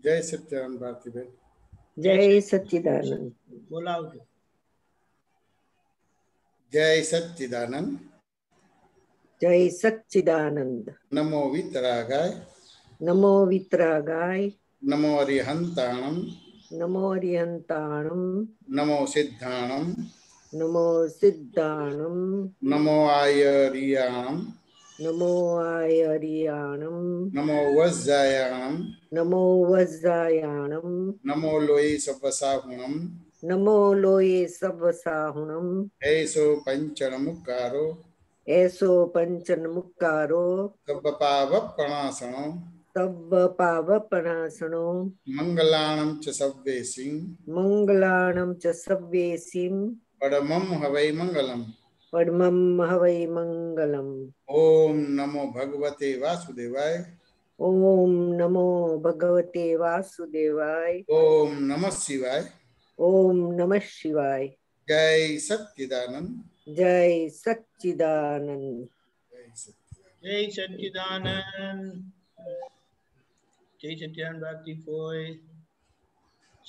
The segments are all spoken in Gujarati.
जय सच्चिदानंद भारती बेन। जय सच्चिदानंद। बोलावજો। जय सच्चिदानंद। जय सच्चिदानंद। नमो वितरागाय। नमो वितरागाय। नमो अरिहंताणम। नमो अरिहंताणम। नमो सिद्धाणम। नमो सिद्धाणम। नमो आयरियाणम। नमो आयरियाणम। नमो वज्जायाणम। नमो वज्रायाणम। नमो लोये सब्बसाहुणम। नमो लोये सब्बसाहुणम। ऐसो पंचनमुक्कारो। ऐसो पंचनमुक्कारो। सब्बपावपणासनो। तब्ब पावपणासनो। मंगलाणं च सव्वेसिं। मंगलाणं च सव्वेसिं। परमं हवै मंगलम्। परमं हवै मंगलम्। ओम नमो भगवते वासुदेवाय। ओम नमो भगवते वासुदेवाय। ओम नमः शिवाय। ओम नमः शिवाय। जय सच्चिदानंद। जय सच्चिदानंद। જય સચ્ચિદાનંદ। જય સચ્ચિદાનંદ ભારતી ફોય।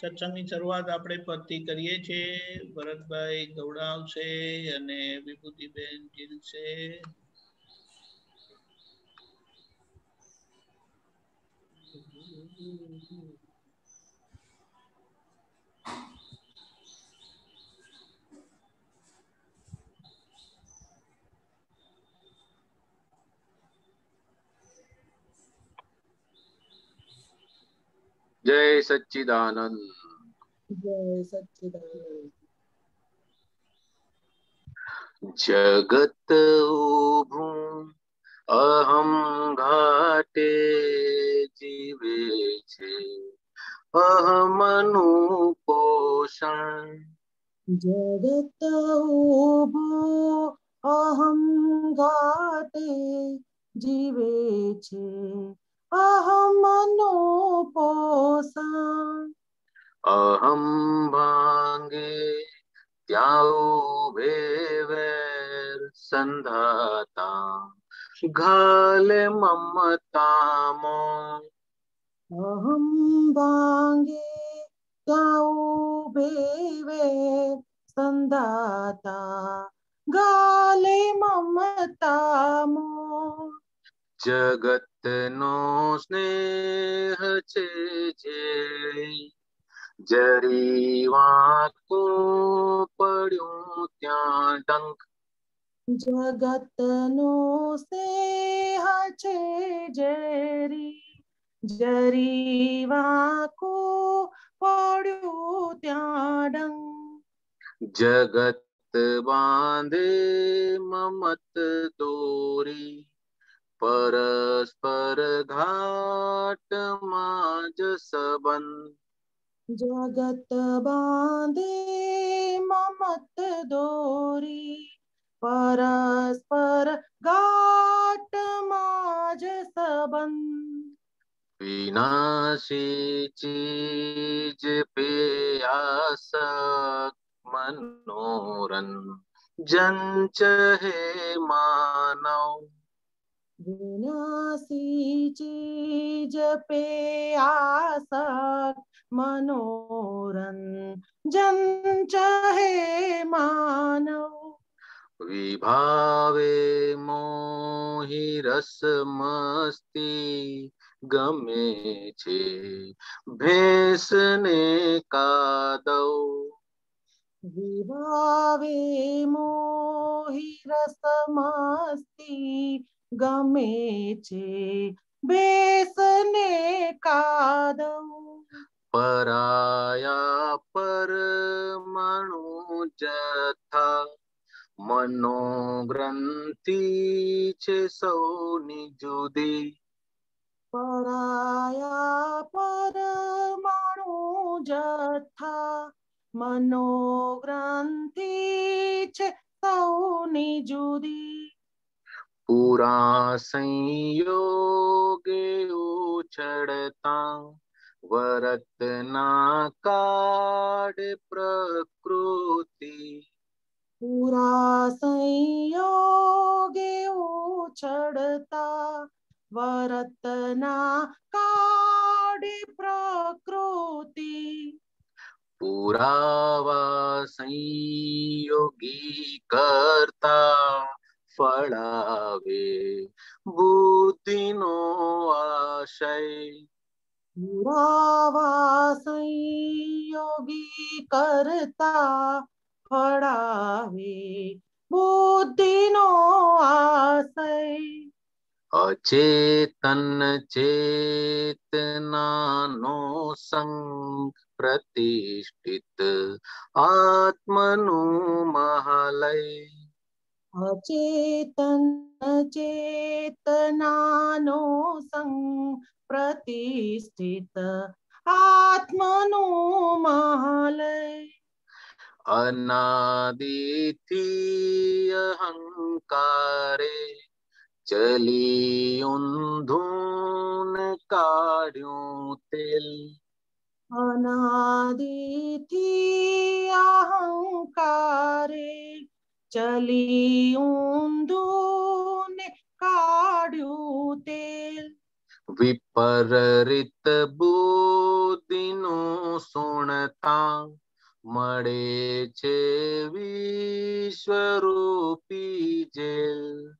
સત્સંગની શરૂઆત આપણે પદથી કરીએ છીએ। ભરતભાઈ ગૌડાવશે અને વિભૂતિબેન જીલશે। जय सच्चिदानंद। जय सच्चिदानंद। जगत उभूं अहम घाटे जीवे छे अहमनु पोषण। जगत उभो अहम घाटे जीवे छे अहमनो पोषण। अहम भांगे ત્યાં ઉભે વેર સંધાતા ઘાલે મમતામો। अहम भांगे उभे वेर संधाता गाले ममतामो। જગતનો સ્નેહ છે જે જરી વાંકું પડ્યું ત્યાં ડંક। જગતનો સ્નેહ છે જેરી જરી વાંકો પડ્યું ત્યાં ડંક। જગત બાંધે મમત દોરી પરસ્પર ઘાટમાં જ સંબંધ। जगत बांधे ममत दोरी परस्पर गाट माज संबंध। विनाशी चीज पे आसक्त मनोरंजन चहे मानव। विनाशी चीज पे आसक्त मनोरंजन चाहे मानव। विभावे मोहि रस मस्ती गमे छे भेष ने कादव। विभावे मोहि रस मस्ती गमे छे भेष ने कादव। पराया परमाणु जथा मनोग्रंथि छे सौनी जुदी। पराया परमाणु जथा मनोग्रंथि छे सौनी जुदी। पूरा संयोगे उछड़ता वरतना काढ़े प्रकृति। पूरा संयोगे उछड़ता वरतना काढ़े प्रकृति। પુરાવા સંયોગી કરતા ફળાવે બુદ્ધિનો આશય પુરાવા સંયોગી કરતા ફળાવે બુદ્ધિનો આશય અચેતન ચેતનાનો સંગ પ્રતિષ્ઠિત આત્મનું મહાલય અચેતન ચેતનાનો સંગ પ્રતિષ્ઠિત આત્મનું મહાલય અનાદિથી અહંકારે ચલી ઊંધું કાઢ્યું તેલ અનાદિથી અહંકારે ચલી ઊંધું ને કાઢ્યું તેલ વિપરીત બુદ્ધિનું સુણતા મળે છે વિશ્વરૂપી જેલ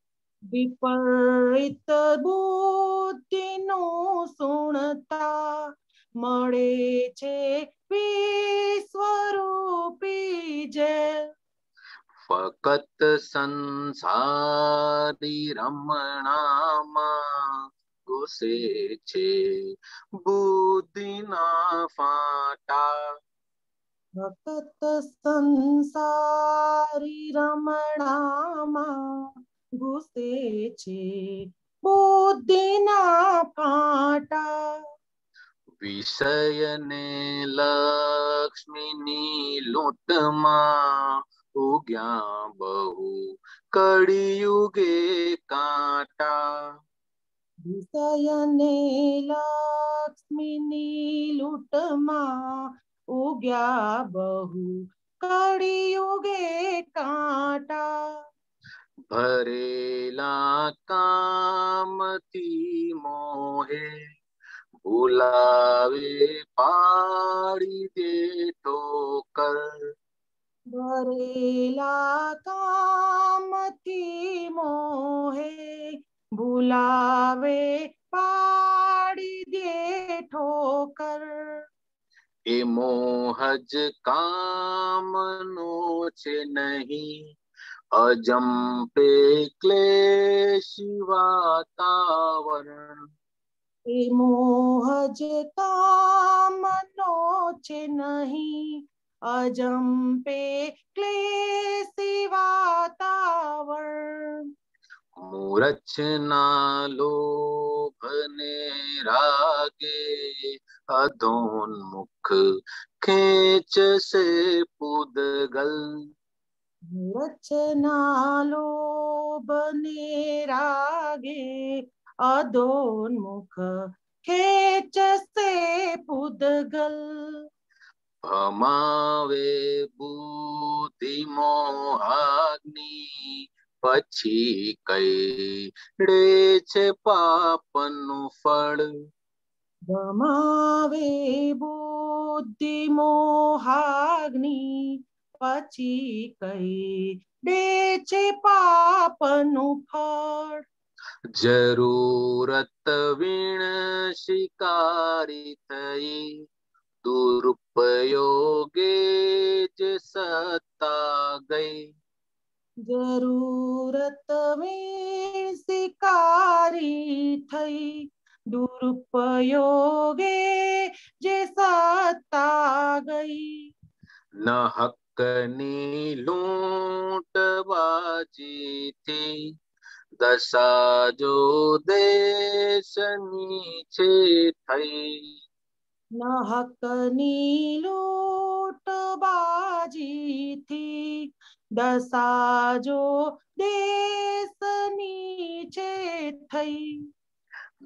વિપરીત બુદ્ધિનું સુણતા મળે છે વિશ્વરૂપી જેલ ફકત સંસારી રમણામાં ઘુસે છે બુદ્ધિના ફાટા ફક્ત સંસારી રમણામાં ઘુસે છે બુદ્ધિના ફાટા વિષયને લક્ષ્મીની લૂંટમાં ઉગ્યા બહુ કળિયુગે કાંટા વિષયને લક્ષ્મીની લૂંટમાં ઉગ્યા બહુ કળિયુગે કાંટા ભરેલા કામથી મોહે ભૂલાવે પાડી દે ઠોકર ભરેલા કામથી મોહે ભૂલાવે પાડી દે ઠોકર એ મોહ જ કામનો છે નહીં અજંપે ક્લેશી વાતાવરણ એ મોહ જ કામનો છે નહીં અજંપે ક્લેશી વાતાવરણ મૂર્છના લોભને રાગે અધોન્મુખ ખેંચશે પૂદગલ રચના લોભને રાગે અધોન્મુખ ખેંચશે પૂદગલ ભમાવે બુદ્ધિ મોહાગ્નિ પછી કઈડે છે પાપનું ફળ ગમાવે બુદ્ધિ મોહાગ્નિ પછી કઈ દે છે પાપનું ફળ જરૂરત વીણ શિકારી થઈ દુરુપયોગે જે સત્તા ગઈ જરૂરત વીણ શિકારી થઈ દુરુપયોગે જે સત્તા ગઈ ન હકની લૂંટબાજીથી દશા જો દેશની છે થઈ ન હકની લૂંટબાજીથી દશા જો દેશની છે થઈ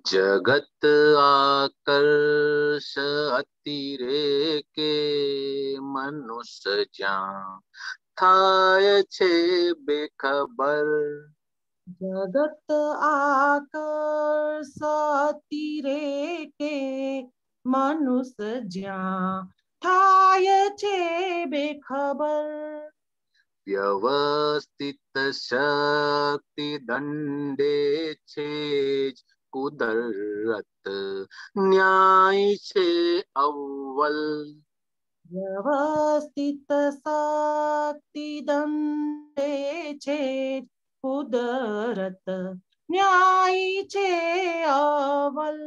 જગત આકર્ષ અતિરેકે મનુષ્ય જ્યાં થાય છે બેખબર જગત આકર્ષ અતિરેકે મનુષ્ય જ્યાં થાય છે બેખબર. વ્યવસ્થિત શક્તિ દંડે છે જ કુદરત, ન્યાય છે અવ્વલ. વ્યવસ્થિત શક્તિ દંડે છે કુદરત, ન્યાય છે અવ્વલ.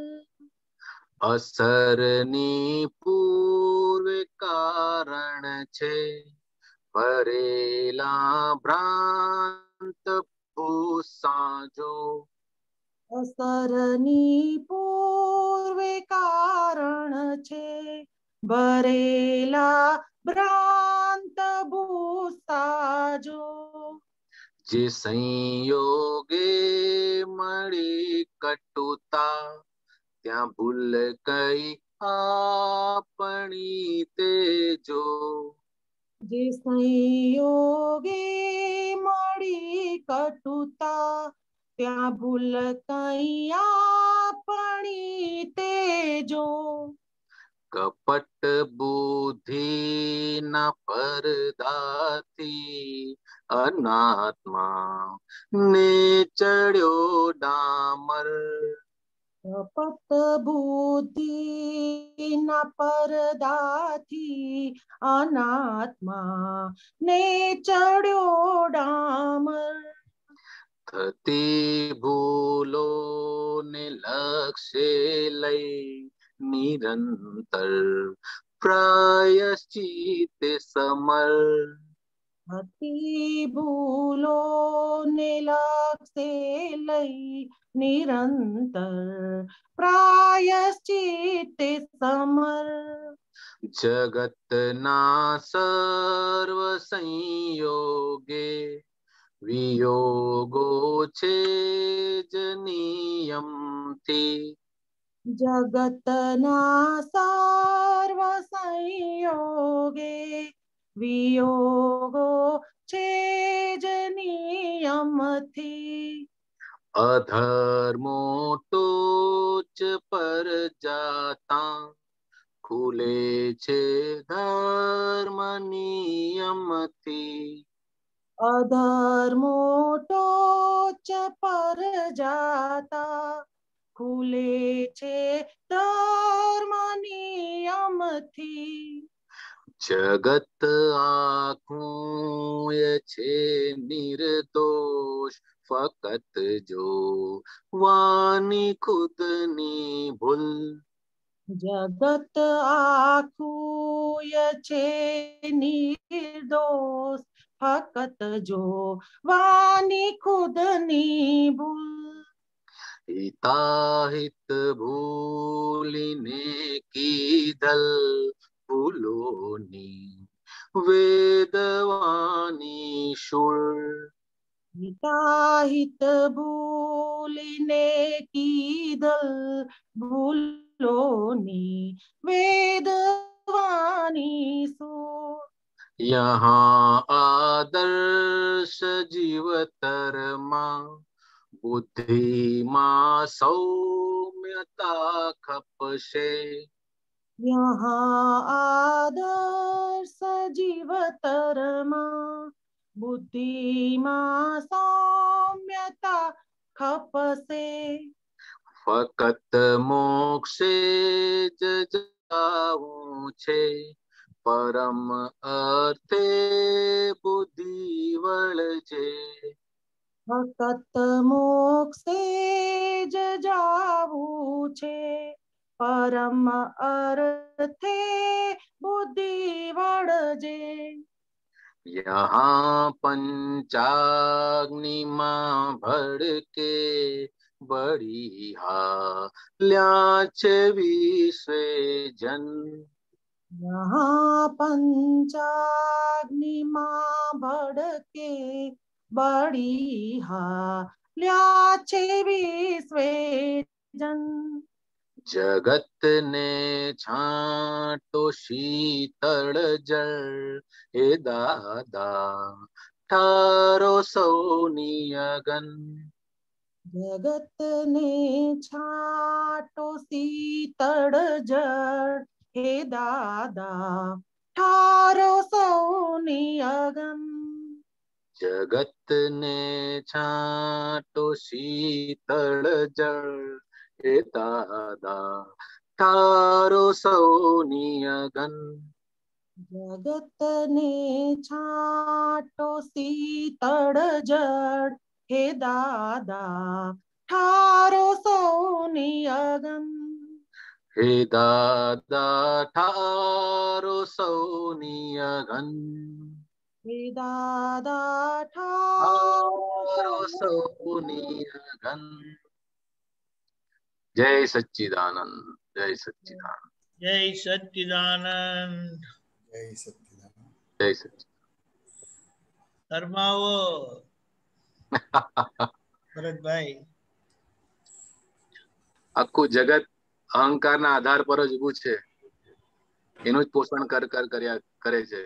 અસરની પૂર્વે કારણ છે, ભરેલા ભ્રાંત ભૂસાજો. અસરની પૂર્વે કારણ છે, ભરેલા ભ્રાંત ભૂસાજો. જે સંયોગે મળી કટુતા, ત્યાં ભૂલ કઈ આપણી તેજો. જે સંયોગે મળી કટુતા, ત્યાં ભૂલ કઈ આપણી તેજો. કપટ બુદ્ધિ ના પરદાથી અનાત્મા ને ચડ્યો ડામર. કપટ બુદ્ધિ ના પરદાથી અનાત્મા ને ચડ્યો ડામર. થતી ભૂલો ને લક્ષ્ય લઈ નિરંતર પ્રાયશ્ચિત સમર. હતી ભૂલો ને લક્ષ્ય લઈ નિરંતર પ્રાયશ્ચિત સમર. જગતના સર્વ સંયોગે વિયોગો છે જ નિયમથી. જગતના સર્વ સંયોગે વિયોગો છે જ નિયમથી. અધર્મો ટોચ પર જાતા ખુલે છે ધર્મ નિયમથી. અધર્મો ટોચ પર જાતા ખુલે છે ધર્મ નિયમથી. જગત આખું છે નિર્દોષ, ફકત જો વાની ખુદની ભૂલ. જગત આખું છે નિર્દોષ, ફકત જો વાની ખુદની ભૂલ. હિતાહિત ભૂલીને કીધલ ભૂલોની વેદવાની શુળ. હિતાહિત ભૂલીને કીધલ ભૂલોની વેદવાની સુર. યહાં આદર્શ જીવતરમાં બુદ્ધિમાં સૌમ્યતા ખપશે. યહાં આદર્શ જીવતરમાં બુદ્ધિમાં સૌમ્યતા ખપશે. ફકત મોક્ષે જ જાવું છે, પરમ અર્થે બુદ્ધિ વળજે. ફકત મોક્ષે જ જાવું છે, પરમ અર્થે બુદ્ધિ વળજે. યહાં પંચાગ્નિમાં ભડકે બળી હાલ્યા છે વિશ્વે જન. યહાં પંચાગ્નિમાં ભડકે બળી હાલ્યા છે વિશ્વે જન. જગતને છાંટો શીતળ જળ, હે દાદા ઠારો સૌની અગન. જગતને છાંટો શીતળ જળ, હે દાદા ઠારો સૌની અગમ. જગત ને છાંટો શીતળ જળ, હે દાદા ઠારો સૌની અગન. જગતને છાંટો શીતળ જળ, હે દાદા ઠારો સૌની અગમ. હે દાદા ઠારો સૌની અગન. હે દાદા ઠારો સૌની અગન. જય સચ્ચિદાનંદ, જય સચ્ચિદાનંદ, જય સચ્ચિદાનંદ. જય સચ્ચિદાનંદ. જય સચ્ચિદાનંદ. શર્માવો ભરતભાઈ. આખું જગત અહંકારના આધાર પર જ ઉભું છે, એનું જ પોષણ કરે છે.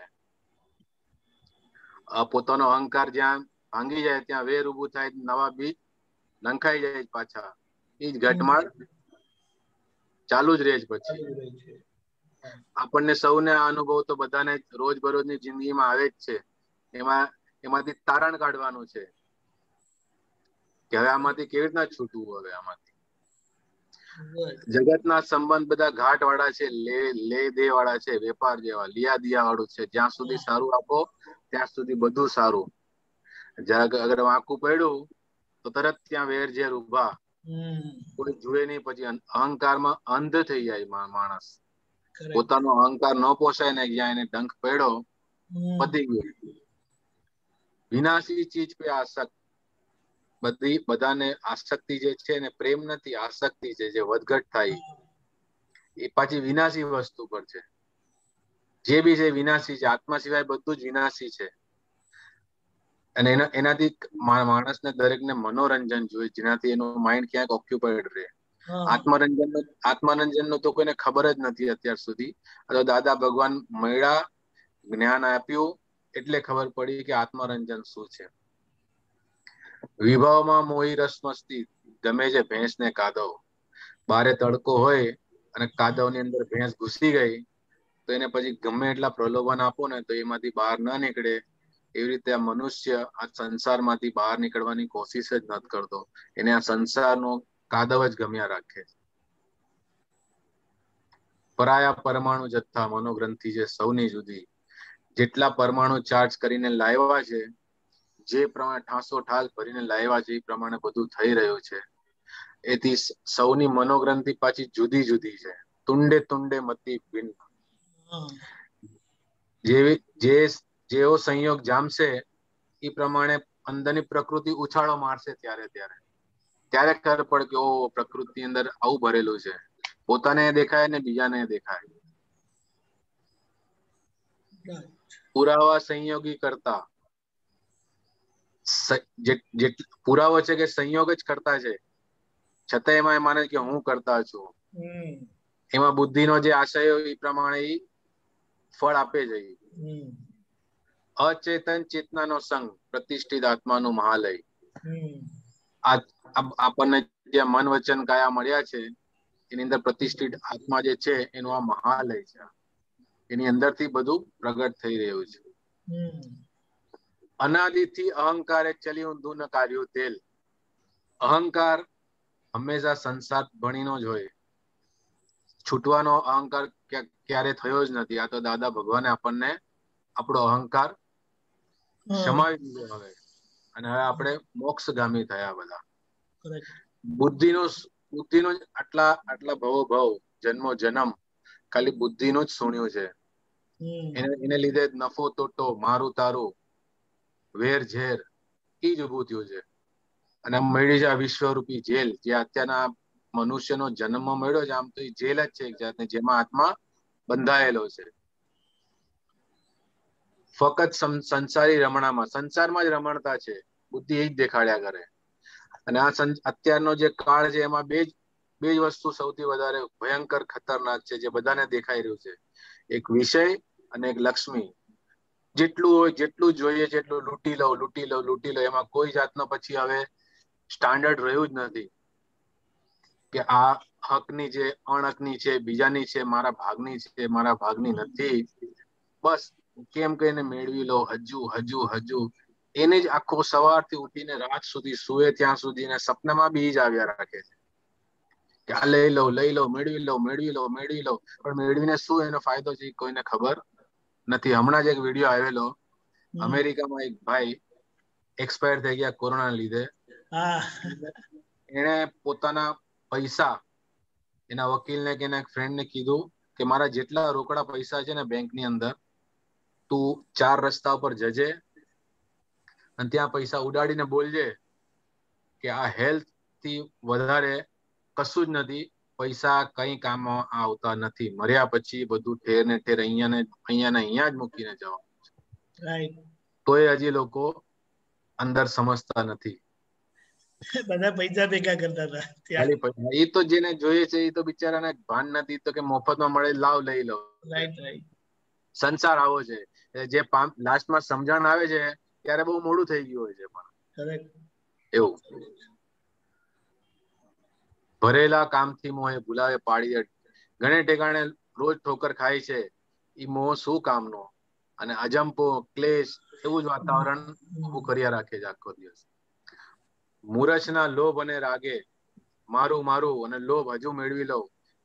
આ પોતાનો અહંકાર જ્યાં ભાંગી જાય ત્યાં વેર ઉભું થાય, નવા બીજ નંખાઈ જાય પાછા. એ જ ઘટમાળ ચાલુ જ રહે છે. પછી આપણને સૌને આ અનુભવ તો બધાને રોજબરોજની જિંદગીમાં આવે જ છે. એમાંથી તારણ કાઢવાનું છે કે હવે આમાંથી કેવી રીતના છૂટવું. હવે આમાંથી જગતના સંબંધ બધા ઘાટ વાળા છે, લે દે વાળા છે, વેપાર જેવા લિયા દિયા વાળું છે. જ્યાં સુધી સારું આપો ત્યાં સુધી બધું સારું. અગર વાંકું પડ્યું તો તરત ત્યાં વેર ઝેર ઉભા, કોઈ જુએ નહીં. પછી અહંકારમાં અંધ થઈ જાય માણસ. પોતાનો અહંકાર ન પોસાય ને જ્યાં એને ડંખ પડ્યો, પતી ગયું. વિનાશી ચીજ પે આસક્ત. બધાને આસક્તિ જે છે ને પ્રેમ નથી, આસક્તિ છે જે વધઘટ થાય, એ પાછી વિનાશી વસ્તુ પર છે. જે બી છે વિનાશી છે. આત્મા સિવાય બધું જ વિનાશી છે. અને એનાથી માણસને દરેકને મનોરંજન જોઈએ, જેનાથી એનું માઇન્ડ ક્યાંક ઓક્યુપાઈડ રહે. આત્મરંજન તો કોઈને ખબર જ નથી અત્યાર સુધી. દાદા ભગવાન મળ્યા, જ્ઞાન આપ્યું એટલે ખબર પડી કે આત્મરંજન શું છે. વિભાવમાં મોહી રસ મસ્તી, ગમે છે ભેંસ ને કાદવ. બારે તડકો હોય અને કાદવ ની અંદર ભેંસ ઘૂસી ગઈ તો એને પછી ગમે એટલા પ્રલોભન આપો ને તો એમાંથી બહાર ના નીકળે. એવી રીતે આ મનુષ્ય આ સંસારમાંથી બહાર નીકળવાની કોશિશ જ નથી કરતો. એને આ સંસારનો કાદવ જ ગમ્યા રાખે. પરાયા પરમાણુ જથ્થા મનોગ્રંથિ છે સૌની જુદી. જેટલા પરમાણુ ચાર્જ કરીને લાવ્યા છે, જે પ્રમાણે ઠાસો ઠાસ ભરીને લાવ્યા છે, એ પ્રમાણે બધું થઈ રહ્યું છે. એથી સૌની મનોગ્રંથિ પાછી જુદી જુદી છે. તુંડે તુંડે મતી ભિન્ન. જેવો સંયોગ જામશે એ પ્રમાણે અંદરની પ્રકૃતિ ઉછાળો મારશે. ત્યારે ખબર પડે કે ઓ પ્રકૃતિ અંદર આવું ભરેલું છે. પોતાને દેખાય ને બીજાને દેખાય. પુરાવા સંયોગી કરતા. પુરાવો છે કે સંયોગ જ કરતા છે, છતાં એમાં એ માને કે હું કરતા છું. એમાં બુદ્ધિનો જે આશય એ પ્રમાણે ફળ આપે છે. અચેતન ચેતનાનો સંગ, પ્રતિષ્ઠિત આત્માનું મહાલય. આપણને જે મન વચન કાયા મળ્યા છે એની અંદર પ્રતિષ્ઠિત આત્મા જે છે એનું આ મહાલય છે. એની અંદરથી બધું પ્રગટ થઈ રહ્યું છે. અનાદિથી અહંકારે ચલી ઊંધું ન કાર્યું તેલ. અહંકાર હંમેશા સંસાર ભણીનો જ હોય. છૂટવાનો અહંકાર ક્યારે થયો જ નથી. આ તો દાદા ભગવાને આપણને આપણો અહંકાર સમાવી દીધો હવે. અને હવે આપણે મોક્ષગામી થયા બધા. બુદ્ધિનો આટલા ભવ જન્મો જન્મ ખાલી બુદ્ધિનું જ સુણ્યું છે. એને લીધે નફો તોટો, મારું તારું, વેર ઝેર ઈ જ ઉભું થયું છે. અને મળી છે આ વિશ્વરૂપી જેલ, જે અત્યારના મનુષ્યનો જન્મ મળ્યો છે. આમ તો એ જેલ જ છે એક જાતની, જેમાં આત્મા બંધાયેલો છે. ફક્ત સંસારી રમણામાં, સંસારમાં જ રમણતા છે. બુદ્ધિ એ જ દેખાડ્યા કરે. અને આ અત્યારનો જે કાળ છે એમાં બે જ વસ્તુ સૌથી વધારે ભયંકર ખતરનાક છે, જે બધાને દેખાઈ રહ્યું છે. એક વિષય અને એક લક્ષ્મી. જેટલું હોય જેટલું જોઈએ છે એટલું લૂંટી લો. એમાં કોઈ જાતનો પછી હવે સ્ટાન્ડર્ડ રહ્યું જ નથી કે હકની છે, અણહકની છે, બીજાની છે, મારા ભાગની છે, મારા ભાગની નથી, બસ કેમ કહીને મેળવી લો, હજુ એને જ આખો સવારથી ઉઠીને રાત સુધી સુવે ત્યાં સુધી ને સપનામાં બી જ આવ્યા રાખે છે કે આ લઈ લો, મેળવી લો, પણ મેળવીને શું એનો ફાયદો છે કોઈને ખબર નથી. હમણાં જ એક વિડીયો આવેલો, અમેરિકામાં એક ભાઈ એક્સપાયર થઈ ગયા કોરોના લીધે. એને પોતાના પૈસા એના વકીલને કે એના ફ્રેન્ડને કીધું કે મારા જેટલા રોકડા પૈસા છે ને બેંકની અંદર, તું 4 રસ્તા ઉપર જજે અને ત્યાં પૈસા ઉડાડીને બોલજે કે આ હેલ્થ થી વધારે કશું જ નથી, પૈસા કઈ કામ આવતા નથી, મર્યા પછી બધું ઠેર ને ઠેર અહીંયા જ મૂકીને જવાનું. તોય હજી લોકો અંદર સમજતા નથી. બધા પૈસા ભેગા કરતા હતા. એ તો જેને જોઈએ છે એ તો બિચારાને ભાન નથી, તો કે મફતમાં મળે લાવ લઈ લો. સંસાર આવો છે, જે લાસ્ટમાં સમજણ આવે છે ત્યારે બહુ મોડું થઈ ગયું હોય છે. પણ એવું ભરેલા કામથી મોહે ભૂલાવે પાડી, ઘણે ઠેકાણે રોજ ઠોકર ખાય છે, એ મોહ શું કામનો, અને અજંપો ક્લેશ એવું જ વાતાવરણ ઉભું કર્યા રાખે છે આખો દિવસ. મૂરછના લોભ અને રાગે મારું અને લોભ હજુ મેળવી લો,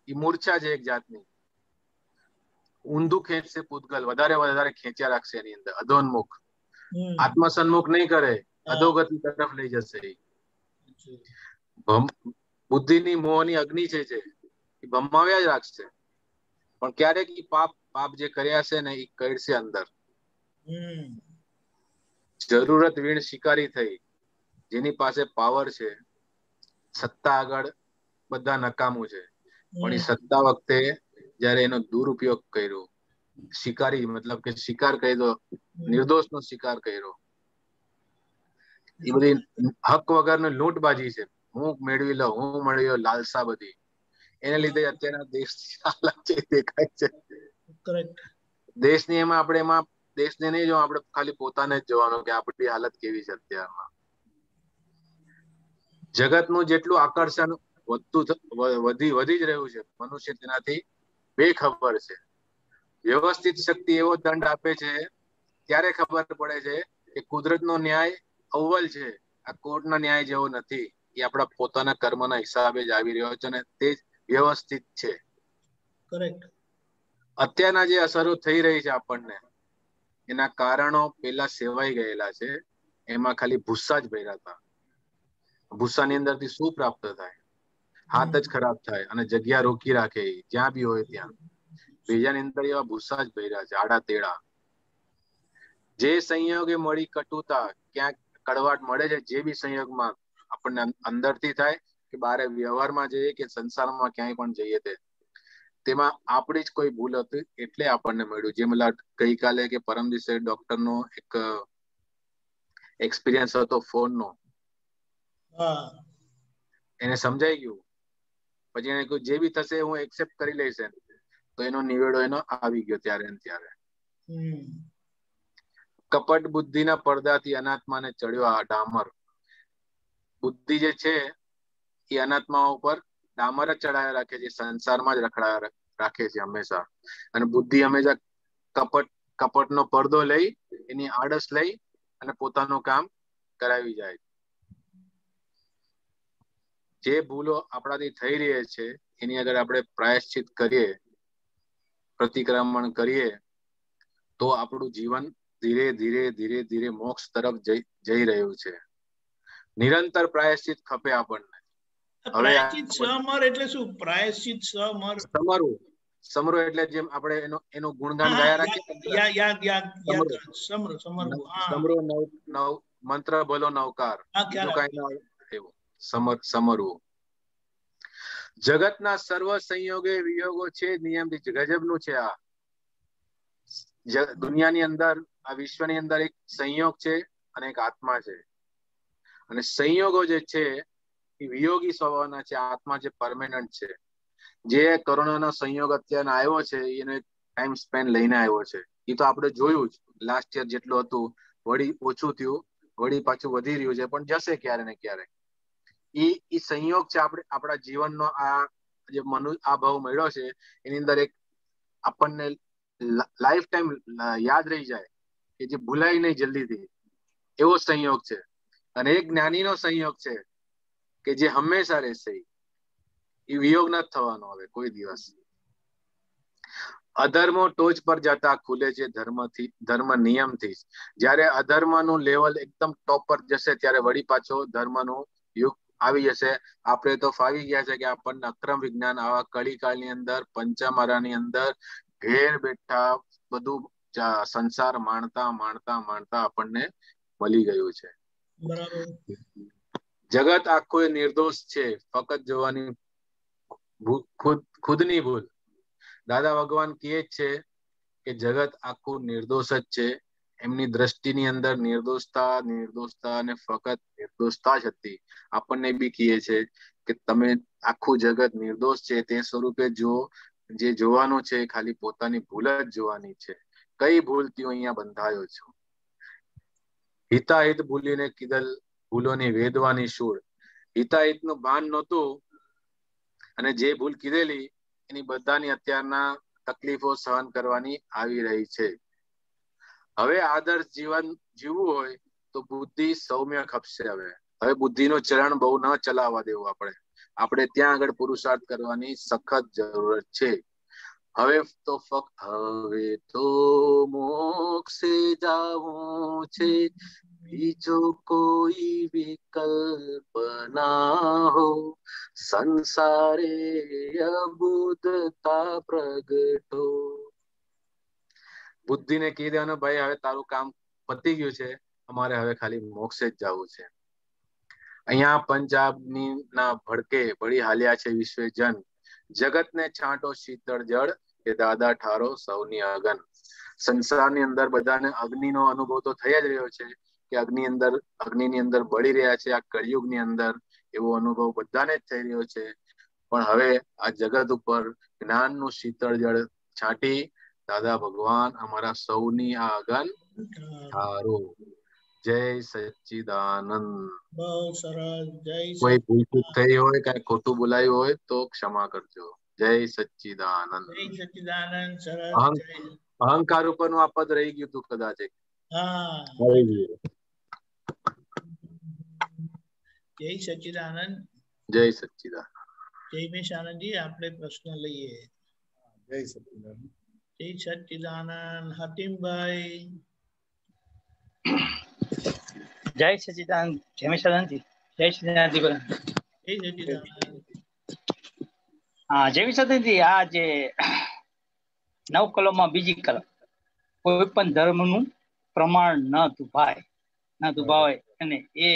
એ મૂર્છા છે એક જાતની. ઊંધું ખેંચશે પૂતગલ, વધારે ખેંચ્યા રાખશે એની અંદર, અધોન્મુખ, આત્મસન્મુખ નહીં કરે, અધોગતિ તરફ લઈ જશે. બુદ્ધિની મોહની અગ્નિ છે એ ભમાવ્યા જ રાખશે, પણ ક્યારેક એ પાપ જે કર્યા છે ને એ કરશે અંદર. જરૂરત વીણ શિકારી થઈ, જેની પાસે પાવર છે, સત્તા આગળ બધા નકામું છે, પણ એ સત્તા વખતે જયારે એનો દુરુપયોગ કર્યો, શિકારી મતલબ કે શિકાર કર્યો, નિર્દોષ નો શિકાર કર્યો, એ બધી હક વગરની લૂંટબાજી છે. હું મેળવી લઉં, લાલસા બધી, એને લીધે અત્યારના દેશની હાલત છે દેખાય છે. દેશની એમાં દેશને નહીં જોવા, આપણે ખાલી પોતાને જ જોવાનું કે આપણી હાલત કેવી છે અત્યારમાં. જગતનું જેટલું આકર્ષણ વધી જ રહ્યું છે, મનુષ્ય તેનાથી બેખબર છે. વ્યવસ્થિત શક્તિ એવો દંડ આપે છે ત્યારે ખબર પડે છે કે કુદરતનો ન્યાય અવ્વલ છે, આ કોર્ટના ન્યાય જેવો નથી. એ આપણા પોતાના કર્મના હિસાબે જ આવી રહ્યો છે, અને તે જ વ્યવસ્થિત છે. અત્યારના જે અસરો થઈ રહી છે આપણને, એના કારણો પેલા સેવાઈ ગયેલા છે. એમાં ખાલી ભૂસ્સા જ ભર્યા હતા. ભૂસ્સાની અંદરથી શું પ્રાપ્ત થાય? હાથ જ ખરાબ થાય અને જગ્યા રોકી રાખે, જ્યાં બી હોય ત્યાં. બીજાની અંદર એવા ભૂસ્સા જ ભર્યા છે, આડા તેડા. જે સંયોગે મળી કટુતા, ક્યાંક કડવાટ મળે છે, જે બી સંયોગમાં આપણને અંદરથી થાય કે બારે વ્યવહારમાં જઈએ કે સંસારમાં ક્યાંય પણ જઈએ, તેમાં આપણી જ કોઈ ભૂલ હતી એટલે આપણને મળ્યું. જેમ ગઈકાલે કે પરમ દિવસે ડોક્ટરનો એક એક્સપિરિયન્સ હતો ફોનનો, એને સમજાઈ ગયું, પછી એને કહ્યું જે બી થશે હું એક્સેપ્ટ કરી લઈશ, તો એનો નિવેડો એનો આવી ગયો ત્યારે ને ત્યારે. કપટ બુદ્ધિના પડદાથી અનાત્માને ચડ્યો આ ડામર. બુદ્ધિ જે છે એ અનાત્મા ઉપર ડામર જ ચડાયા રાખે છે, સંસારમાં જ રખડાયા રાખે છે હંમેશા. અને બુદ્ધિ હંમેશા કપટનો પડદો લઈ, એની આડસ લઈ અને પોતાનું કામ કરાવી જાય. જે ભૂલો આપણાથી થઈ રહી છે એની અગર આપણે પ્રાયશ્ચિત કરીએ, પ્રતિક્રમણ કરીએ, તો આપણું જીવન ધીરે ધીરે મોક્ષ તરફ જઈ રહ્યું છે. નિરંતર પ્રાયશ્ચિત ખપે આપણને. પ્રાયશ્ચિત સમર એટલે શું? પ્રાયશ્ચિત સમરો એટલે જેમ આપણે એનો ગુણગાન ગાયા રાખીએ, સમરો નવ મંત્ર બોલો નવકાર, બીજું કઈ ના એવું સમરવું. જગતના સર્વ સંયોગે વિયોગો છે, નિયમથી ગજબનું છે. આ દુનિયાની અંદર, આ વિશ્વની અંદર એક સંયોગ છે અને એક આત્મા છે. અને સંયોગો જે છે એ વિયોગી સ્વભાવના છે, આત્મા જે પરમેનન્ટ છે. જે કોરોનાનો સંયોગ અત્યારે આવ્યો છે એનો એક ટાઈમ સ્પેન લઈને આવ્યો છે. એ તો આપણે જોયું જ, લાસ્ટ યર જેટલું હતું વળી ઓછું થયું, વળી પાછું વધી રહ્યું છે, પણ જશે ક્યારે ને ક્યારે. એ સંયોગ છે આપણા જીવનનો. જે આ ભાવ મળ્યો છે એની અંદર એક આપણને લાઈફ ટાઈમ યાદ રહી જાય કે જે ભૂલાય નહીં જલ્દીથી એવો સંયોગ છે. અને એક જ્ઞાનીનો સંયોગ છે કે જે હંમેશા રહેશે, એ વિયોગ નથી થવાનો હવે કોઈ દિવસ. અધર્મો ટોચ પર જતા ખુલે છે ધર્મ નિયમથી. જ્યારે અધર્મનું લેવલ એકદમ ટોપ પર જશે ત્યારે વળી પાછો ધર્મનું યુગ આવી જશે. આપણે તો ફાવી ગયા છે કે આપણને અક્રમ વિજ્ઞાન આવા કળીકાળની અંદર પંચમારાની અંદર ઘેર બેઠા બધું સંસાર માણતા માણતા માણતા આપણને મળી ગયું છે. બરાબર. જગત આખું એ નિર્દોષ છે, ફક્ત જોવાની ખુદની ભૂલ. દાદા ભગવાન કહે છે કે જગત આખું નિર્દોષ જ છે. એમની દ્રષ્ટિની અંદર નિર્દોષતા અને ફક્ત નિર્દોષતા જ હતી. આપણને બી કહે છે કે તમે આખું જગત નિર્દોષ છે તે સ્વરૂપે જો જે જોવાનું છે ખાલી પોતાની ભૂલ જ જોવાની છે. કઈ ભૂલથી હું અહીંયા બંધાયો છું? હિતાહિત ભૂલીને કીધલ ભૂલોની વેદવાની શૂળ. હિતાહિતનું ભાન નહોતું અને જે ભૂલ કીધેલી એની બધાની અત્યારના તકલીફો સહન કરવાની આવી રહી છે. હવે આદર્શ જીવન જીવવું હોય તો બુદ્ધિ સૌમ્ય ખપશે. હવે બુદ્ધિનું ચરણ બહુ ન ચલાવવા દેવું. આપણે ત્યાં આગળ પુરુષાર્થ કરવાની સખત જરૂરત છે. હવે તો મોક્ષે જાવું છે, બીજો કોઈ વિકલ્પ ના હો. સંસારે અબુધતા પ્રગટો. બુદ્ધિને કહી દેવાનું ભાઈ હવે તારું કામ પતી ગયું છે, અમારે હવે ખાલી મોક્ષે જ જવું છે. અહીંયા પંજાબની ના ભડકે ભળી હાલ્યા છે વિશ્વે જન. જગતને છાંટો શીતળ જળ, એ દાદા ઠારો સૌની અગન. સંસારની અંદર બધાને અગ્નિનો અનુભવ તો થઈ જ રહ્યો છે કે અગ્નિની અંદર બળી રહ્યા છે. આ કળિયુગની અંદર એવો અનુભવ બધાને જ થઈ રહ્યો છે. પણ હવે આ જગત ઉપર જ્ઞાનનું શીતળ જળ છાંટી દાદા ભગવાન અમારા સૌની આ અગન ઠારો. જય સચ્ચિદાનંદ. બહુ સરસ. જય કોઈ ભૂલ થઈ હોય કઈ ખોટું બોલાયું હોય તો ક્ષમા કરજો. જય સચ્ચિદાનંદ. જય સચ્ચિદાનંદ. સરસ. અહંકાર ઉપરનું આ પદ રહી ગયું હતું કદાચ. હા. જય સચ્ચિદાનંદ. જય સચ્ચિદાનંદ. જય મેશ આનંદજી, આપણે પ્રશ્ન લઈએ. જય સચ્ચિદાનંદ. જય સચ્ચિદાનંદ. હાતિમભાઈ. જય સચ્ચિદાનંદ. જય મેશ આનંદજી. જય સચ્ચિદાનંદજી. જય સચ્ચિદાનંદ. હા, જય મેશ આનંદજી. આ જે 9 કલમમાં બીજી કલમ, કોઈ પણ ધર્મનું પ્રમાણ ન દુભાય અને એ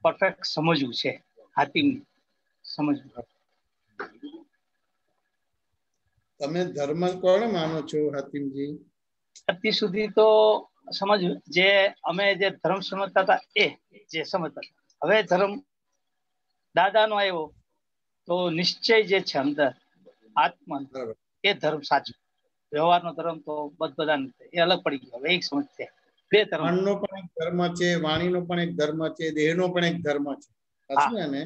પરફેક્ટ સમજવું છે. હાતિમ સમજવું. તમે ધર્મ કોને માનો છો હાતિમજી? અત્યાર સુધી તો સમજવું જે અમે જે ધર્મ સમજતા હતા એ જે સમજતા હતા. હવે ધર્મ દાદાનો આવ્યો તો નિશ્ચય જે છે અંદર આત્મા એ ધર્મ સાચો. વ્યવહારનો ધર્મ તો બધા નથી, એ અલગ પડી ગયો. હવે એક સમજ છે. બે ધર્મ. મનનો પણ એક ધર્મ છે, વાણીનો પણ એક ધર્મ છે, દેહનો પણ એક ધર્મ છે. સાચું ને?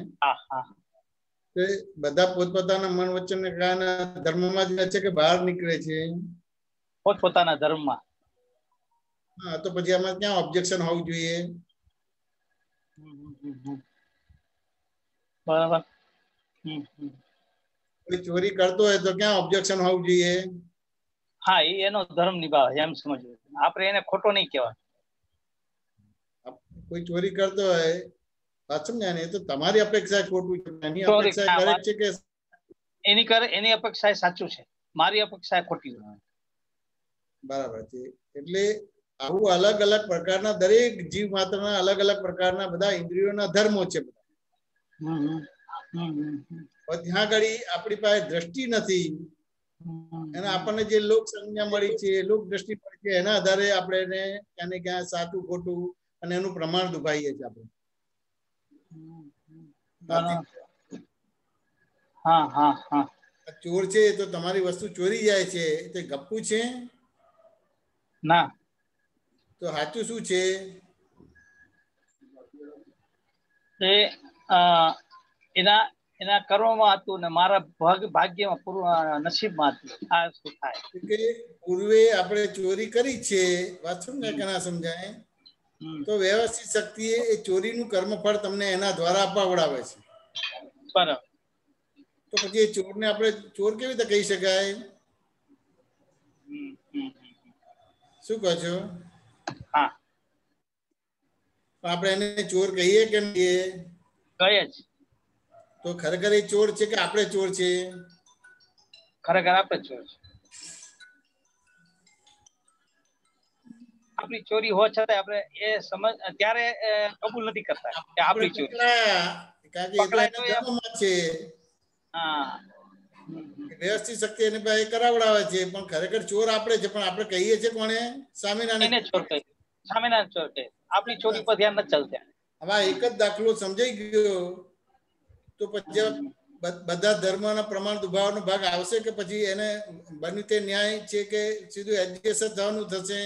બધા પોતપોતાના મન વચન ધર્મમાં જ છે કે બહાર નીકળે છે? પોતપોતાના ધર્મમાં. હા, તો પછી આમાં ક્યાં ઓબ્જેક્શન હોવું જોઈએ? બરાબર. કોઈ ચોરી કરતો હોય તો ક્યાં ઓબ્જેક્શન હોવું જોઈએ? હા, એનો ધર્મ નિભાવે એમ સમજવું. આપણે એને ખોટો નહીં કહેવાય. કોઈ ચોરી કરતો હોય સમજ્યા ને, તો તમારી અપેક્ષા ખોટું છે, એની અપેક્ષા કરેક્ટ છે કે એની અપેક્ષા સાચું છે, મારી અપેક્ષા ખોટી. બરાબર છે. એટલે આવું અલગ અલગ પ્રકારના દરેક જીવ માત્રના અલગ અલગ પ્રકારના બધા ઇન્દ્રિયોના ધર્મો છે. ત્યાં આગળ આપણી પાસે દ્રષ્ટિ નથી, અને આપણને જે લોક સંજ્ઞા મળી છે, લોક દ્રષ્ટિ મળી છે, એના આધારે આપણે એને ક્યાં સાચું ખોટું અને એનું પ્રમાણ દુભાઈએ છીએ આપણે. ચોર છે તો તમારી વસ્તુ ચોરી જાય છે, તે ગપ્પુ છે ના? તો સાચું શું છે? એના કર્મમાં હતું ને મારા ભાગ્યમાં પૂર્વ નસીબમાં હતું. આ શું થાય કે પૂર્વે આપણે ચોરી કરી છે, વાત સમજાય કે ના સમજાય? તો વ્યવસ્થિત શક્તિએ એ ચોરીનું કર્મફળ તમને એના દ્વારા અપાવડાવે છે. બરાબર. તો પછી એ ચોરને આપણે ચોર કેવી રીતે કહી શકાય? શું કહો છો? હા, આપણે એને ચોર કહીએ કે નહીં કહીએ? કહીએ જ. તો ખરેખર એ ચોર છે કે આપણે ચોર છે? ખરેખર આપણે જ ચોર છે. આપણી ચોરી હોવા છતાં આપણે એ સમજ ત્યારે કબૂલ નથી કરતા કે આપણી ચોરી. કારણ કે એ તો એના ધર્મમાં છે. હા, વ્યવસ્થિત શક્તિ એને ભાઈ કરાવડાવે છે, પણ ખરેખર ચોર આપણે છે. પણ આપણે કહીએ છીએ કોણે? સ્વામિનારાયણ. એને ચોર કહે, સ્વામિનારાયણ ચોર કહે. આપણી ચોરી પર ધ્યાન નથી ચાલતા. હવે એક જ દાખલો સમજાઈ ગયો. તો પછી બધા ધર્મના પ્રમાણ દુભાવનો ભાગ આવશે કે પછી એને બન્યું તે ન્યાય છે કે સીધું એડજસ્ટ થવાનું થશે?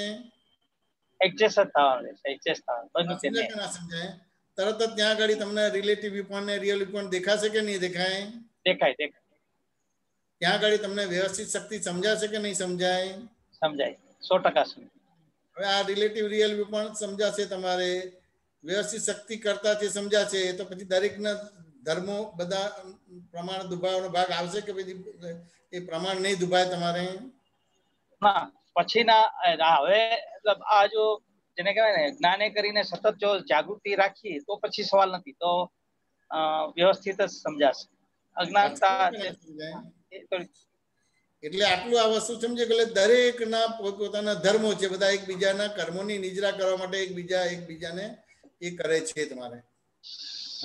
એડજસ્ટ થવાનું રહેશે, એડજસ્ટ થવાનું. બધું તેને સમજાય કે ના સમજાય? તરત જ ત્યાં આગળ તમને રિલેટિવ વ્યૂપોઈન્ટ ને રિયલ વ્યૂપોઈન્ટ દેખાશે કે નહીં દેખાય? દેખાય, દેખાય. ત્યાં આગળ તમને વ્યવસ્થિત શક્તિ સમજાશે કે નહીં સમજાય? સમજાય, 100% સમજાય. હવે આ રિલેટિવ રિયલ વ્યૂપોઈન્ટ સમજાશે તમારે, વ્યવસ્થિત શક્તિ કરતા જે સમજાશે, તો પછી દરેકના ધર્મો બધા પ્રમાણ દુભાવનો ભાગ આવશે કે પછી એ પ્રમાણ નહીં દુભાય તમારે? ના, પછીના હવે આ જો જેને કહેવાય ને જ્ઞાને કરીને સતત જો જાગૃતિ રાખીએ તો પછી સવાલ નથી, તો વ્યવસ્થિત જ સમજાશે. અજ્ઞાનતા એટલે આટલું આ વસ્તુ સમજે કે દરેકના પોતપોતાના ધર્મો છે, બધા એકબીજાના કર્મોની નિજરા કરવા માટે એકબીજાને એ કરે છે. તમારે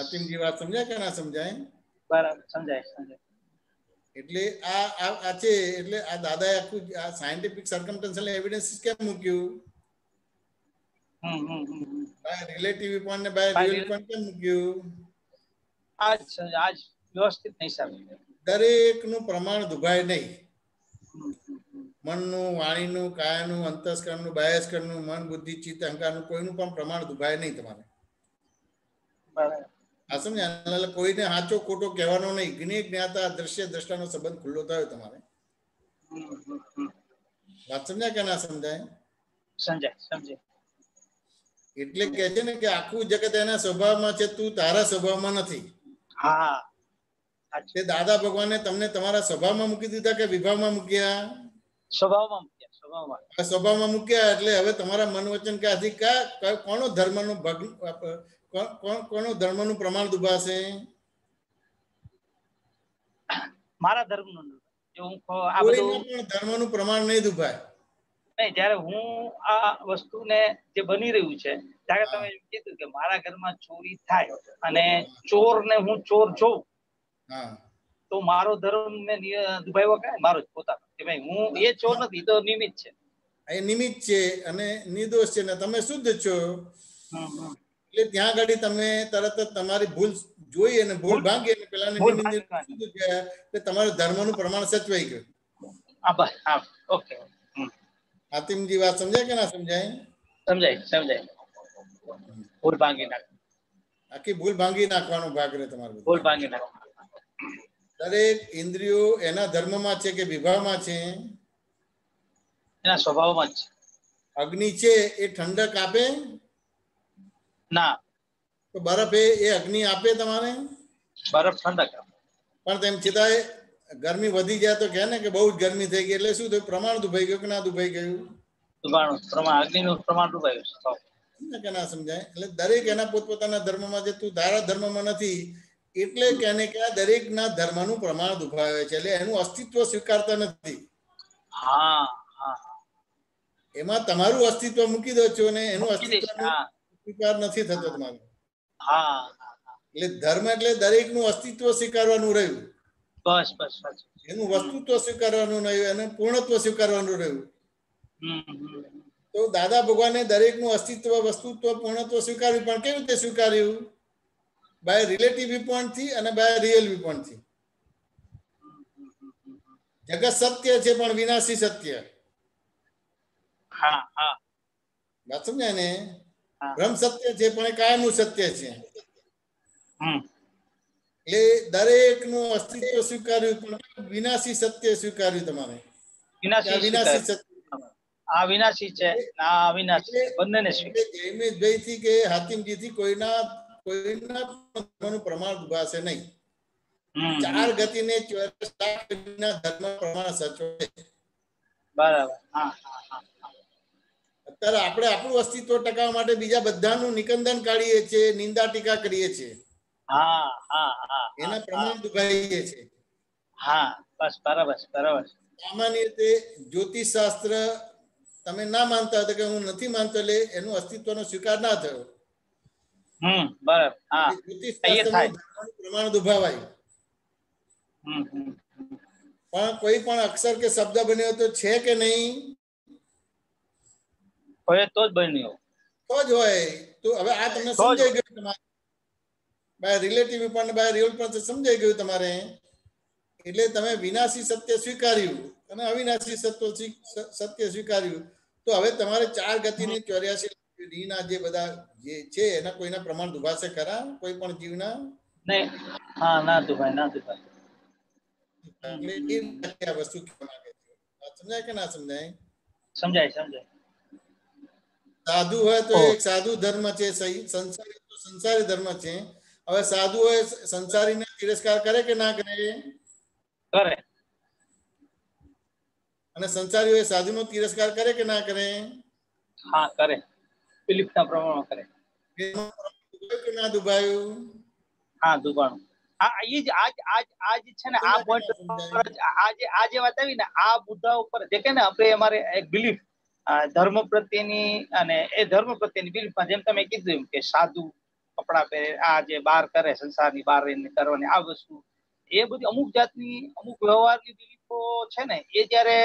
અંતિમજી વાત સમજાય કે ના સમજાય? બરાબર, સમજાય, સમજાય. એટલે આ છે. એટલે આ દાદાએ આખું આ સાયન્ટિફિક સર્કમસ્ટન્શિયલ એવિડન્સ કેમ મૂક્યું? બાય રિલેટિવ પોઈન્ટ ને બાય રિયલ પોઈન્ટ કેમ મૂક્યું? આજ વ્યવસ્થિત નહીં સમજાય. દરેકનું પ્રમાણ દુભાય નહીં. મનનું, વાણીનું, કાયાનું, અંતસ્કરણનું, બાહ્યસ્કરણનું, મન, બુદ્ધિ, ચિત્ત, અહંકારનું કોઈનું પણ પ્રમાણ દુભાય નહીં તમારે. બરાબર. આ સમજ્યા? કોઈને સાચો ખોટો કહેવાનો નહીં. જ્ઞેય જ્ઞાતા દ્રશ્ય દ્રષ્ટાનો સંબંધ ખુલ્લો થયો તમારે. વાત સમજાય કે ના સમજાય? સમજાય, સમજાય. એટલે કે છે ને કે આખું જગત એના સ્વભાવમાં છે, તું તારા સ્વભાવમાં નથી. હા, તે દાદા ભગવાને તમને તમારા સ્વભાવમાં મૂકી દીધા કે વિભાવમાં મૂક્યા? સ્વભાવમાં મૂક્યા, સ્વભાવમાં. સ્વભાવમાં મૂક્યા એટલે હવે તમારા મન વચન ક્યાંથી કોનો ધર્મનો ભાગ, કોનો ધર્મનું પ્રમાણ દુભાશે? મારા ધર્મનું. જો હું આ કોઈના બધું પણ ધર્મનું પ્રમાણ નહીં દુભાય. નહીં, જ્યારે હું આ વસ્તુને જે બની રહ્યું છે ત્યારે તમે એમ કીધું કે મારા ઘરમાં ચોરી થાય અને ચોરને હું ચોર જોઉં, તો મારો ધર્મ ને દુભાવ્યો કાંઈ? મારો જ પોતાનો, કે ભાઈ હું એ ચોર નથી, તો નિમિત્ત છે. એ નિમિત્ત છે અને નિર્દોષ છે ને તમે શુદ્ધ છો. એટલે ત્યાં આગળ તમે તરત જ તમારી ભૂલ જોઈ અને ભૂલ ભાંગી અને પેલાને તમારા ધર્મનું પ્રમાણ સચવાઈ ગયું. ઓકે. હાતિમજી વાત સમજાય કે ના સમજાય? સમજાય, સમજાય. ભૂલ ભાંગી નાખ. આખી ભૂલ ભાંગી નાખવાનો ભાગ રહે તમારો. ભૂલ ભાંગી નાખ. દરેક ઇન્દ્રિયો એના ધર્મમાં છે કે વિભાવમાં છે? એના સ્વભાવમાં જ છે. અગ્નિ છે એ ઠંડક આપે? ના. તો બરફ એ અગ્નિ આપે તમારે? બરફ ઠંડક આપે. પણ તેમ છતાંય ગરમી વધી જાય તો કહે ને કે બહુ જ ગરમી થઈ ગઈ, એટલે શું થયું? પ્રમાણ દુભાઈ ગયું કે ના દુભાઈ ગયું? અગ્નિનું પ્રમાણ દુભાયું કે ના સમજાય? એટલે દરેક એના પોતપોતાના ધર્મમાં છે, તું તારા ધર્મમાં નથી, એટલે કેને કે દરેકના ધર્મનું પ્રમાણ દુભાવે છે, એટલે એનું અસ્તિત્વ સ્વીકારતા નથી. હા, હા. એમાં તમારું અસ્તિત્વ મૂકી દો છો ને એનું અસ્તિત્વ સ્વીકાર નથી થતો તમારો. હા. એટલે ધર્મ એટલે દરેકનું અસ્તિત્વ સ્વીકારવાનું રહ્યું. બસ, બસ. એનું વસ્તુત્વ સ્વીકારવાનું રહ્યું, એનું પૂર્ણત્વ સ્વીકારવાનું રહ્યું. તો દાદા ભગવાને દરેકનું અસ્તિત્વ, વસ્તુત્વ, પૂર્ણત્વ સ્વીકાર્યું. પણ કેવી રીતે સ્વીકાર્યું? બાય રિલેટિવ વ્યૂપોઈન્ટ થી અને બાય રિયલ વ્યૂપોઈન્ટ થી. જગત સત્ય છે પણ વિનાશી સત્ય. વાત સમજાય ને? બ્રહ્મ સત્ય છે પણ કાયમનું સત્ય છે. એટલે દરેકનું અસ્તિત્વ સ્વીકાર્યું પણ વિનાશી સત્ય સ્વીકાર્યું તમારે. વિનાશી વિનાશી સત્ય આ વિનાશી છે, આ અવિનાશી છે, બંનેને સ્વીકાર. જયમેશભાઈ થી કે હાતિમજી થી કોઈના ધર્મનું પ્રમાણ દુભાશે નહીં. 4 ગતિને 84 લાખ ધર્મ પ્રમાણ સચવાય. બરાબર. અત્યારે આપણે આપણું અસ્તિત્વ ટકાવવા માટે બીજા બધાનું નિકંદન કાઢીએ છીએ, નિંદા ટીકા કરીએ છીએ. એના પ્રમાણ દુભાઈએ છીએ. હા, બસ બરાબર બરાબર. સામાન્ય રીતે જ્યોતિષ શાસ્ત્ર તમે ના માનતા હતા કે હું નથી માનતો, એટલે એનું અસ્તિત્વનો સ્વીકાર ના થયો. બરાબર. જ્યોતિષ શાસ્ત્રનું પ્રમાણ દુભાવાય. પણ કોઈ પણ અક્ષર કે શબ્દ બન્યો તો છે કે નહીં હોય તો જ બન્યો, તો જ હોય. તો હવે આ તમને સમજાઈ ગયું તમારે બાય રિલેટિવ પણ બાય રિયલ પણ સમજાઈ ગયું તમારે. એટલે તમે વિનાશી સત્ય સ્વીકાર્યું અને અવિનાશી સત્ય સ્વીકાર્યું. તો હવે તમારે 4 ગતિની 84 ના જે બધા જે છે એના કોઈના પ્રમાણ દુભાશે ખરા કોઈ પણ જીવના? નહીં. હા, ના દુભાય, ના દુભાય. આ વસ્તુ કહેવા માંગે છે. સમજાય કે ના સમજાય? સમજાય સમજાય. સાધુ હોય તો એક સાધુ ધર્મ છે, સંસારી તો સંસારી ધર્મ છે. હવે સાધુ હોય સંસારીને તિરસ્કાર કરે કે ના કરે? કરે. અને સંસારી હોય સાધુનો તિરસ્કાર કરે કે ના કરે? હા, કરે. બિલીફના પ્રમાણમાં કરે. કે ના દુભાયું? હા, દુભાણું. એ જ આજ છે ને, આ પોઈન્ટ આ જે વાત આવી ને, આ મુદ્દા ઉપર જે કે ને આપણે અમારે એક બિલીફ ધર્મ પ્રત્યેની અને એ ધર્મ પ્રત્યેની બિલીફમાં જેમ તમે કીધું કે સાધુ કપડા પહેરે, આ જે બહાર કરે સંસારની બહાર રહીને કરવાની આ વસ્તુ, એ બધી અમુક જાતની અમુક વ્યવહારની બિલીફો છે ને, એ જયારે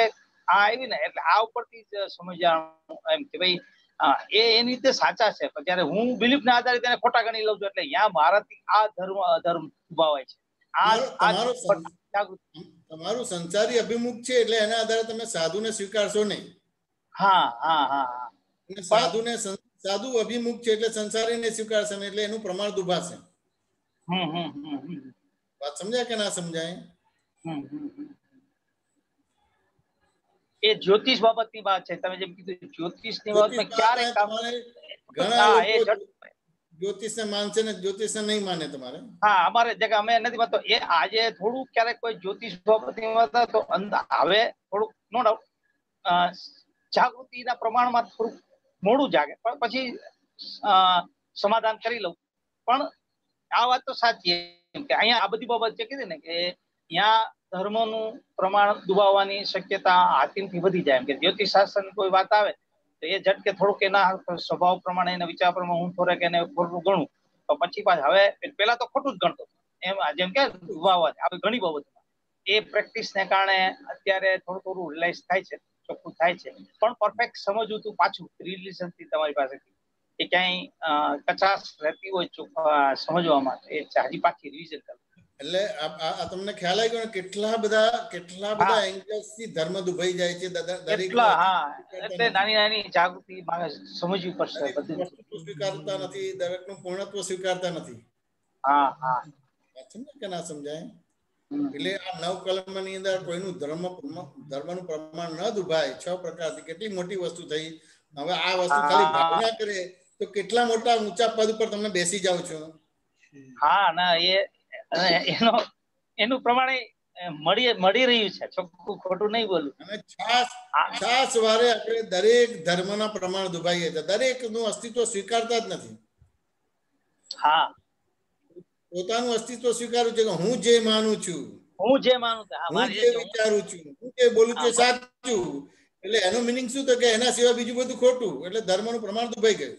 આ આવી ને એટલે આ ઉપરથી જ સમજાણું એમ કે ભાઈ એ એની રીતે સાચા છે. પણ જયારે હું બિલીફ ના આધારે તેને ખોટા ગણી લઉં છું, એટલે ત્યાં મારાથી આ ધર્મ અધર્મ ઉભાવાય છે. તમારું સંસારી અભિમુખ છે એટલે એના આધારે તમે સાધુને સ્વીકારશો નહીં. સાધુને સાધુ અભિમુખ છે એટલે સંસારીને સ્વીકારશે નહીં, એટલે એનું પ્રમાણ દુભાશે. વાત સમજાય કે ના સમજાય? એ જ્યોતિષ બાબતની વાત છે. તમે જેમ કીધું જ્યોતિષની બાબતમાં ક્યારેક ઘણા લોકો જ્યોતિષને માનશે ને જ્યોતિષને નહીં માને તમારે. હા, અમારે જગ્યા અમે નથી માનતો. એ આજે થોડું ક્યારેક કોઈ જ્યોતિષ બાબતની વાત તો હવે થોડુંક નો ડાઉટ જાગૃતિના પ્રમાણમાં થોડુંક મોડું જાગે, પણ પછી સમાધાન કરી લઉં. પણ આ વાત તો સાચી કે અહીંયા આ બધી બાબત જે કીધી ને કે અહીંયા ધર્મનું પ્રમાણ દુભાવવાની શક્યતા હાતિમથી વધી જાય. એમ કે જ્યોતિષ શાસ્ત્રની કોઈ વાત આવે તો એ ઝટકે થોડુંક એના સ્વભાવ પ્રમાણે એના વિચાર પ્રમાણે હું થોડેક એને ખોટું ગણું તો પછી પાછું હવે પેલા તો ખોટું જ ગણતો એમ, જેમ કે દુભાવવા આપણે ઘણી બાબતમાં એ પ્રેક્ટિસને કારણે અત્યારે થોડું રિલાઇઝ થાય છે, ચોખ્ખું થાય છે. પણ પરફેક્ટ સમજવું તું પાછું રિલેશનથી તમારી પાસેથી એ ક્યાંય કચાશ રહેતી હોય સમજવામાં એ હજી પાછી રિવિઝન કરવું. એટલે આ તમને ખ્યાલ આવી ગયો કેટલા બધા એંગલ્સ થી ધર્મ દુભાઈ જાય છે. એટલે નાની જાગૃતિ સમજવી પડશે. બધું સ્વીકારતા નથી, દરેકનું પૂર્ણત્વ સ્વીકારતા નથી. સમજાય કે ના સમજાય? એટલે આ 9 કલમની અંદર કોઈનું ધર્મનું પ્રમાણ ન દુભાય 6 પ્રકારથી કેટલી મોટી વસ્તુ થઈ. હવે આ વસ્તુ ખાલી ભાવના કરે તો કેટલા મોટા ઊંચા પદ ઉપર તમે બેસી જાવ છો. હા, ના એનું પ્રમાણે મળી રહ્યું છે, ચોખ્ખું ખોટું નહીં બોલું. અને ખાસ વારે આપણે દરેક ધર્મના પ્રમાણ દુભાઈએ છીએ, દરેકનું અસ્તિત્વ સ્વીકારતા જ નથી. હા, પોતાનું અસ્તિત્વ સ્વીકારું છે કે હું જે માનું છું, હું જે વિચારું છું, હું જે બોલું છું સાચું. એટલે એનું મિનિંગ શું તો કે એના સિવાય બીજું બધું ખોટું. એટલે ધર્મનું પ્રમાણ દુભાઈ ગયું.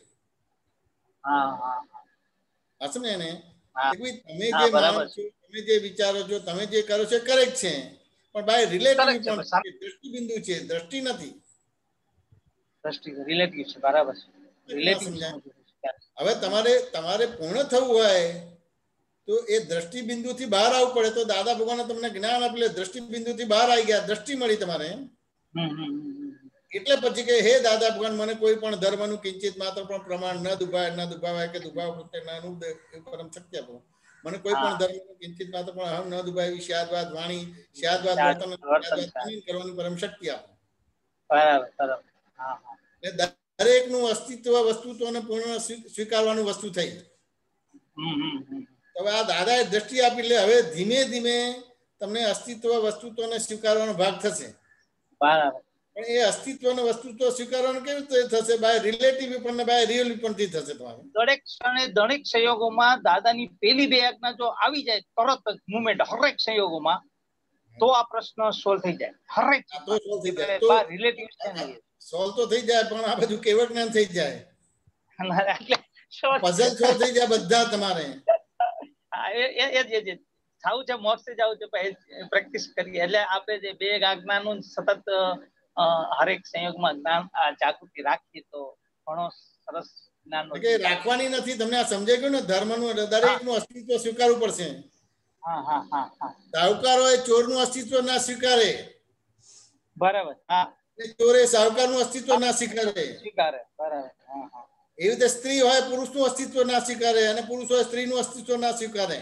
સમજે ને? તમે જે માનો છો, તમે જે વિચારો છો, તમે જે કરો છો કરેક્ટ છે, પણ બાય રિલેટિવ પણ દ્રષ્ટિબિંદુ છે, દ્રષ્ટિ નથી. રિલેટિવ છે, બરાબર છે. હવે તમારે પૂર્ણ થવું હોય તો એ દ્રષ્ટિબિંદુ થી બહાર આવવું પડે. તો દાદા ભગવાને તમને જ્ઞાન આપેલું, દ્રષ્ટિબિંદુ થી બહાર આવી ગયા, દ્રષ્ટિ મળી તમારે. એટલે પછી કે હે દાદા ભગવાન, મને કોઈ પણ ધર્મનું કિંચિત માત્ર પણ પ્રમાણ ન દુભાવાય કે દુભાવ પરમ શક્ય આપો. મને કોઈ પણ ધર્મ કિંચિત માત્ર પણ અહમ ન દુભાવી સ્યાદવાદ વાણી સ્યાદવાદ વર્તન સ્યાદવાદ કાનૂન કરવાની પરમ શક્તિ આપો. બરાબર બરાબર. હા હા. એટલે દરેકનું અસ્તિત્વ વસ્તુત્વને પૂર્ણ સ્વીકારવાનું વસ્તુ થઈ. હવે આ દાદાએ દ્રષ્ટિ આપી એટલે હવે ધીમે ધીમે તમને અસ્તિત્વ વસ્તુત્વને સ્વીકારવાનો ભાગ થશે. બરાબર. પણ એ અસ્તિત્વ અને વસ્તુત્વ સ્વીકારવાનું કેવી રીતે થશે? બાય રિલેટિવ પણ બાય રિયલ પણ થી થશે. દરેક ક્ષણે દરેક સંયોગોમાં દાદાની પેલી બે આજ્ઞા જો આવી જાય તરત જ મુવમેન્ટ હરેક સંયોગોમાં, તો આ પ્રશ્ન સોલ્વ થઈ જાય. હરેક તો સોલ્વ થઈ જાય. તો રિલેટિવ છે ને સોલ્વ તો થઈ જાય, પણ આ બધું કેવળ જ્ઞાન થઈ જાય. એટલે પઝલ સોલ્વ થઈ જાય બધા તમારે. જવું છે મોક્ષે જવું છે, પ્રેક્ટિસ કરીએ એટલે આપણે જે બે આજ્ઞાનું સતત હરેક સંયોગમાં જ્ઞાન જાગૃતિ રાખીએ તો ઘણો સરસ જ્ઞાન રાખવાની નથી. તમને આ સમજાય ગયું ને? ધર્મનું દરેકનું અસ્તિત્વ સ્વીકારવું પડશે. સાહુકાર હોય ચોરનું અસ્તિત્વ ના સ્વીકારે. બરાબર. હા. ચોરે સાહુકારનું અસ્તિત્વ ના સ્વીકારે. બરાબર. એવી રીતે સ્ત્રી હોય પુરુષનું અસ્તિત્વ ના સ્વીકારે, અને પુરુષ હોય સ્ત્રીનું અસ્તિત્વ ના સ્વીકારે.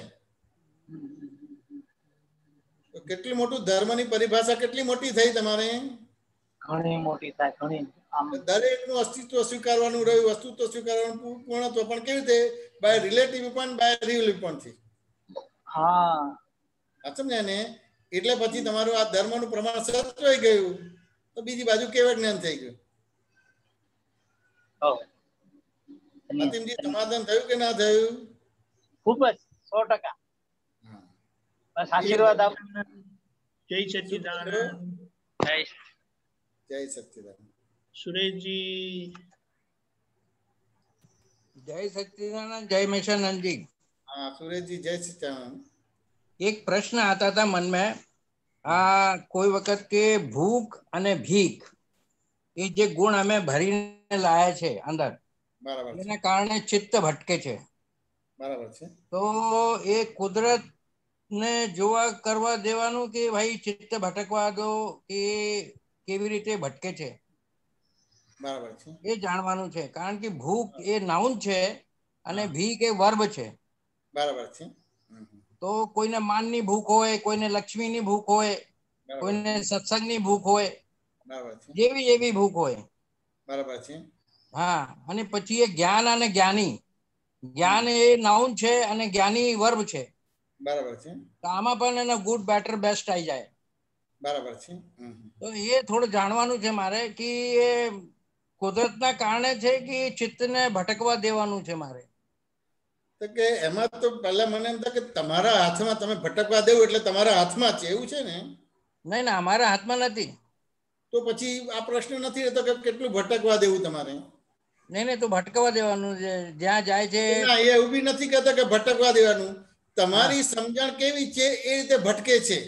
કેટલી મોટું ધર્મની પરિભાષા કેટલી મોટી થઈ તમારે? ઘણી મોટી થાય. ઘણી. દરેકનું અસ્તિત્વ સ્વીકારવાનું રહ્યું, વસ્તુત્વ સ્વીકારવાનું પૂર્ણત્વ પણ કેવી રીતે? બાય રિલેટિવ પણ બાય રિયલ પણ થી. હા. સમજ્યા ને? એટલે પછી તમારું આ ધર્મનું પ્રમાણ સચવાઈ ગયું, તો બીજી બાજુ કેવળ જ્ઞાન થઈ ગયું. સમાધાન થયું કે ના થયું? ખૂબ જ 100%. બસ આશીર્વાદ આપો. જય સચ્ચિદાનંદ. જય સચ્ચિદાનંદ. સુરેશજી. જય સચ્ચિદાનંદ. જય મેશાનંદજી. हाँ सुरेश जी जय सच्चिदानंद. एक प्रश्न आता था मन में, આ કોઈ વખત કે ભૂખ અને ભીખ એ જે ગુણ અમે ભરીને લાયા છે અંદર, બરાબર, એના કારણે ચિત્ત ભટકે છે. બરાબર છે. તો એ કુદરત ને જોવા કરવા દેવાનું કે ભાઈ ચિત્ત ભટકવા દો, કે કેવી રીતે ભટકે છે બરાબર છે એ જાણવાનું છે. કારણ કે ભૂખ એ નાઉન છે અને ભીખ એ વર્બ છે. બરાબર છે. તો કોઈને માનની ભૂખ હોય, કોઈને લક્ષ્મીની ભૂખ હોય, કોઈને સત્સંગની ભૂખ હોય, બરાબર છે, જેવી એવી ભૂખ હોય. બરાબર છે. હા. અને પછી એ જ્ઞાન અને જ્ઞાની, જ્ઞાન એ નાઉન છે અને જ્ઞાની વર્બ છે. બરાબર છે. તો આમાં પણ એનો ગુડ બેટર બેસ્ટ આવી જાય. બરાબર છે. તો એ થોડું જાણવાનું છે મારે કે એ કુદરતના કારણે છે કે ચિત્તને ભટકવા દેવાનું છે મારે. તો કે એમાં તો પહેલા મને એમ થાય કે તમારા હાથમાં, તમે ભટકવા દેવું એટલે તમારા હાથમાં છે એવું છે ને? નહીં ના, અમારા હાથમાં નથી. તો પછી આ પ્રશ્ન નથી રહેતો કે કેટલું ભટકવા દેવું તમારે. નહીં તો ભટકવા દેવાનું છે જ્યાં જાય છે. ના, એ એવું બી નથી કહેતો કે ભટકવા દેવાનું. તમારી સમજણ કેવી છે એ રીતે ભટકે છે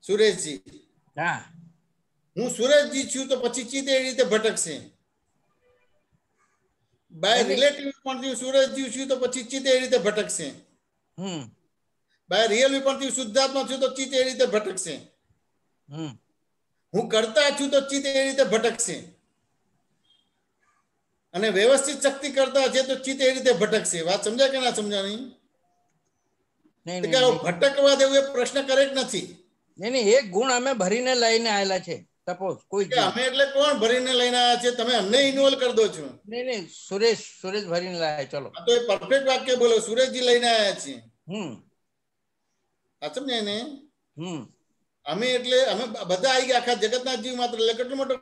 સુરેશજી. હા. હું સુરેશજી છું તો પછી ચિત્ત એ રીતે ભટકશે. બાય રિલેટિવ પણ સુરેશજી છું તો પછી ચિત્ત એ રીતે ભટકશે. બાય રિયલ પણ શુદ્ધાત્મા છું તો ચિત્ત એ રીતે ભટકશે. હું કરતા છું તો ચિત્ત એ રીતે ભટકશે. અને વ્યવસ્થિત શક્તિ કરતા છે તો ચિત્ત એ રીતે ભટકશે. વાત સમજાય કે ના સમજાણી? ભટકવા દેવું એ પ્રશ્ન કરેક્ટ નથી. નહીં, એક ગુણ અમે ભરીને લઈને આવેલા છે. સપોઝ કોઈ અમે એટલે કોણ ભરીને લઈને આવ્યા છે? તમે અમને ઇન્વોલ્વ કરી દો છો. નહીં, સુરેશ ભરીને લાયા. ચલો, તો એ પરફેક્ટ વાક્ય બોલો. સુરેશજી લઈને આવ્યા છીએ. આ સમજાય ને? અમે એટલે અમે બધા આવી ગયા, આખા જગતના જીવ માત્ર. એટલે કેટલો મોટો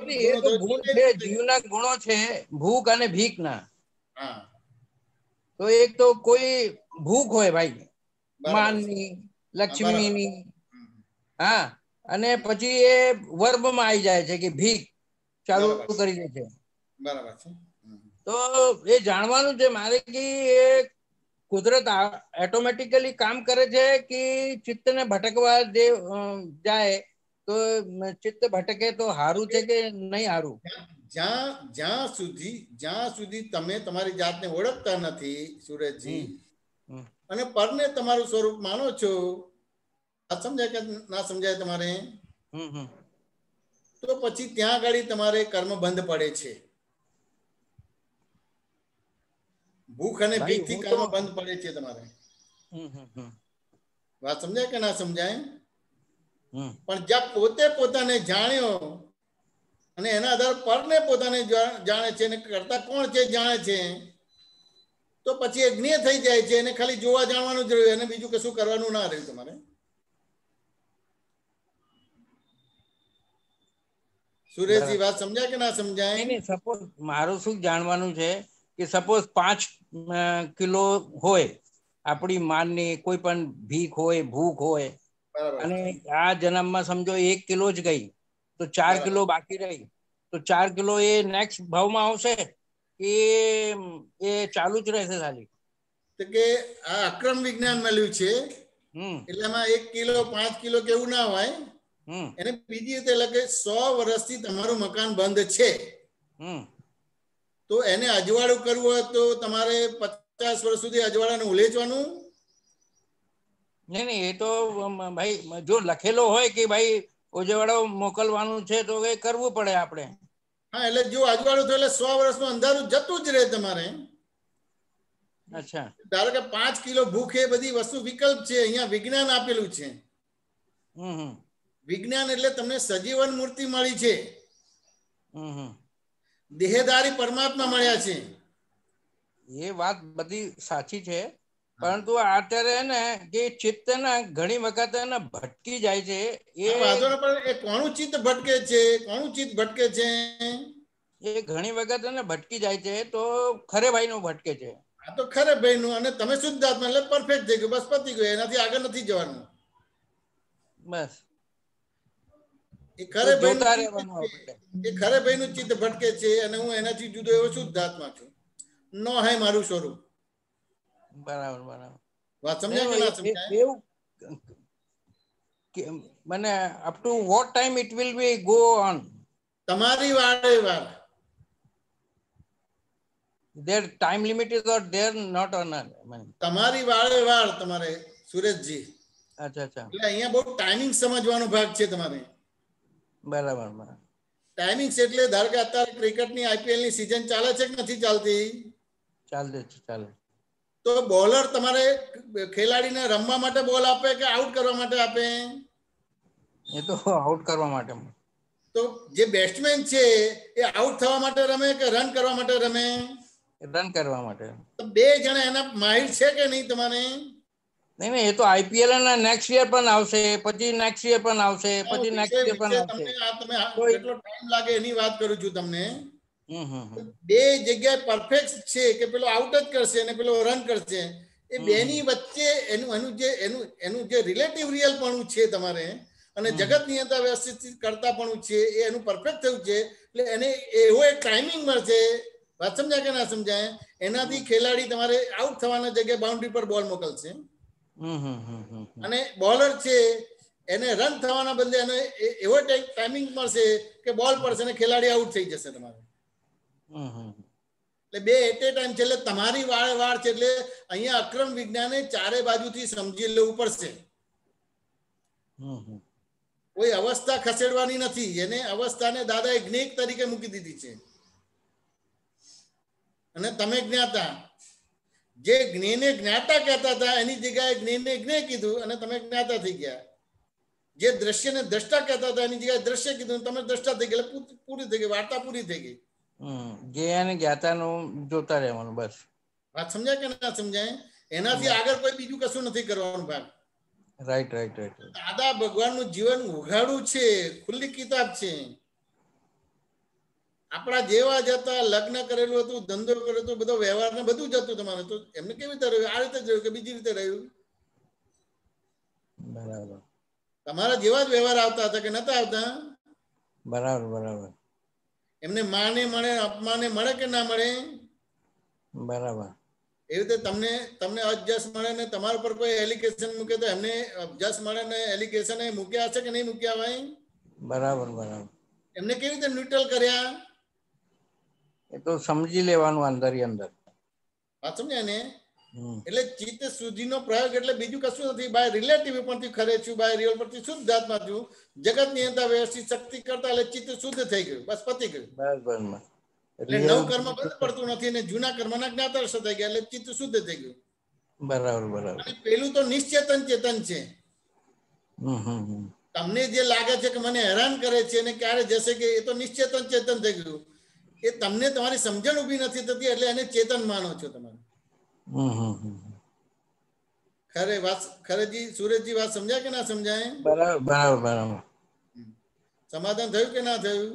જીવના ગુણો છે ભૂખ અને ભીખ ના. હા. તો એક તો કોઈ ભૂખ હોય ભાઈ, માનની, લક્ષ્મીની. હા. અને પછી એ વર્બમાં આવી જાય છે કે ભીખ ચાલુ કરી દે છે. બરાબર છે. તો એ જાણવાનું છે મારે કે એ કુદરત ઓટોમેટિકલી કામ કરે છે કે ચિત્તને ભટકવા દે જાય તો ચિત્ત ભટકે તો હારું છે કે નહીં હારું? જ્યાં સુધી તમે તમારી જાતને ઓળખતા નથી સુરેશજી, અને પરને તમારું સ્વરૂપ માનો છો, આ સમજાય કે ના સમજાય તમારે? તો પછી ત્યાં આગળ તમારે કર્મ બંધ પડે છે. ભૂખ અને ભાઈ, ભીખથી હું કર્મ તો- બંધ પડે છે તમારે. હમ, હમ, હમ, વાત સમજાય કે ના સમજાય? હમ. પણ જ્યાં પોતે પોતાને જાણ્યો અને એના આધાર પરને પોતાને જાણે છે અને કરતા કોણ છે જાણે છે, તો પછી એ જ્ઞેય થઈ જાય છે. એને ખાલી જોવા જાણવાનું જ રહ્યું, એને બીજું કશું કરવાનું ના રહ્યું તમારે. સુરેશજી, વાત સમજાય કે ના સમજાય? નહીં, સપોઝ મારું શું જાણવાનું છે કે સપોઝ 5 કિલો હોય આપણી માનની કોઈ પણ ભીખ હોય, ભૂખ હોય, બરાબર અને આ જન્મમાં સમજો 1 કિલો જ ગઈ, તો 4 બરાબર. કિલો બાકી રહી, તો 4 કિલો એ નેક્સ્ટ ભાવમાં આવશે કે એ ચાલુ જ રહેશે ખાલી? તો કે આ અક્રમ વિજ્ઞાન મળ્યું છે, હમ, એટલે એમાં 1 કિલો 5 કિલો કેવું ના હોય. હમ, એને બીજી રીતે લખે 100 વર્ષથી તમારું મકાન બંધ છે, હમ. તો એને અજવાળું કરવું હોય તો તમારે 50 વર્ષ સુધી અજવાળાને ઉલેચવાનું. નહીં, એ તો ભાઈ જો લખેલો હોય કે ભાઈ ઉજવાડો મોકલવાનું છે તો એ કરવું પડે આપણે. હા, એટલે જો અજવાળું થયું એટલે 100 વર્ષનું અંધારું જતું જ રહે તમારે. અચ્છા. ધારો કે 5 કિલો ભૂખ એ બધી વસ્તુ વિકલ્પ છે, અહીંયા વિજ્ઞાન આપેલું છે. હમ, હમ, વિજ્ઞાન એટલે તમને સજીવન મૂર્તિ મળી છે, હમ, હમ. દેહધારી પરમાત્મા મળ્યા છે. એ વાત બધી સાચી છે, પરંતુ અત્યારે ને જે ચિત્ત ને ઘણી વખત એને ભટકી જાય છે. એ વાંધો ન, પણ એ કોનું ચિત્ત ભટકે છે? કોનું ચિત્ત ભટકે છે? એ ઘણી વખત એને ભટકી જાય છે, તો ખરે ભાઈ નું ભટકે છે. આ તો ખરે ભાઈ નું, અને તમે શુદ્ધ આત્મા એટલે પરફેક્ટ થઈ ગયું, બસ પતી ગયું, એનાથી આગળ નથી જવાનું. બસ એ ખરે ભાઈ જોતા નું રહેવાનું આપણે. એ ખરે ભાઈ નું ચિત્ત ભટકે છે, અને હું એનાથી જુદો એવો શુદ્ધ આત્મા છું. નો હે મારું સ્વરૂપ. બરાબર, બરાબર. વાત સમજાય કે ના સમજાય? એવું મને up to what time it will be go on? તમારી વારે વાર. their time limit is or there not on? તમારી વારે વાર તમારે, સુરેશજી. અચ્છા, અચ્છા. એટલે અહીંયા બહુ ટાઈમિંગ સમજવાનો ભાગ છે તમારે. બરાબર, બરાબર. ટાઈમિંગ એટલે ધારો કે અત્યારે ક્રિકેટની IPL ની સિઝન ચાલે છે કે નથી ચાલતી? ચાલે છે, ચાલે. તો બોલર તમારે ખેલાડીને રમવા માટે બોલ આપે કે આઉટ કરવા માટે આપે? એ તો આઉટ કરવા માટે. તો જે બેટ્સમેન છે એ આઉટ થવા માટે રમે કે રન કરવા માટે રમે? રન કરવા માટે. તો બે જણા એના માહિર છે કે નહીં તમારે? નહીં, એ તો IPL ના નેક્સ્ટ યર પણ આવશે, પછી નેક્સ્ટ યર પણ આવશે, પછી નેક્સ્ટ યર પણ આવશે. તમે કેટલો ટાઈમ લાગે એની વાત કરું છું તમને. હમ, હમ, હમ. બે જગ્યાએ પરફેક્ટ છે કે પેલો આઉટ જ કરશે અને પેલો રન કરશે, એ બેની વચ્ચે એનું જે રિલેટિવ રિયલ પણ છે તમારે, અને જગત નિયંત્રણ વ્યવસ્થિત કરતા પણ છે, એ એનું પરફેક્ટ થયું છે, એટલે એને એવો એક ટાઈમિંગ મળશે. વાત સમજાય કે ના સમજાય? એનાથી ખેલાડી તમારે આઉટ થવાના જગ્યાએ બાઉન્ડ્રી પર બોલ મોકલશે, અને બોલર છે એને રન થવાના બદલે એને એવો ટાઈમિંગ મળશે કે બોલ પડશે અને ખેલાડી આઉટ થઈ જશે તમારે. એટલે બે એટ એ ટાઈમ છે, એટલે તમારી વાર છે. એટલે અહીંયા અક્રમ વિજ્ઞાને ચારે બાજુથી સમજી લેવું પડશે. કોઈ અવસ્થા ખસેડવાની નથી, એને અવસ્થાને દાદાએ જ્ઞેય તરીકે મૂકી દીધી છે, અને તમે જ્ઞાતા. જે જ્ઞેયને જ્ઞાતા કહેતા હતા એની જગ્યાએ જ્ઞેયને જ્ઞેય કીધું અને તમે જ્ઞાતા થઈ ગયા. જે દ્રશ્યને દ્રષ્ટા કહેતા હતા એની જગ્યાએ દ્રશ્ય કીધું, તમે દ્રષ્ટા થઈ ગયા, એટલે પૂરી થઈ ગઈ, વાર્તા પૂરી થઈ ગઈ. જે એને જ્ઞાતાનું જોતા રહેવાનું, બસ. વાત સમજાય કે ના સમજાય? એનાથી આગળ કોઈ બીજું કશું નથી કરવાનું ભાગ. Right, right, right. દાદા ભગવાનનું જીવન ઉઘાડું છે, ખુલ્લી કિતાબ છે. આપણા જેવા જ હતા, લગ્ન કરેલું હતું, ધંધો કરેલો હતો, બધો વ્યવહાર ને બધું જ હતું તમારે, તો એમને કેવી રીતે રહ્યું? આ રીતે જ રહ્યું કે બીજી રીતે રહ્યું? બરાબર. તમારા જેવા જ વ્યવહાર આવતા હતા કે નતા આવતા? બરાબર, બરાબર. એમને માને મળે, અપમાને મળે કે ના મળે? બરાબર. એવી રીતે તમને અજસ મળે ને તમારા પર કોઈ એલિગેશન મૂકે તો એમને અજસ મળે ને એલિગેશન મૂક્યા હશે કે નહીં મૂક્યા ભાઈ? બરાબર, બરાબર. એમને કેવી રીતે ન્યુટ્રલ કર્યા? એ તો સમજી લેવાનું અંદર અંદર. વાત સમજ્યા ને? એટલે ચિત્ત શુદ્ધિનો પ્રયોગ એટલે બીજું કશું નથી. બાય રિલેટિવ પરથી ખરે છું, બાય રિયલ પરથી શુદ્ધ આત્મા છું. જગત નિયંતા વ્યવસ્થિત શક્તિ કરતા એટલે ચિત્ત શુદ્ધ થઈ ગયું, બસ પતી ગયું. બસ, બસ. એટલે નવ કર્મ બંધ પડતું નથી અને જૂના કર્મના જ્ઞાતરસ થઈ ગયા એટલે ચિત્ત શુદ્ધ થઈ ગયું. બરાબર બરાબર. અને પેલું તો નિશ્ચેતન ચેતન છે. તમને જે લાગે છે કે મને હેરાન કરે છે અને ક્યારે જશે કે એ તો નિશ્ચેતન ચેતન થઈ ગયું. એ તમને તમારી સમજણ ઉભી નથી થતી એટલે એને ચેતન માનો છો તમે. ખરેજી સુરેશજી વાત સમજાય કે ના સમજાય? બરાબર બરાબર બરાબર. સમાધાન થયું કે ના થયું?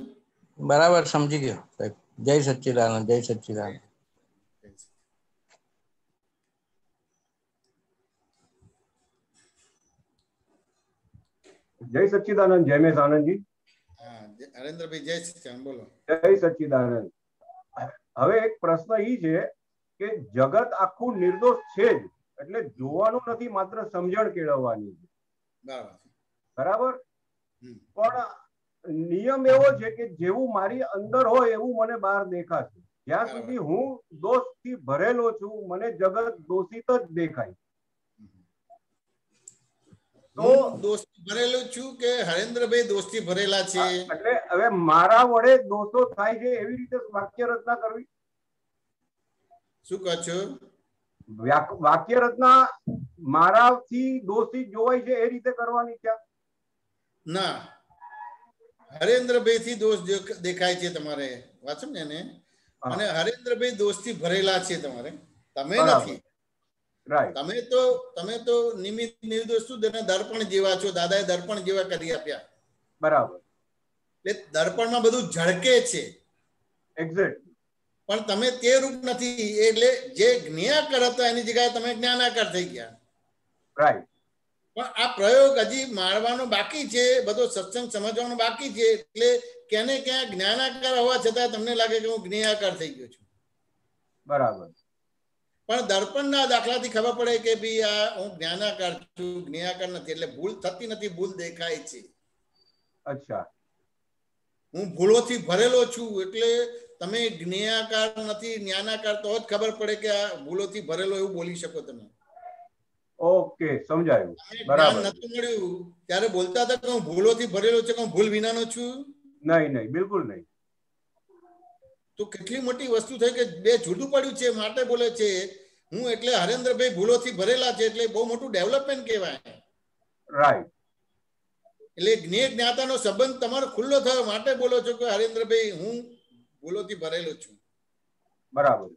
બરાબર સમજી ગયો સાહેબ. જય સચ્ચિદાનંદ, જય સચ્ચિદાનંદ. જય સચ્ચિદાનંદ. જયમેશ આનંદજી. હરેન્દ્રભાઈ જય સચ્ચિદાનંદ બોલો. જય સચ્ચિદાનંદ. હવે એક પ્રશ્ન ઈ છે કે જગત આખું નિર્દોષ છે જ, એટલે જોવાનું નથી, માત્ર સમજણ કેળવવાની છે. બરાબર. પણ નિયમ એવો છે કે જેવું મારી અંદર હોય એવું મને બહાર દેખાશે. જ્યાં સુધી હું દોષથી ભરેલો છું મને જગત દોષિત જ દેખાય. તો દોષથી ભરેલું છું કે હરેન્દ્રભાઈ દોષથી ભરેલા છે? એટલે હવે મારા વડે દોષો થાય છે એવી રીતે વાક્ય રચના કરવી. શું કહો છો? વાક્ય રચના મારાથી દોષિત જોવાય છે એ રીતે કરવાની ક્યાં? ના, હરેન્દ્રભાઈ થી દોષ દેખાય છે તમારે, વાત સમજે ને? અને હરેન્દ્રભાઈ દોષથી ભરેલા છે તમારે, તમે નથી. તમે તો નિમિત્ત નિર્દોષ શુદ્ધ અને દર્પણ જેવા છો. દાદાએ દર્પણ જેવા કરી આપ્યા. બરાબર. એટલે દર્પણમાં બધું ઝળકે છે. એક્ઝેક્ટ. પણ તમે તે રૂપ નથી. એટલે જે જ્ઞાનાકાર હતા એની જગ્યાએ તમે જ્ઞાનાકાર થઈ ગયા. રાઈટ. પણ આ પ્રયોગ હજી માણવાનો બાકી છે, બધો સત્સંગ સમજવાનો બાકી છે. એટલે ક્યાંને ક્યાં જ્ઞાનાકાર હોવા છતાં તમને લાગે કે હું જ્ઞેયાકાર થઈ ગયો છું. બરાબર. પણ દર્પણના દાખલાથી ખબર પડે કે ભાઈ આ હું જ્ઞાનાકાર છું, જ્ઞેયાકાર નથી. એટલે ભૂલ થતી નથી, ભૂલ દેખાય છે. અચ્છા. હું ભૂલોથી ભરેલો છું એટલે તમે જ્ઞેયાકાર નથી, જ્ઞાનાકાર, તો જ ખબર પડે કે આ ભૂલોથી ભરેલો એવું બોલી શકો તમે. ઓકે, સમજાયું. બરાબર. નતું મળ્યું ત્યારે બોલતા હતા કે હું ભૂલોથી ભરેલો છે, કે હું ભૂલ વિનાનો છું? નહીં નહીં, બિલકુલ નહીં. તો કેટલી મોટી વસ્તુ થઈ કે બે જુદું પડ્યું છે માટે બોલે છે હું. એટલે હરેન્દ્રભાઈ ભૂલોથી ભરેલા છે એટલે બહુ મોટું ડેવલપમેન્ટ કહેવાય. રાઈટ. એટલે જ્ઞેય જ્ઞાતાનો સંબંધ તમારો ખુલ્લો થયો માટે બોલો છો કે હરેન્દ્રભાઈ હું ભૂલોથી ભરેલો છું. બરાબર.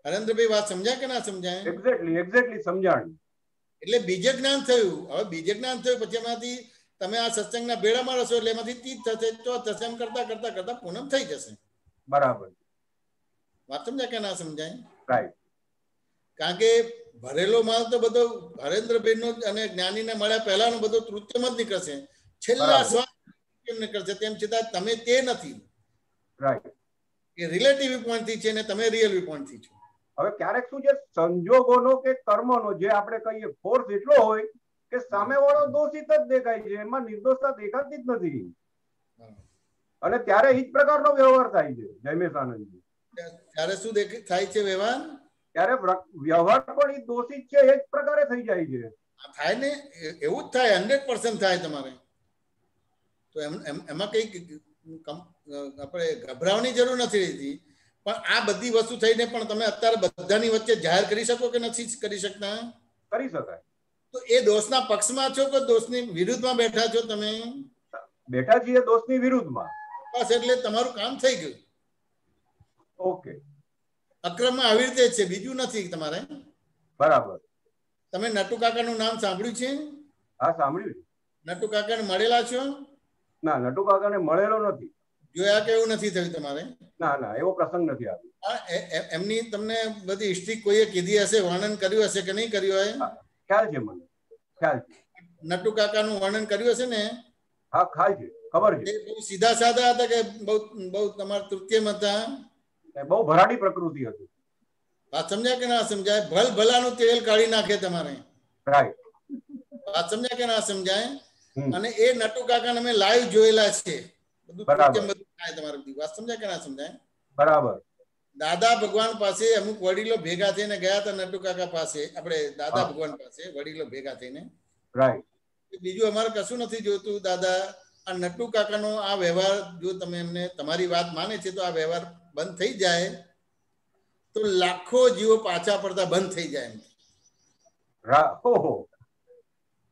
હરેન્દ્રભાઈ વાત સમજાય કે ના સમજાય? એક્ઝેક્ટલી સમજાણ. એટલે બીજે જ્ઞાન થયું. હવે બીજે જ્ઞાન થયું પછી એમાંથી તમે આ સત્સંગના બેડામાં રહેશો એટલે એમાંથી તીજ થશે, ચોથ થશે, એમ કરતા કરતા કરતા પૂનમ થઈ જશે. બરાબર. વાત સમજાય કે ના સમજાય? રાઈટ. કારણ કે ભરેલો માલ તો બધો હરેન્દ્રભાઈ નો અને જ્ઞાનીને મળ્યા પહેલાનો બધો તૃત્યમ જ નીકળશે. છેલ્લા શ્વાસ કેમ નીકળશે? તેમ છતાં તમે તે નથી. રાઈટ. એ રિલેટિવ વ્યૂપોઈન્ટ થી છે ને તમે રિયલ વ્યૂપોઈન્ટ થી છો. હવે ક્યારેક શું છે, સંજોગોનો કે કર્મનો જે આપણે કહીએ ફોર્સ એટલો હોય કે સામેવાળો દોષિત જ દેખાય છે, એમાં નિર્દોષતા દેખાતી જ નથી. અને ત્યારે એ જ પ્રકારનો વ્યવહાર થાય છે. જયમેશ આનંદજી, ત્યારે શું થાય છે વ્યવહાર? ત્યારે વ્યવહાર પણ એ દોષિત છે એ જ પ્રકારે થઈ જાય છે. થાય ને, એવું જ થાય. 100% થાય તમારે. તો એમાં કઈ આપણે ગભરાવાની જરૂર નથી રહેતી. પણ આ બધી વસ્તુ થઈને પણ તમે અત્યારે બધાની વચ્ચે જાહેર કરી શકો કે નથી કરી શકતા? કરી શકાય. તો એ દોષના પક્ષમાં છો કે દોષની વિરુદ્ધમાં બેઠા છો? તમે બેઠા છીએ દોષની વિરુદ્ધમાં. બસ, એટલે તમારું કામ થઈ ગયું. ઓકે. અક્રમમાં આવી રીતે છે, બીજું નથી તમારે. બરાબર. તમે નટુ કાકાનું નામ સાંભળ્યું છે? હા, સાંભળ્યું. નટુ કાકાને મળેલા છો? ના, નટુ કાકાને મળેલો નથી. જોયા કે એવું નથી થયું તમારે? ના ના, એવો પ્રસંગ નથી આવ્યો. એમની તમને બધી હિસ્ટ્રી કોઈએ કીધી હશે, વર્ણન કર્યું હશે કે નહીં કર્યું હોય? ખ્યાલ છે મને, ખ્યાલ છે. નટુ કાકાનું વર્ણન કર્યું હશે ને? હા, ખ્યાલ છે, ખબર છે. બહુ સીધા સાધા હતા કે બહુ તમારા તૃતીયમ હતા? બહુ ભરાડી પ્રકૃતિ હતી. વાત સમજ્યા કે ના સમજાય? ભલ ભલાનું તેલ કાઢી નાખે તમારે. રાઈટ. વાત સમજ્યા કે ના સમજાય? અને એ નટુ કાકા અમે લાઈવ જોયેલા છે. વાત સમજાય કે ના સમજાય? બરાબર. દાદા ભગવાન પાસે અમુક વડીલો ભેગા થઈને ગયા હતા. નટુ કાકા પાસે, આપણે દાદા ભગવાન પાસે વડીલો ભેગા થઈને. રાઈટ. બીજું અમારે કશું નથી જોતું દાદા, આ નટુ કાકાનો આ વ્યવહાર જો તમે એમને તમારી વાત માને છે તો આ વ્યવહાર બંધ થઈ જાય તો લાખો જીવો પાછા પડતા બંધ થઈ જાય.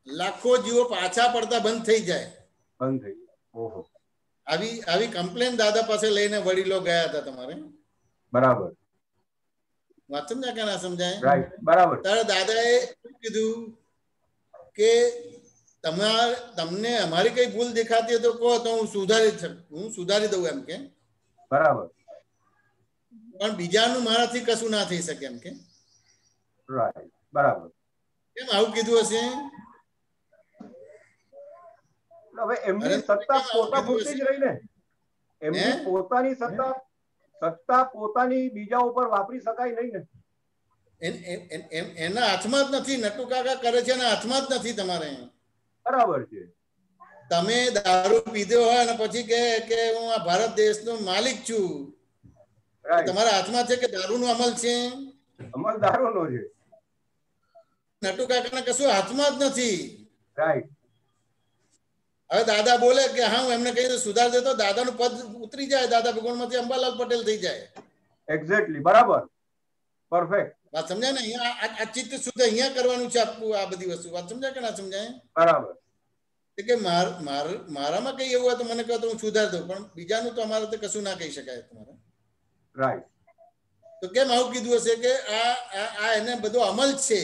લાખો જીવો પાછા પડતા બંધ થઈ જાય. ઓહો. આવી કમ્પ્લેન દાદા પાસે લઈને વડીલો ગયા હતા તમારે. બરાબર. વાત સમજ્યા કે ના સમજાય? રાઈટ, બરાબર. તારે દાદાએ શું કીધું કે તમને અમારી કઈ ભૂલ દેખાતી હોય તો કહો તો હું સુધારી દઉં એમ કે. બરાબર. પણ બીજાનું મારાથી કશું ના થઈ શકે એમ કે. રાઈટ, બરાબર. કેમ આવું કીધું હશે? હવે એમની સત્તા પોતા પૂરતી જ રહી ને. એમની પોતાની સત્તા પોતાની બીજા ઉપર વાપરી શકાય નહીં ને. એના હાથમાં જ નથી. નટુ કાકા કરે છે એના હાથમાં જ નથી તમારે. બરાબર છે. તમે દારૂ પીધો હોય અને પછી કે હું આ ભારત દેશનો માલિક છું, તમારા હાથમાં છે કે દારૂનો અમલ છે? અમલ દારૂનો છે. નટુ કાકાના કશું હાથમાં જ નથી. રાઈટ. હવે દાદા બોલે કે હા હું એમને કહી સુધાર દેતો, દાદાનું પદ ઉતરી જાય, દાદા ભગવાનમાંથી અંબાલાલ પટેલ થઈ જાય. એક્ઝેક્ટલી, બરાબર, પરફેક્ટ. વાત સમજાય ને? અહીંયા આ ચિત્ત શુદ્ધ અહીંયા કરવાનું છે આપવું આ બધી વસ્તુ. વાત સમજાય કે ના સમજાય? બરાબર. કે મારામાં કઈ એવું હોય તો મને કહો તો હું સુધાર દઉં, પણ બીજાનું તો અમારે તો કશું ના કહી શકાય તમારે. રાઈટ. તો કેમ આવું કીધું હશે કે આ એને બધો અમલ છે.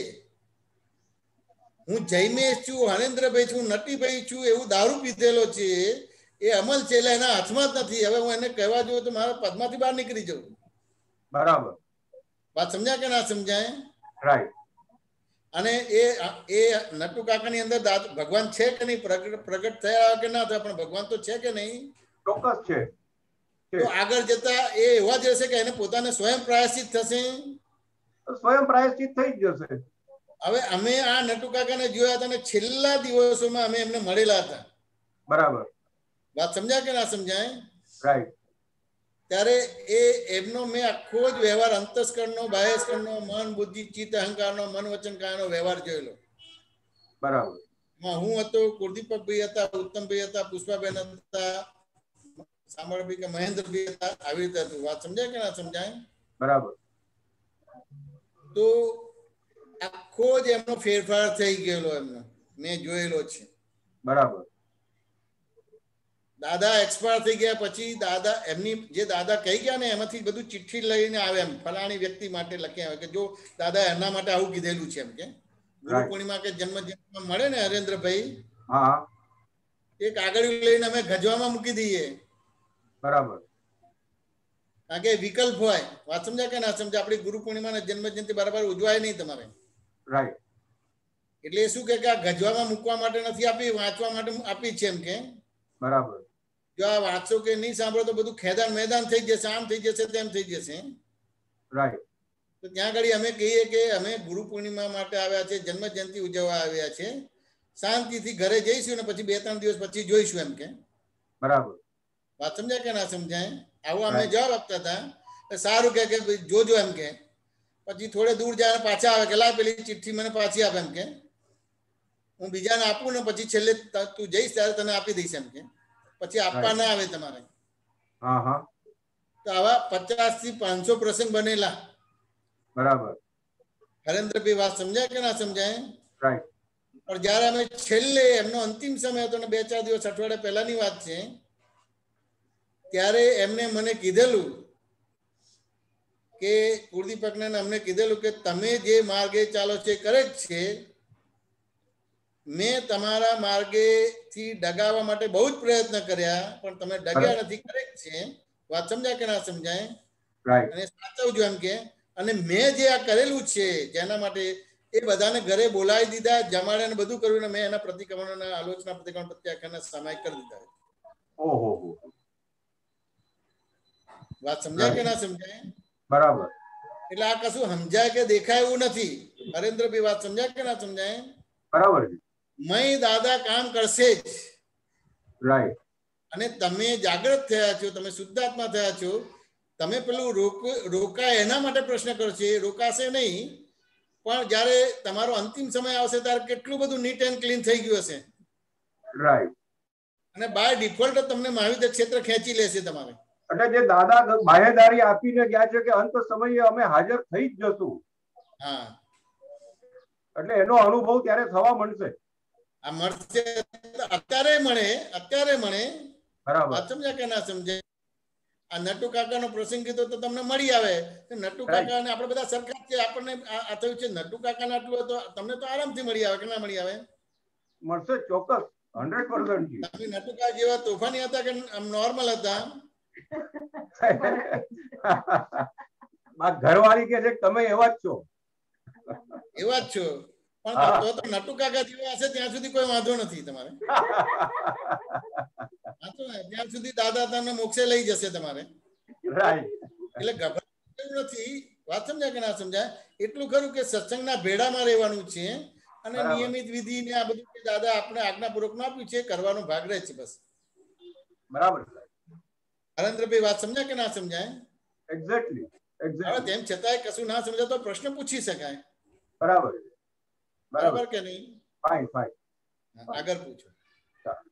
હું જયમેશ છું, હરેન્દ્રભાઈ છું, નટીભાઈ છું, એવું દારૂ પીધેલો છે એ અમલ છે, એટલે એના હાથમાં જ નથી. હવે હું એને કહેવા જોઉં તો મારા પદમાંથી બહાર નીકળી જવું. બરાબર. વાત સમજાય કે ના સમજાય? રાઈટ. અને એ નટુ કાકાની અંદર ભગવાન છે કે નહીં, પ્રગટ થયા કે ના થયા, પણ ભગવાન તો છે કે નહીં? ચોક્કસ છે. તો આગળ જતા એ એવા જ રહેશે કે એને પોતાને સ્વયં પ્રાયશ્ચિત થશે. સ્વયં પ્રાયશ્ચિત થઈ જ જશે. હવે અમે આ નટુ કાકાને જોયા હતા અને છેલ્લા દિવસોમાં અમે એમને મળેલા હતા. બરાબર. વાત સમજાય કે ના સમજાય? રાઈટ. ત્યારે એમનો મેં આખો જ વ્યવહાર અંતસ્કરણનો, બાહ્યસ્કરણનો, મન, બુદ્ધિ, ચિત્ત, અહંકારનો, મન, વચન, કાયાનો વ્યવહાર જોયેલો. બરાબર. હું હતો, કુલદીપકભાઈ હતા, ઉત્તમભાઈ હતા, પુષ્પાબેન હતા, સાંભળભાઈ કે મહેન્દ્રભાઈ હતા, આવી રીતે હતું. વાત સમજાય કે ના સમજાય? બરાબર. તો આખો જ એમનો ફેરફાર થઈ ગયેલો એમનો મેં જોયેલો છે. બરાબર. દાદા એક્સપાયર થઈ ગયા પછી દાદા એમની જે દાદા કહી ગયા ને એમાંથી બધું ચિઠ્ઠી લઈને આવે એમ ફલાણી વ્યક્તિ માટે લખી આવે કે જો દાદા એના માટે આવું કીધેલું છે એમ કે ગુરુ પૂર્ણિમા કે જન્મ મળે ને હરેન્દ્રભાઈ, એ કાગળ લઈને અમે ગજવામાં મૂકી દઈએ. બરાબર. કારણ કે વિકલ્પ હોય. વાત સમજ્યા કે ના સમજ્યા? આપણી ગુરુ પૂર્ણિમા જન્મ જયંતિ બરાબર ઉજવાય નહીં તમારે. રાઈટ. એટલે શું કે આ ગજવામાં મૂકવા માટે નથી આપી, વાંચવા માટે આપી છે એમ કે. બરાબર. જો આ વાંચો કે નહીં સાંભળો તો બધું ખેદાન મેદાન થઈ જશે, આમ થઈ જશે, તેમ થઈ જશે. રાઈટ. તો ત્યાં આગળ અમે કહીએ કે અમે ગુરુ પૂર્ણિમા માટે આવ્યા છે, જન્મ જયંતિ ઉજવવા આવ્યા છે, શાંતિથી ઘરે જઈશું ને પછી 2-3 દિવસ પછી જોઈશું એમ કે. બરાબર. વાત સમજાય કે ના સમજાય? આવું અમે જવાબ આપતા હતા. સારું કે જોજો એમ કે. પછી થોડે દૂર જાય પાછા આવે કે લાય પેલી ચિઠ્ઠી મને પાછી આપે એમ કે. હું બીજાને આપું ને પછી છેલ્લે તું જઈશ ત્યારે તને આપી દઈશ એમ કે. પછી આપવા ના આવે તમારે. તો આવા 50 થી 500 પ્રસંગ બનેલા. બરાબર. હરેન્દ્રભાઈ વાત સમજાય કે ના સમજાય? રાઈટ. પણ જયારે અમે છેલ્લે એમનો અંતિમ સમય હતો ને 2-4 દિવસ અઠવાડિયા પહેલાની વાત છે, ત્યારે એમને મને કીધેલું કે કુલદીપકને અમને કીધેલું કે તમે જે માર્ગે ચાલો છે કરે જ છે, મેં તમારા માર્ગેથી ડગાવવા માટે બહુ જ પ્રયત્ન કર્યા પણ તમે ડગ્યા નથી. કરેક્ટ છે. વાત સમજાય કે ના સમજાય? અને સાચવજો એમ કે. અને મેં જે આ કરેલું છે જેના માટે એ બધાને ઘરે બોલાવી દીધા, જમાડે ને બધું કર્યું ને મેં એના પ્રતિક્રમણ આલોચના પ્રતિક્રમણ પ્રત્યાખ્યાન સમાય કરી દીધા. ઓહો. વાત સમજાય કે ના સમજાય? બરાબર. એટલે આ કશું સમજાય કે દેખાય એવું નથી. હરેન્દ્રભાઈ વાત સમજાય કે ના સમજાય? બરાબર. મય દાદા કામ કરશે જ. રાઈટ. અને તમે જાગૃત થયા છો, તમે શુદ્ધાત્મા થયા છો, તમે પેલું રોકાય એના માટે પ્રશ્ન કરો છો. એ રોકાશે નહીં, પણ જયારે તમારો અંતિમ સમય આવશે ત્યારે કેટલું બધું નીટ એન્ડ ક્લીન થઈ ગયું હશે. રાઈટ. અને બાય ડિફોલ્ટ તમને મહાવિદ્ય ક્ષેત્ર ખેંચી લેશે તમારે. એટલે જે દાદા બાહેદારી આપીને ગયા છે કે અંત સમયે અમે હાજર થઈ જ જશું. હા, એટલે એનો અનુભવ ત્યારે થવા મળશે. આ મળશે, અત્યારે મળે. બરાબર. સમજ્યા કે ના સમજે? આ નટુ કાકાનો પ્રસંગ કીધો તો તમને મળી આવે. નટુ કાકા ને આપણે બધા સરખા છે. આપણને આ થયું છે નટુ કાકા ને આટલું તો તમને તો આરામથી મળી આવે કે ના મળી આવે? મળશે, ચોક્કસ, 100%. તમે નટુ કાકા જેવા તોફાની હતા કે નોર્મલ હતા? ઘરવાળી કે છે તમે એવા જ છો. એવા જ છો, પણ તો નટુ કાકા જેવા હશે ત્યાં સુધી કોઈ વાંધો નથી તમારે. ત્યાં સુધી દાદા તમને મોક્ષે લઈ જશે તમારે. એટલે ગભરાવું નથી. વાત સમજ્યા કે ના સમજાય? એટલું ખરું કે સત્સંગના ભેડામાં રહેવાનું છે અને નિયમિત વિધિ ને આ બધું દાદા આપણે આજ્ઞાપૂર્વક આપ્યું છે કરવાનો ભાગ રહે છે બસ. બરાબર. હરેન્દ્રભાઈ વાત સમજ્યા કે ના સમજાય? એક્ઝેક્ટલી. તેમ છતાંય કશું ના સમજાય તો પ્રશ્ન પૂછી શકાય. બરાબર કે નહીં? ફાઇન. આગળ પૂછો.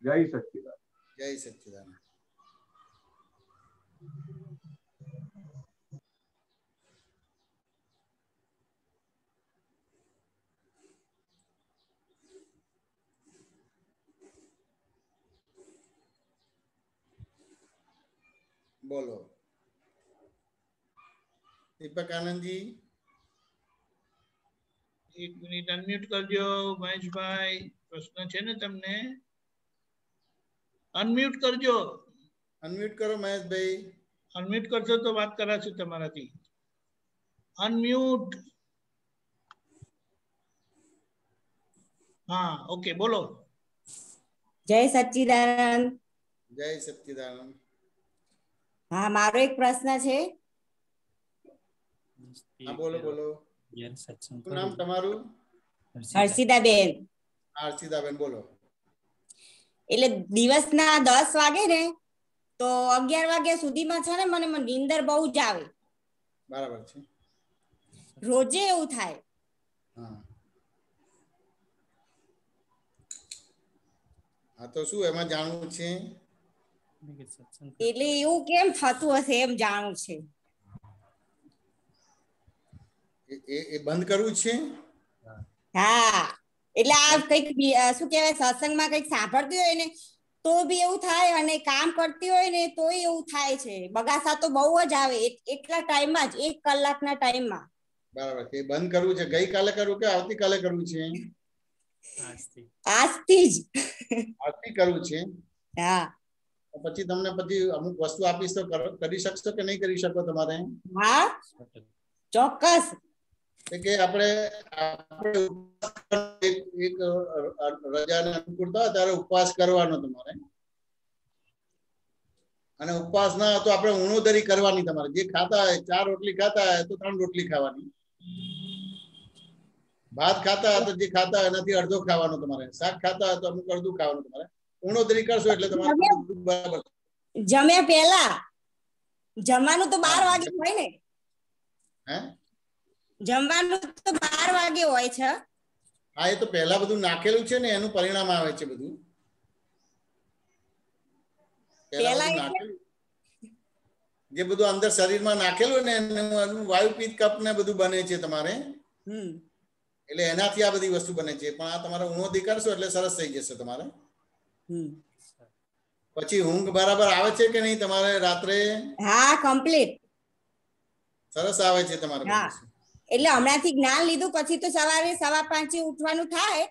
જય સચ્ચિદાનંદ. જય સચ્ચિદાનંદ. બોલો દીપક આનંદજી. એક મિનિટ અનમ્યુટ કરજો મહેશભાઈ. પ્રશ્ન છે ને તમને? અનમ્યુટ કરજો. અનમ્યુટ કરો મહેશભાઈ. અનમ્યુટ કરશો તો વાત કરાશે તમારાથી. અનમ્યુટ. હા, ઓકે, બોલો. જય સચ્ચિદાનંદ. જય સચ્ચિદાનંદ. હા, મારો એક પ્રશ્ન છે. હા, બોલો. શું નામ તમારું? હર્ષિદાબેન. હર્ષિદાબેન, બોલો. એટલે દિવસના 10 વાગે ને તો 11 વાગ્યા સુધીમાં છે ને મને નીંદર બહુ જ આવે. બરાબર છે. રોજે એવું થાય. હા, તો શું એમાં જાણવું છે? એટલે એવું કેમ થતું હશે એમ જાણવું છે. એ બંધ કરવું છે? હા, એટલે આ કઈક શું કહેવાય સત્સંગમાં કઈક સાંભળતી હોય ને તો બી એવું થાય અને કામ કરતી હોય ને તોય એવું થાય છે. બગાસા તો બહુ જ આવે એટલા ટાઈમમાં જ 1 કલાકના ટાઈમમાં. બરાબર છે. બંધ કરવું છે. ગઈકાલે કરવું કે આવતીકાલે કરવું છે? આજથી જ. આજથી કરવું છે? હા. પછી તમને અમુક વસ્તુ આપીશ તો કરી શકશો કે નહીં કરી શકો તમારે? હા, ચોક્કસ. કે આપણે એક રજાને અનુકૂળતા ત્યારે ઉપવાસ કરવાનો તમારે. અને ઉપવાસ ના તો આપણે ઉણોદરી કરવાની તમારે. જે ખાતા હોય 4 રોટલી ખાતા હોય તો 3 રોટલી ખાવાની. ભાત ખાતા હોય તો જે ખાતા હોય એનાથી અડધો ખાવાનો તમારે. શાક ખાતા હોય તો અમુક અડધું ખાવાનું તમારે. ઉણોદરી કરશો એટલે તમારે બરાબર. જમ્યા પહેલા જમવાનું તો 12 વાગે હોય ને? હે? જમવાનું તો 12 વાગે હોય છે. હા, એ તો પહેલા બધું નાખેલું છે ને એનું પરિણામ આવે છે બધું. પહેલા બધું નાખેલું જે બધું અંદર શરીરમાં નાખેલું ને એનું વાયુ પિત્ત કફ ને બધું બને છે તમારે. એટલે એનાથી આ બધી વસ્તુ બને છે. પણ આ તમારે ઉણોદી કરશો એટલે સરસ થઈ જશે તમારે. પછી ઊંઘ બરાબર આવે છે કે નહીં તમારે રાત્રે? હા, કમ્પ્લીટ. સરસ આવે છે તમારે. એટલે હમણાંથી જ્ઞાન લીધું પછી તો સવારે 5:15 ઉઠવાનું થાય.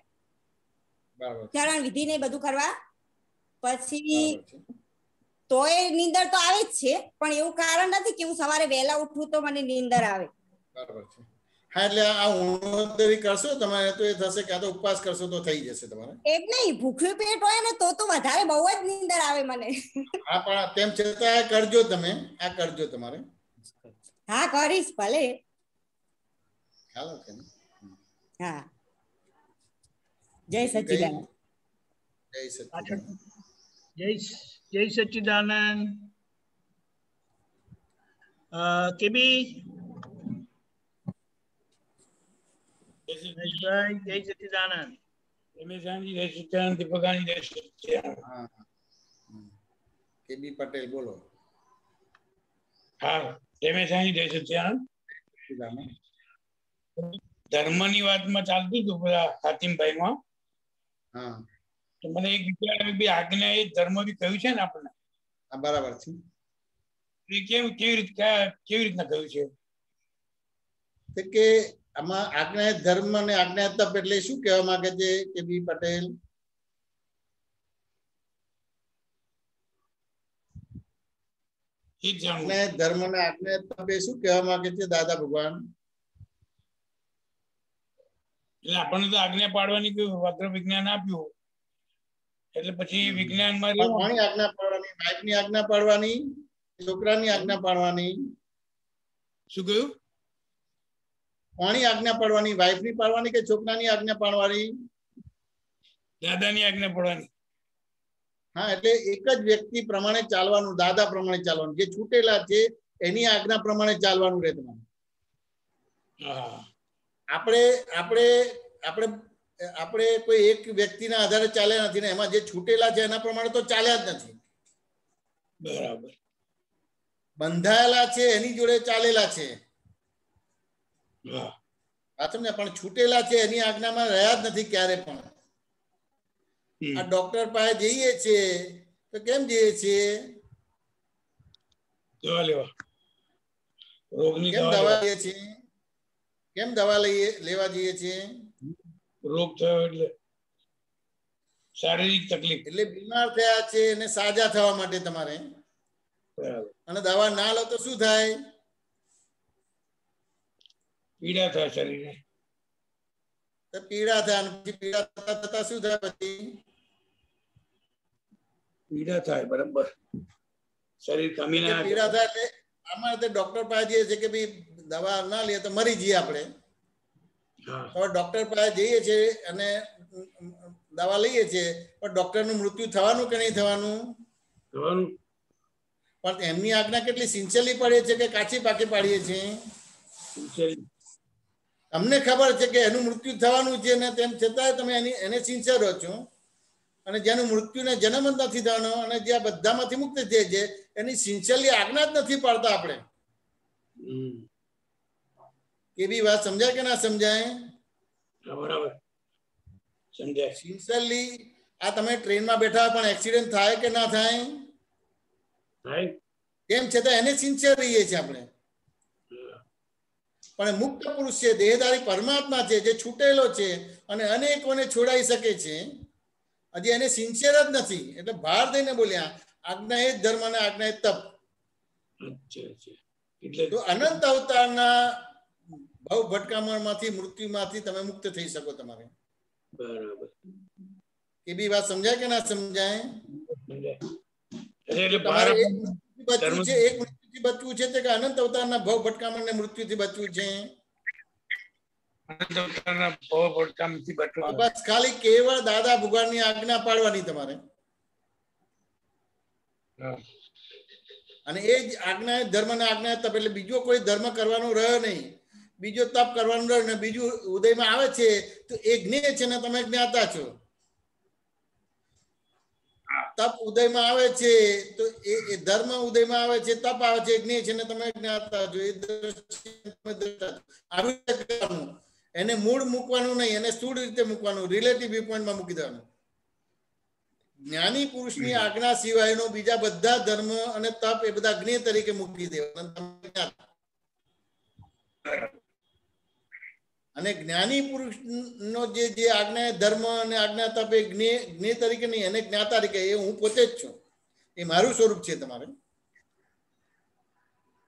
બરાબર. ચરણ વિધિ ને બધું કરવા પછી તોય નીંદર તો આવે જ છે. પણ એવું કારણ નથી કે હું સવારે વહેલા ઉઠું તો મને નીંદર આવે. બરાબર છે. હા, એટલે આ ઉણોદરી કરશો તમારે તો એ થશે કે આ તો ઉપવાસ કરશો તો થઈ જશે તમારે. એમ નહીં, ભૂખ્યું પેટ હોય ને તો વધારે બહુ જ નીંદર આવે મને. હા, પણ તેમ છતાં આ કરજો તમે. આ કરજો તમારે. હા, કરીશ ભલે. ચાલો કે. હા, જય સચ્ચિદાનંદ. જય સચ્ચિદાનંદ. જય સચ્ચિદાનંદ. કેબી જય સચ્ચિદાનંદ. જય સચ્ચિદાનંદ. દીપકાની જય સચ્ચિદાનંદ. કેબી પટેલ બોલો. હા રમેશાણી જય સચ્ચિદાનંદ. ધર્મની વાતમાં ચાલતું હતું પેલા હાતિમભાઈ માં. હા તો મને એક વિચાર આવ્યો કે આજ્ઞા એ ધર્મ બી કહ્યું છે ને આપણને. બરાબર છે. એ કેવી રીતના કહ્યું છે કે આમાં આજ્ઞા ધર્મ અને આજ્ઞા તપ એટલે શું કહેવા માંગે છે કેબી પટેલ? ધર્મ અને આજ્ઞા તપ એ શું કહેવા માંગે છે દાદા ભગવાન? એટલે આપણને તો આજ્ઞા પાડવાની વક્ર વિજ્ઞાન આપ્યું એટલે પછી વિજ્ઞાનમાં કોની આજ્ઞા પાડવાની? વાઈફની આજ્ઞા પાડવાની, છોકરાની આજ્ઞા પાડવાની? શું કહ્યું? કોની આજ્ઞા પાડવાની? વાઈફની પાડવાની કે છોકરાની આજ્ઞા પાડવાની? દાદાની આજ્ઞા પાડવાની. હા એટલે એક જ વ્યક્તિ પ્રમાણે ચાલવાનું, દાદા પ્રમાણે ચાલવાનું. જે છૂટેલા છે એની આજ્ઞા પ્રમાણે ચાલવાનું રહે તમારે. આપણે આપણે આપણે આપણે કોઈ એક વ્યક્તિના આધારે ચાલ્યા નથી ને એમાં જે છૂટેલા છે એના પ્રમાણે તો ચાલ્યા જ નથી. બરાબર. બંધાયેલા છે એની જોડે ચાલેલા છે. પણ છૂટેલા છે એની આજ્ઞામાં રહ્યા જ નથી ક્યારે પણ. આ ડોક્ટર પાસે જઈએ છીએ તો કેમ જઈએ છીએ? દવા લેવા. રોગની કેમ દવા લઈએ છીએ? કેમ દવા લેવા જઈએ છીએ? રોગ થયો એટલે શારીરિક તકલીફ, એટલે બીમાર થયા છે એને સાજા થવા માટે તમારે. અને દવા ના લો તો શું થાય? પીડા થાય શરીરને. પીડા થાય. પીડા થતા શું થાય? પછી પીડા થાય. બરાબર. શરીર કમી ના પીડા થાય એટલે આમાં ડોક્ટર પાસે જઈએ છે કે ભાઈ દવા ના લઈએ તો મરી જઈએ આપણે. હવે ડોક્ટર પાસે જઈએ છીએ અને દવા લઈએ છીએ પણ ડોક્ટર નું મૃત્યુ થવાનું કે નહીં થવાનું? થવાનું. પણ એમની આજ્ઞા કેટલી સિન્સિયરલી પડે છે કે કાચી પાકી પાડીએ છીએ? તમને ખબર છે કે એનું મૃત્યુ થવાનું છે ને તેમ છતાં તમે એને સિન્સિયર રહો છો. અને જેનું મૃત્યુને જન્મ જ નથી થવાનો અને જે બધામાંથી મુક્ત થાય છે એની સિન્સિયરલી આજ્ઞા જ નથી પાડતા આપણે. એવી વાત સમજાય કે ના સમજાય? બરાબર સમજાય. સિન્સિયરલી આ તમે ટ્રેનમાં બેઠા પણ એક્સિડન્ટ થાય કે ના થાય? થાય. તેમ છતાં એને સિન્સિયર રહીએ છીએ આપણે. પણ મુક્ત પુરુષ છે, દેહધારી પરમાત્મા છે, જે છૂટેલો છે અને અનેકોને છોડાઈ શકે છે, હજી એને સિન્સિયર જ નથી. એટલે ભાર દઈને બોલ્યા આજ્ઞા એ જ ધર્મ અને આજ્ઞા એ તપ. તો અનંત અવતારના ભવ ભટકામણમાંથી, મૃત્યુમાંથી તમે મુક્ત થઈ શકો તમારે. બરાબર. એ બી વાત સમજાય કે ના સમજાય? તમારે બચવું છે, એક મૃત્યુથી બચવું છે કે અનંત અવતારના ભવ ભટકામણ ને મૃત્યુથી બચવું છે? બસ ખાલી કેવળ દાદા ભગવાનની આજ્ઞા પાડવાની તમારે. અને એ જ આજ્ઞા ધર્મ ને આજ્ઞા તપ. એટલે બીજો કોઈ ધર્મ કરવાનો રહ્યો નહીં, બીજો તપ કરવાનો રહ્યો ને બીજું ઉદયમાં આવે છે તો એ જ્ઞેય છે ને તમે જ્ઞાતા છો. તપ ઉદયમાં આવે છે તો એ ધર્મ ઉદયમાં આવે છે, તપ આવે છે, જ્ઞેય છે ને તમે જ્ઞાતા છો. એ આવી રીતે કરવાનું. એને મૂળ મૂકવાનું નહીં, એને સ્થૂળ રીતે મૂકવાનું, રિલેટિવ વ્યૂ પોઈન્ટમાં મૂકી દેવાનું. જ્ઞાની પુરુષની આજ્ઞા સિવાયનો બીજા બધા ધર્મ અને તપ એ બધા જ્ઞેય તરીકે મૂકી દેવાના. અને જ્ઞાની પુરુષ નો જે આજ્ઞા ધર્મ અને આજ્ઞા તપ એ જ્ઞેય તરીકે નહીં, એને જ્ઞાતા તરીકે. એ હું પોતે જ છું, એ મારું સ્વરૂપ છે તમારે.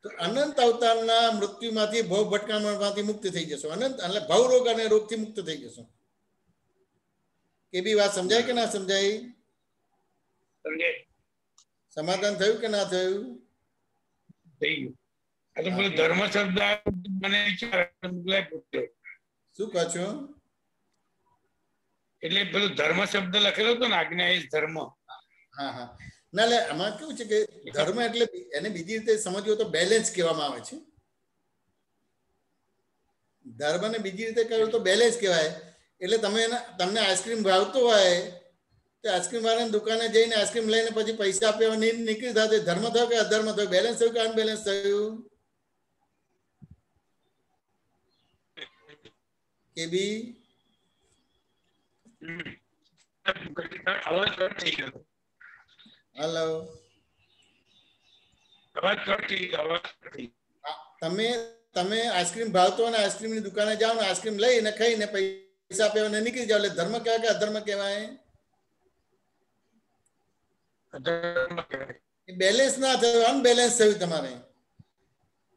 તો અનંત અવતારના મૃત્યુમાંથી, ભવ ભટકામણમાંથી મુક્ત થઈ જશો. અનંત એટલે ભવ રોગ અને રોગથી મુક્ત થઈ જશો. એ બી વાત સમજાય કે ના સમજાય? સમાધાન થયું કે ના થયું? થઈ ગયું. ધર્મ શબ્દ મને શું કહો છો? એટલે પેલું ધર્મ શબ્દ લખેલો હતો ને, આજ્ઞા એ ધર્મ. હા હા. ના લે આમાં કેવું છે કે ધર્મ એટલે એને બીજી રીતે સમજવું તો બેલેન્સ કહેવામાં આવે છે. ધર્મને બીજી રીતે કહ્યું તો બેલેન્સ કહેવાય. એટલે તમે તમને આઈસ્ક્રીમ ભાવતો હોય આઈસ્ક્રીમ વાળાની દુકાને જઈને આઈસ્ક્રીમ લઈને પછી પૈસા આપ્યા નીકળી થશે, ધર્મ થયો કે અધર્મ થયો, બેલેન્સ થયું કે અનબેલેન્સ થયું? કે બી હેલો, તમે આઈસ્ક્રીમ ભાવતો અને આઈસ્ક્રીમ ની દુકાને જાઓ ને આઈસ્ક્રીમ લઈને ખાઈને પૈસા આપ્યા અને નીકળી જાવ, એટલે ધર્મ કહેવાય કે અધર્મ કહેવાય? બેલેન્સ ના થયું, અનબેલેન્સ થયું તમારે.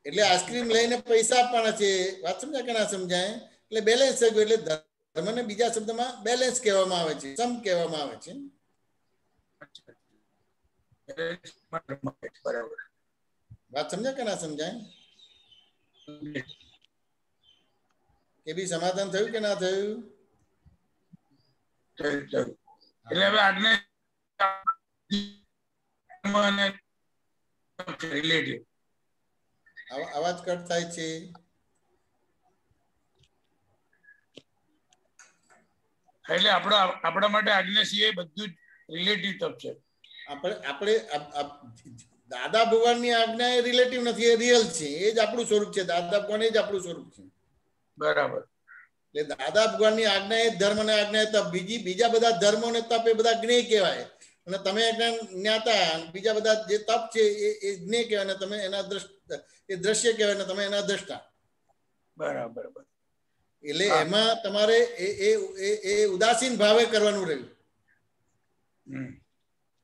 એટલે આઈસ્ક્રીમ લઈને પૈસા આપવાના છે, વાત સમજાય કે ના સમજાય? એટલે બેલેન્સ થઈ ગયું. એટલે ધર્મને બીજા શબ્દમાં બેલેન્સ કહેવામાં આવે છે, સમ કહેવામાં આવે છે. વાત સમજાય કે ના સમજાય? કે બી સમાધાન થયું કે ના થયું? એટલે હવે આજને રિલેટિવ અવાજ કટ થાય છે. એટલે આપણા માટે આજ્ઞા સિવાય બધું જ રિલેટિવ તપ છે. આપણે દાદા ભગવાનની આજ્ઞા એ રિલેટિવ નથી, એ રિયલ છે. એ જ આપણું સ્વરૂપ છે. દાદા ભગવાન એ જ આપણું સ્વરૂપ છે. બરાબર. એટલે દાદા ભગવાનની આજ્ઞા એ ધર્મ અને આજ્ઞા એ તપ. બીજા બધા ધર્મો ને તપ એ બધા જ્ઞેય કહેવાય. અને તમે જ્ઞાતા, બીજા બધા જે તપ છે એ જ્ઞેય કહેવાય, અને તમે એના એ દ્રશ્ય કહેવાય, ને તમે એના દ્રષ્ટા. બરાબર. એટલે એમાં તમારે એ ઉદાસીન ભાવે કરવાનું રહ્યું.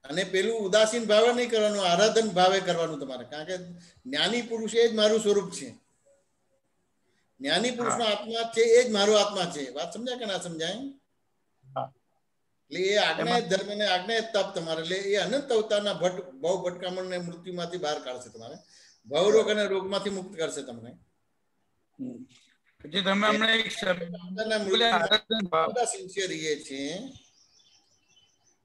અને પેલું ઉદાસીન ભાવે નહીં કરવાનું, આરાધન ભાવે કરવાનું તમારે. કારણ કે જ્ઞાની પુરુષ એ જ મારું સ્વરૂપ છે. જ્ઞાની પુરુષનો આત્મા છે એ જ મારો આત્મા છે. વાત સમજાય કે ના સમજાય? એટલે એ આજ્ઞા ધર્મ ને આજ્ઞા તપ તમારે. એટલે એ અનંત અવતારના ભવ ભટકામણ ને મૃત્યુમાંથી બહાર કાઢશે તમારે. ભવરોગ અને રોગમાંથી મુક્ત કરશે તમને. જે તમે હમણાં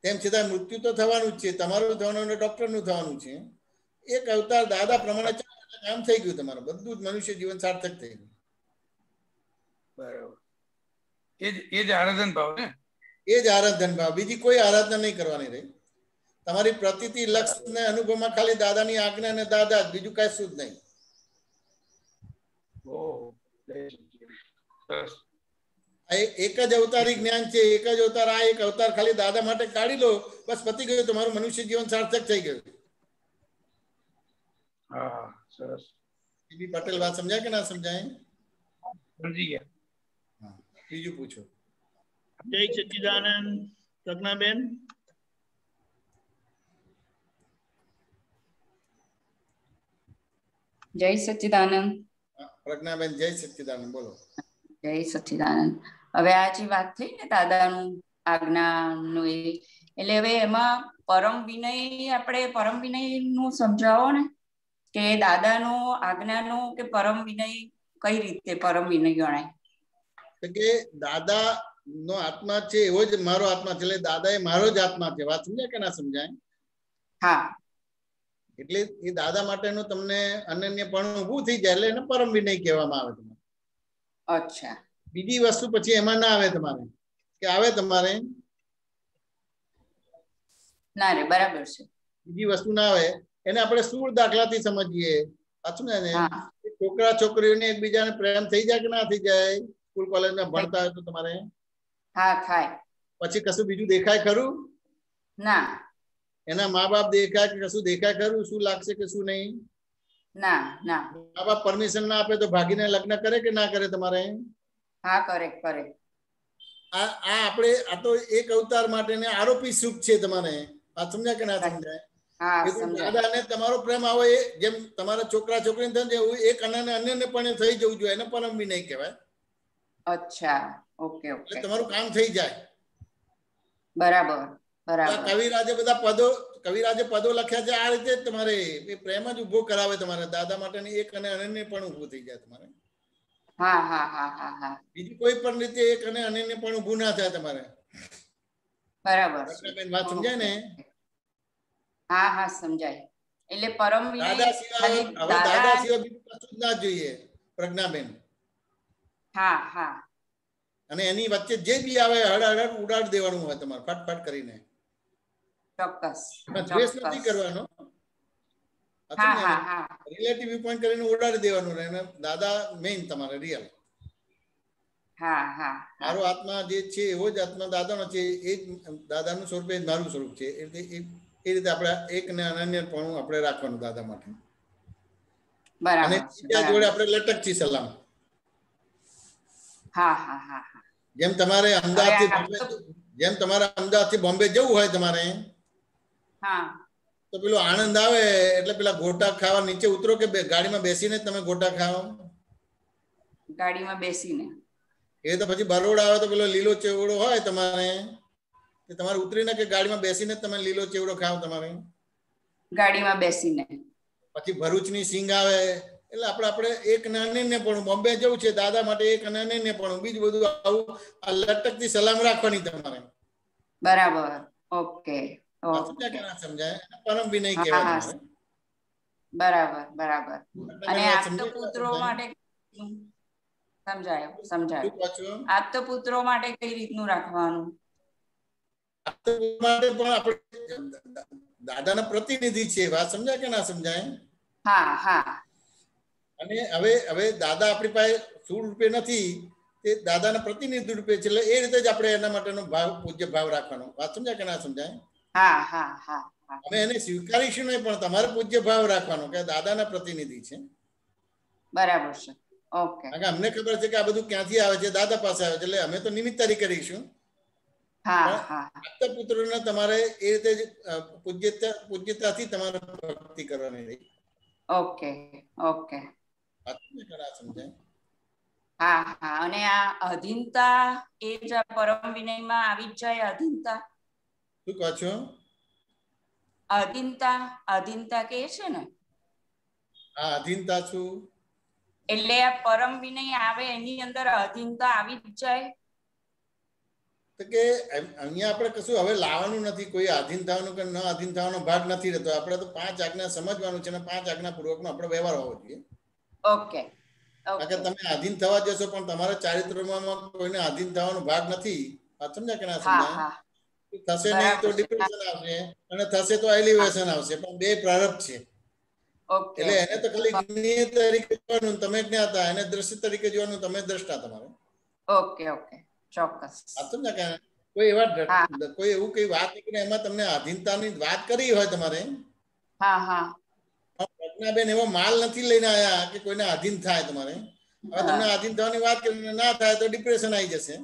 તેમ છતાં મૃત્યુ તો થવાનું જ છે. તમારું થવાનું, ડોક્ટરનું થવાનું છે. એક અવતાર દાદા પ્રમાણે કામ થઈ ગયું તમારું. બધું જ મનુષ્ય જીવન સાર્થક થઈ ગયું. બરાબર. એ જ આરાધન ભાવ ને? એ જ આરાધન ભાવ. બીજી કોઈ આરાધના નહીં કરવાની રહી. તમારી પ્રતિતિ લક્ષ્ય ને અનુભવમાં ખાલી દાદાની આજ્ઞા ને દાદા, બીજું કઈ શું જ નહીં. એક જ અવતારી જ્ઞાન છે. એક જ અવતાર. આ એક અવતાર ખાલી દાદા માટે કાઢી લો, બસ પતી ગયું. તમારું મનુષ્ય જીવન સાર્થક થઈ ગયું. સરસ. બીબી પટેલ, વાત સમજાય કે ના સમજાય? સમજી ગયા. બીજું પૂછો. જય સચ્ચિદાનંદ. પ્રજ્ઞાબેન. જય સચ્ચિદાનંદ. પ્રજ્ઞાબેન, જય સચ્ચિદાનંદ. બોલો. જય સચ્ચિદાનંદ. હવે આ જે વાત થઈ ને દાદાનું આજ્ઞાનું, એટલે હવે એમાં પરમ વિનય, આપણે પરમ વિનય નું સમજાવો ને, કે દાદાનું આજ્ઞાનું કે પરમ વિનય કઈ રીતે પરમ વિનય ગણાય? કે દાદા નો આત્મા છે એવો જ મારો આત્મા છે. એટલે દાદા એ મારો જ આત્મા છે. વાત સમજાય કે ના સમજાય? હા. એટલે એ દાદા માટેનું તમને અનન્યપણું ઊભું થઈ જાય, એટલે એને પરમ વિનય કહેવામાં આવે તમારે. અચ્છા. બીજી વસ્તુ પછી એમાં ના આવે તમારે, કે આવે તમારે? ના રે, બરાબર છે. બીજી વસ્તુ ના આવે. એને આપણે સ્થૂળ દાખલાથી સમજીએ. સાચું ને? છોકરા છોકરીઓને એકબીજાને પ્રેમ થઈ જાય કે ના થઈ જાય? સ્કૂલ કોલેજમાં ભણતા હોય તો તમારે? હા, થાય. પછી કશું બીજું દેખાય ખરું? ના. એના મા બાપ દેખાય કે કશું દેખાય ખરું? શું લાગશે કે શું નહીં? ના. મા બાપ પરમિશન ના આપે તો ભાગીને લગ્ન કરે કે ના કરે તમારે? હા, કરે. આપણે આ તો એક અવતાર માટે ને આરોપી સુખ છે તમારે. આ સમજાય કે ના સમજાય? દાદાને તમારો પ્રેમ આવે, જેમ તમારા છોકરા છોકરી થાય એક અન્ય પણ થઈ જવું જોઈએ. એને પરમ વિનય કહેવાય. અચ્છા. ઓકે. એટલે તમારું કામ થઈ જાય. બરાબર. કવિરાજે પદો લખ્યા છે આ રીતે. તમારે એ પ્રેમ જ ઉભો કરાવે તમારે. દાદા માટે એક અને અનન્ય પણ ઉભું થઈ જાય તમારે. હા. બીજી કોઈ પણ રીતે એક અને અનન્ય પણ ઉભું ના થાય તમારે. બરાબર. વાત સમજાય ને? હા, સમજાય. એટલે પરમ વિનય દાદા સિવાય બીજું કશું જ ના જોઈએ. પ્રજ્ઞાબેન. હા. અને એની વચ્ચે જે બી આવે હડ ઉડાડ દેવાનું હોય તમારે, ફટફટ કરીને. ચોક્કસ દ્વેષ નથી કરવાનો, રિલેટિવ વ્યૂ પોઈન્ટ કરીને ઉડાડી દેવાનું રહે. દાદા મેઇન તમારે રિયલ. મારો આત્મા જે છે એવો જ આત્મા દાદાનો છે, એ જ દાદાનું સ્વરૂપ, એ જ મારું સ્વરૂપ છે. એ રીતે આપણે એક ને અનન્યપણું આપણે રાખવાનું દાદા માટે. અને બીજા જોડે આપણે લટકથી સલામ. જેમ તમારે અમદાવાદથી બોમ્બે જવું હોય તમારે, તો પેલો આણંદ આવે એટલે પેલા ગોટા ખાવા નીચે ઉતરો કે ગાડીમાં બેસીને તમે ગોટા ખાઓ? ગાડીમાં બેસીને. એ તો પછી બરોડા આવે તો પેલો લીલો ચેવડો હોય તમારે, તમારે ઉતરીને કે ગાડીમાં બેસીને તમે લીલો ચેવડો ખાવ? તમારે ગાડીમાં બેસીને. પછી ભરૂચની સિંગ આવે એટલે આપણે એક અનન્યપણું. બોમ્બે જવું છે દાદા માટે, એક અનન્યપણું. બીજું બધું આવું આ લટકથી સલામ રાખવાની તમારે. બરાબર. ઓકે. સમજાય? પરમ વિનય કહેવાય. બરાબર બરાબર. અને આપતા પુત્રો માટે સમજાયું. આપતા પુત્રો માટે કઈ રીતનું રાખવાનું? માટે પણ આપણે દાદાના પ્રતિનિધિ છે. વાત સમજાય કે ના સમજાય? અને હવે દાદા આપણી પાસે સ્થૂળ રૂપે નથી, તે દાદાના પ્રતિનિધિ રૂપે છે. એટલે એ રીતે જ આપણે એના માટેનો ભાવ, પૂજ્ય ભાવ રાખવાનો. વાત સમજાય કે ના સમજાય? અમે એને સ્વીકારીશું નહીં, પણ તમારે પૂજ્ય ભાવ રાખવાનો કે દાદાના પ્રતિનિધિ છે. બરાબર છે. ઓકે. અમને ખબર છે કે આ બધું ક્યાંથી આવે છે, દાદા પાસે આવે છે, એટલે અમે તો નિમિત્તારી કરીશું. આપતા પુત્રોને તમારે એ રીતે જ પૂજ્યતાથી તમારે ભક્તિ કરવાની રહી. Okay okay. સમજાય? અને આ અધીનતા એ જ પરમ વિનયમાં આવી જ જાય. અધીનતા શું કહો છો? અધીનતા કે છે ને? અધીનતા શું? એટલે આ પરમ વિનય આવે એની અંદર અધીનતા આવી જ જાય. તો કે અહીંયા આપણે કશું હવે લાવવાનું નથી. કોઈ આધીન થવાનું કે ન આધીન થવાનો ભાગ નથી રહેતો. આપણે તો 5 આજ્ઞા સમજવાનું છે અને 5 આજ્ઞા પૂર્વકનો આપણો વ્યવહાર હોવો જોઈએ. ઓકે. કારણ કે તમે આધીન થવા જશો પણ તમારા ચારિત્રમાં કોઈને આધીન થવાનો ભાગ નથી. વાત સમજ્યા કે ના સમજાય? થશે નહીં તો ડિપ્રેશન આવશે, અને થશે તો એલિવેશન આવશે. પણ બે પ્રારબ્ધ છે. એટલે એને તો ખાલી જ્ઞેય તરીકે જોવાનું, તમે જ્ઞાતા. એને દ્રશ્ય તરીકે જોવાનું, તમે દ્રષ્ટા. તમારે ઓકે ઓકે. ચોક્કસ. સમજ્યા કે કોઈ એવા કોઈ એવું કઈ વાત નીકળે એમાં તમને આધીનતાની વાત કરી હોય તમારે, પ્રજ્ઞાબેન એવો માલ નથી લઈને આયા કે કોઈને આધીન થાય. તમારે હવે તમને આધીન થવાની વાત કરીને ના થાય તો ડિપ્રેશન આવી જશે,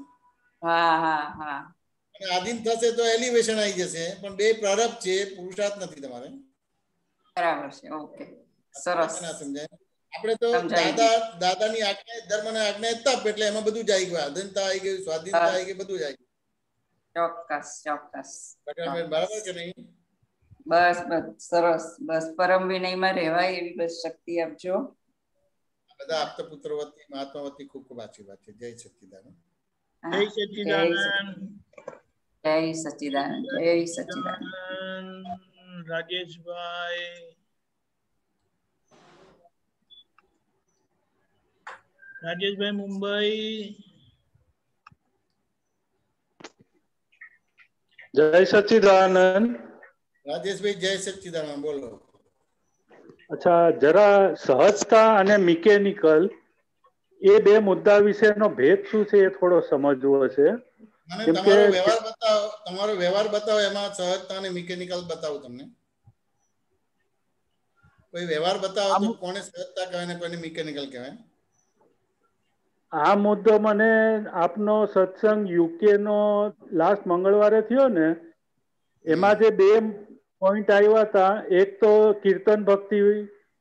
અને આધીન થશે તો એલિવેશન આવી જશે. પણ બે પ્રારબ્ધ છે, પુરુષાર્થ નથી તમારે. બરાબર છે. ઓકે. સરસ. સમજાય? આપણે તો દાદાની આજ્ઞા, ધર્મના આજ્ઞા તપ, એટલે એમાં બધું જ આવી ગયું. આધીનતા આવી ગયું, સ્વાધીનતા આવી ગઈ, બધું જ આવી ગયું. ચોક્કસ. બરાબર કે નહીં? બસ સરસ. બસ પરમ વિનયમાં રહેવાય એવી બસ શક્તિ આપજો. બધા આપતા પુત્રો વતી, મહાત્મા વતી ખૂબ ખૂબ આશીર્વાદ છે. જય સચ્ચિદાનંદ. જય સચ્ચિદાનંદ. જય સચ્ચિદાનંદ. જય સચ્ચિદાનંદ. રાજેશભાઈ. રાજેશભાઈ મુંબઈ. જય સચ્ચિદાનંદ. રાજેશભાઈ જય સચ્ચિદાનંદ. બોલો. અચ્છા, જરા સહજતા અને મિકેનિકલ એ બે મુદ્દા વિશેનો ભેદ શું છે એ થોડો સમજવો છે. મને તમારો વ્યવહાર બતાવો. તમારો વ્યવહાર બતાવો, એમાં સહજતા અને મિકેનિકલ બતાવો. તમને કોઈ વ્યવહાર બતાવો તો કોને સહજતા કહેવાય ને કોને મિકેનિકલ કહેવાય. આ મુદ્દો મને આપનો સત્સંગ યુકે નો લાસ્ટ મંગળવારે થયો ને, એમાં જે બે પોઈન્ટ આવ્યા હતા, એક તો કીર્તન ભક્તિ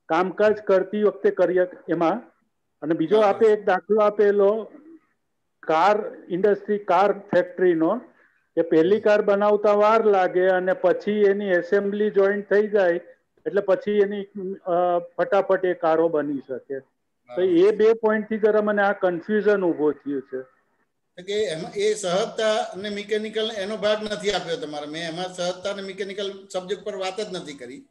કામકાજ કરતી વખતે કરીએ એમાં, અને બીજો આપે એક દાખલો આપેલો કાર ઇન્ડસ્ટ્રી, કાર ફેક્ટરીનો, કે પહેલી કાર બનાવતા વાર લાગે અને પછી એની એસેમ્બલી જોઈન્ટ થઈ જાય એટલે પછી એની ફટાફટ એ કારો બની શકે. તો એ બે પોઈન્ટ થી જરા મને આ કન્ફ્યુઝન ઉભો થયું છે કે એમાં એ સહજતા અને મિકેનિકલ એનો ભાગ નથી આપ્યો તમારે. મેં એમાં સહજતા અને મિકેનિકલ સબ્જેક્ટ પર વાત જ નથી કરી.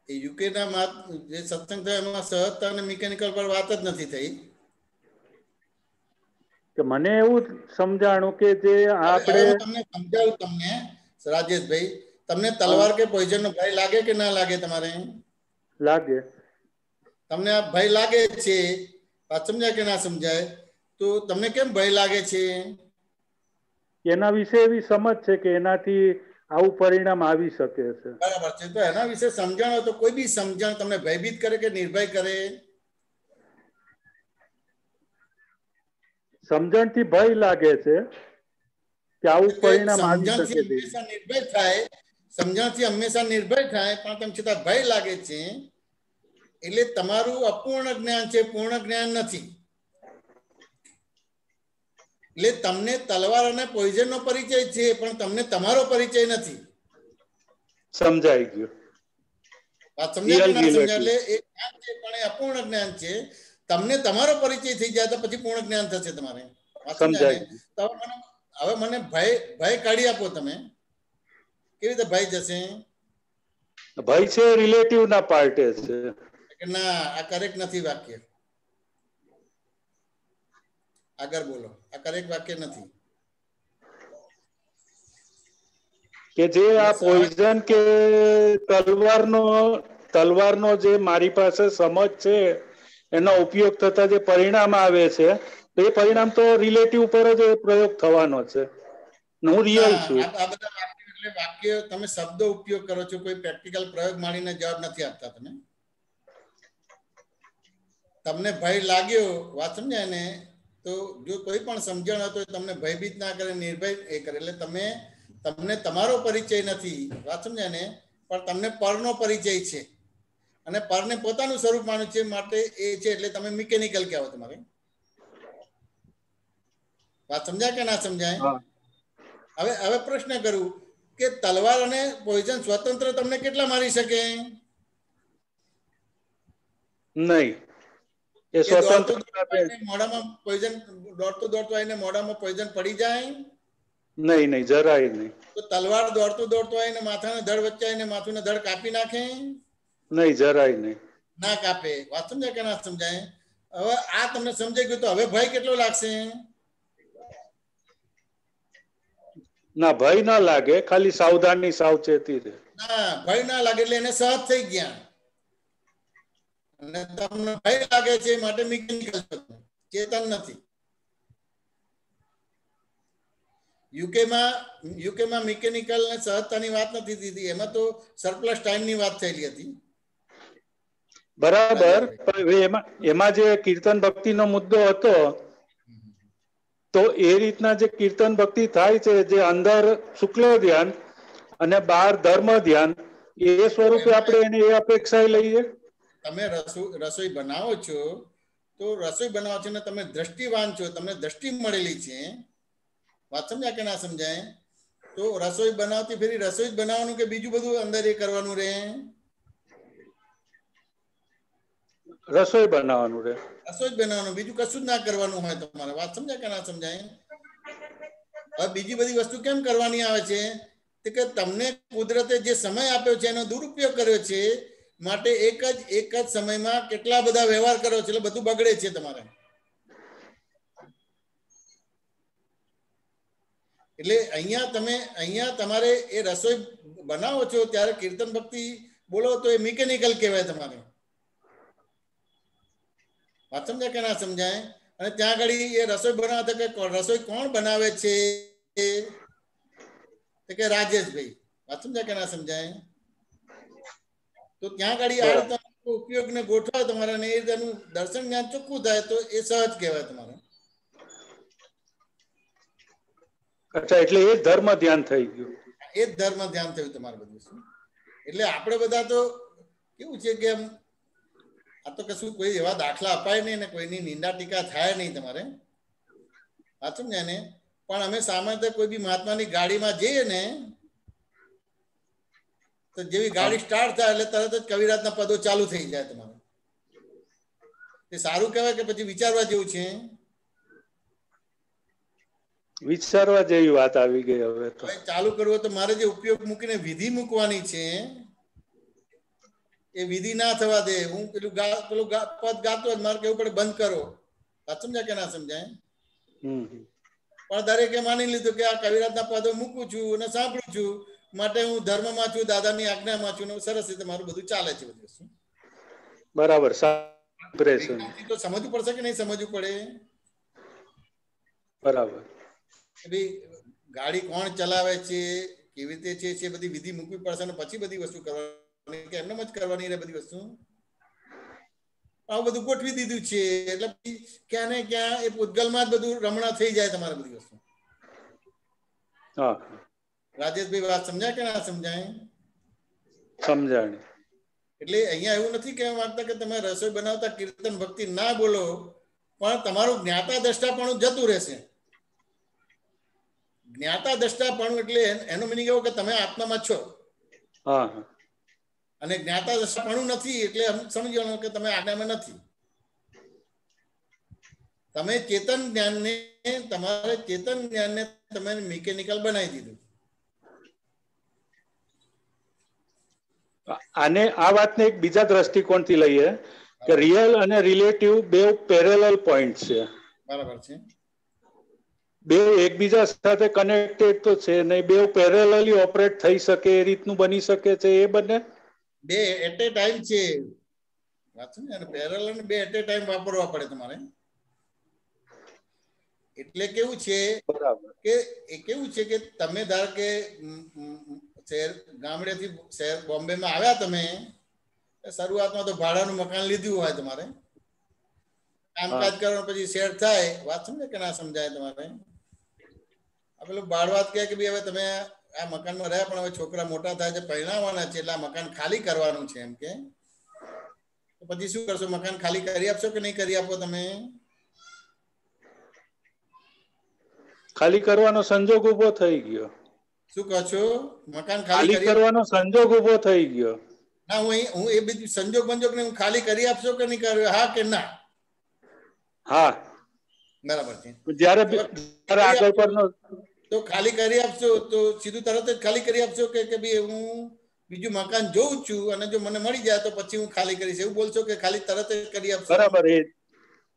એ યુકે ના જે સત્સંગ થયો એમાં સહજતા અને મિકેનિકલ પર વાત જ નથી થઈ. કે મને એવું સમજાણું કે જે આપણે હું તમને સમજાવું તમને રાજેશભાઈ, તમને તલવાર કે પોઈઝન નો ભય લાગે કે ના લાગે? તમારે લાગે. તમને આ ભય લાગે છે, વાત સમજાય કે ના સમજાય? તો તમને કેમ ભય લાગે છે? એના વિશે એવી સમજ છે કે એનાથી આવું પરિણામ આવી શકે છે. બરાબર છે. તો એના વિશે સમજણ હોય તો કોઈ બી સમજણ તમને ભયભીત કરે કે નિર્ભય કરે? સમજણ થી ભય લાગે છે કે આવું પરિણામ આવી શકે છે. હંમેશા નિર્ભય થાય, સમજણથી હંમેશા નિર્ભય થાય, પણ તેમ છતાં ભય લાગે છે એટલે તમારું અપૂર્ણ જ્ઞાન છે, પૂર્ણ જ્ઞાન નથી. એટલે તમને તલવાર અને પોઈઝન નો પરિચય છે, પણ તમને તમારો પરિચય નથી. સમજાઈ ગયું. વાત સમજ્યા કે ના સમજ્યા? એટલે એ જ્ઞાન છે પણ એ અપૂર્ણ જ્ઞાન છે. તમને તમારો પરિચય થઈ જાય તો પછી પૂર્ણ જ્ઞાન થશે તમારે. વાત સમજાય ને? તો હવે મને ભય કાઢી આપો તમે. કેવી રીતે ભય જશે? ભય છે રિલેટિવ ના પાર્ટે છે. ના, આ કરેક્ટ નથી વાક્ય. આગળ બોલો. આ કરેક્ટ વાક્ય નથી. કે જે આ પોઈઝન કે તલવારનો જે મારી પાસે સમજ છે, એનો ઉપયોગ થતા જે પરિણામ આવે છે, તો એ પરિણામ તો રિલેટિવ પર જ પ્રયોગ થવાનો છે. હું રિયલ છું. આ બધા વાક્યો એટલે વાક્ય તમે શબ્દો ઉપયોગ કરો છો, કોઈ પ્રેક્ટિકલ પ્રયોગ માણીને જવાબ નથી આપતા તમે. તમને ભય લાગ્યો, વાત સમજાય ને? તો જો કોઈ પણ સમજણ હતો તમને ભયભીત ના કરે, નિર્ભય એ કરે. એટલે તમને તમારો પરિચય નથી, વાત સમજાય ને? પણ તમને પરનો પરિચય છે અને પરને પોતાનું સ્વરૂપ માન્યું છે, માટે એ છે એટલે તમે મિકેનિકલ કહેવો. તમારે વાત સમજાય કે ના સમજાય? હવે પ્રશ્ન કરું કે તલવાર અને પોઈઝન સ્વતંત્ર તમને કેટલા મારી શકે? નહીં. એ સ્વતંત્ર મોઢામાં પોઈઝન દોડતું આવીને મોઢામાં પોઈઝન પડી જાય? નહીં, જરાય નહીં. તો તલવાર દોડતું આવીને માથાના ધડ વચ્ચે આવીને માથું ધડ કાપી નાખે? નહીં, જરાય નહીં. ના કાપે. વાત સમજાય કે ના સમજાય? હવે આ તમને સમજાઈ ગયું તો હવે ભય કેટલો લાગશે? ના, ભય ના લાગે, ખાલી સાવધાની સાવચેતી રહે. ના, ભય ના લાગે એટલે એને સહજ થઈ ગયા. અને તમને ભય લાગે છે માટે મિકેનિકલ ચેતન નથી. યુકેમાં મિકેનિકલ ને સહજતાની વાત નથી દીધી, એમાં તો સરપ્લસ ટાઈમની વાત થયેલી હતી. બરાબર. એમાં જે કીર્તન ભક્તિનો મુદ્દો હતો, તો એ રીતના જે કીર્તન ભક્તિ થાય છે, જે અંદર શુક્લ ધ્યાન અને બહાર ધર્મ ધ્યાન, એ સ્વરૂપે આપણે એને એ અપેક્ષા લઈએ. તમે રસોઈ બનાવો છો તો રસોઈ બનાવો છો ને તમે દ્રષ્ટિવાન છો, તમને દ્રષ્ટિ મળેલી છે. વાત સમજ્યા કે ના સમજાય? તો રસોઈ બનાવતી ફેરી રસોઈ જ બનાવવાનું કે બીજું બધું અંદર એ કરવાનું રહે? રસોઈ બનાવવાનું રહે. રસોઈ જ બનાવવાનું, બીજું કશું જ ના કરવાનું હોય તમારે. વાત સમજાય કે ના સમજાય? હવે બીજી બધી વસ્તુ કેમ કરવાની આવે છે? કે તમને કુદરતે જે સમય આપ્યો છે એનો દુરુપયોગ કર્યો છે, માટે એક જ સમયમાં કેટલા બધા વ્યવહાર કર્યો છે એટલે બધું બગડે છે તમારે. એટલે અહીંયા તમારે એ રસોઈ બનાવો છો ત્યારે કીર્તન ભક્તિ બોલો તો એ મિકેનિકલ કહેવાય તમારે. વાત સમજાય કે ના સમજાય? અને ત્યાં આગળ એ રસોઈ બનાવતા કે રસોઈ કોણ બનાવે છે? કે રાજેશભાઈ. વાત સમજાય કે ના સમજાય? તો ત્યાં આગળ આ રીતે ઉપયોગ ને ગોઠવાય તમારે, અને એ તેનું દર્શન જ્ઞાન ચોખ્ખું થાય તો એ સહજ કહેવાય તમારે. અચ્છા, એટલે એ ધર્મ ધ્યાન થઈ ગયું. એ જ ધર્મ ધ્યાન થયું તમારે બધું. એટલે આપણે બધા તો કેવું છે કે આ તો કશું કોઈ એવા દાખલા અપાય નહીં ને કોઈની નિંદા ટીકા થાય નહીં તમારે. વાત સમજાય ને? પણ અમે સામાન્ય કોઈ બી મહાત્માની ગાડીમાં જઈએ ને તો જેવી ગાડી સ્ટાર્ટ થાય એટલે તરત જ કવિરાજના પદો ચાલુ થઈ જાય તમારે. એ સારું કહેવાય કે પછી વિચારવા જેવું છે? વિચારવા જેવી વાત આવી ગઈ. હવે તો ચાલુ કરવું તો મારે જે ઉપયોગ મૂકીને વિધિ મૂકવાની છે એ વિધિ ના થવા દે. હું પેલું પદ ગાતો મારે કેવું પડે બંધ કરો. વાત સમજાય કે ના સમજાય? પણ દરેકે માની લીધું કે આ કવિરાજના પદો મૂકું છું અને સાંભળું છું, માટે હું ધર્મમાં છું, દાદાની આજ્ઞામાં છું, સરસ રીતે મારું બધું ચાલે છે બધું વસ્તુ. બરાબર. તો સમજવું પડશે કે નહીં સમજવું પડે? બરાબર. ગાડી કોણ ચલાવે છે, કેવી રીતે છે, બધી વિધિ મૂકવી પડશે અને પછી બધી વસ્તુ કરવાની, કે એમને જ કરવાની રહે બધી વસ્તુ. આવું બધું ગોઠવી દીધું છે એટલે ક્યાં ને ક્યાં એ પૂતગલમાં જ બધું રમણા થઈ જાય તમારે બધી વસ્તુ. રાજેશભાઈ વાત સમજાય કે ના સમજાય? સમજાણી. એટલે અહીંયા એવું નથી કહેવા માંગતા કે તમે રસોઈ બનાવતા કીર્તન ભક્તિ ના બોલો, પણ તમારું જ્ઞાતા દ્રષ્ટાપણું જતું રહેશે. જ્ઞાતા દ્રષ્ટાપણું એટલે એનો મિનિંગ એવો કે તમે આત્મામાં છો અને જ્ઞાતા દ્રષ્ટાપણું નથી એટલે સમજવાનું કે તમે આજ્ઞામાં નથી. તમે ચેતન જ્ઞાનને તમારે ચેતન જ્ઞાનને તમે મિકેનિકલ બનાવી દીધું. આને આ વાતને એક બીજા દ્રષ્ટિકોણથી લઈએ કે રિયલ અને રિલેટિવ બે પેરેલલ પોઈન્ટ છે. બરાબર છે. બે એકબીજા સાથે કનેક્ટેડ તો છે નહીં, બે પેરેલલી ઓપરેટ થઈ શકે એ રીતનું બની શકે છે એ બંને બે એટ એ ટાઈમ છે. વાત છે ને, પેરેલલ ને બે એટ એ ટાઈમ વાપરવા પડે તમારે. એટલે કેવું છે કે એ કેવું છે કે તમે ધારો કે શહેર ગામડેથી શહેર બોમ્બેમાં આવ્યા, તમે શરૂઆતમાં તો ભાડાનું મકાન લીધું હોય, તમારે કામકાજ કરવાનું પછી શેર થાય. વાત સમજે કે ના સમજાય તમારે? આ પેલું બાળવાત કહે કે ભાઈ હવે તમે આ મકાનમાં રહ્યા પણ હવે છોકરા મોટા થાય છે, પરિણામવાના છે, એટલે આ મકાન ખાલી કરવાનું છે એમ કે, તો પછી શું કરશો? મકાન ખાલી કરી આપશો કે નહીં કરી આપો? તમે ખાલી કરવાનો સંજોગ ઉભો થઈ ગયો. શું કહો છો? મકાન ખાલી કરવાનો સંજોગ ઉભો થઈ ગયો. ના, હું એ બીજું સંજોગ બંજોગ ને હું ખાલી કરી આપશો કે નહીં કર્યો? હા કે ના? હા, બરાબર છે. જ્યારે આગળ પરનો તો ખાલી કરી આપશો તો સીધું તરત જ ખાલી કરી આપશો કે ભાઈ હું બીજું મકાન જોઉં છું અને જો મને મળી જાય તો પછી હું ખાલી કરીશ, એવું બોલશો કે ખાલી તરત જ કરી આપશો?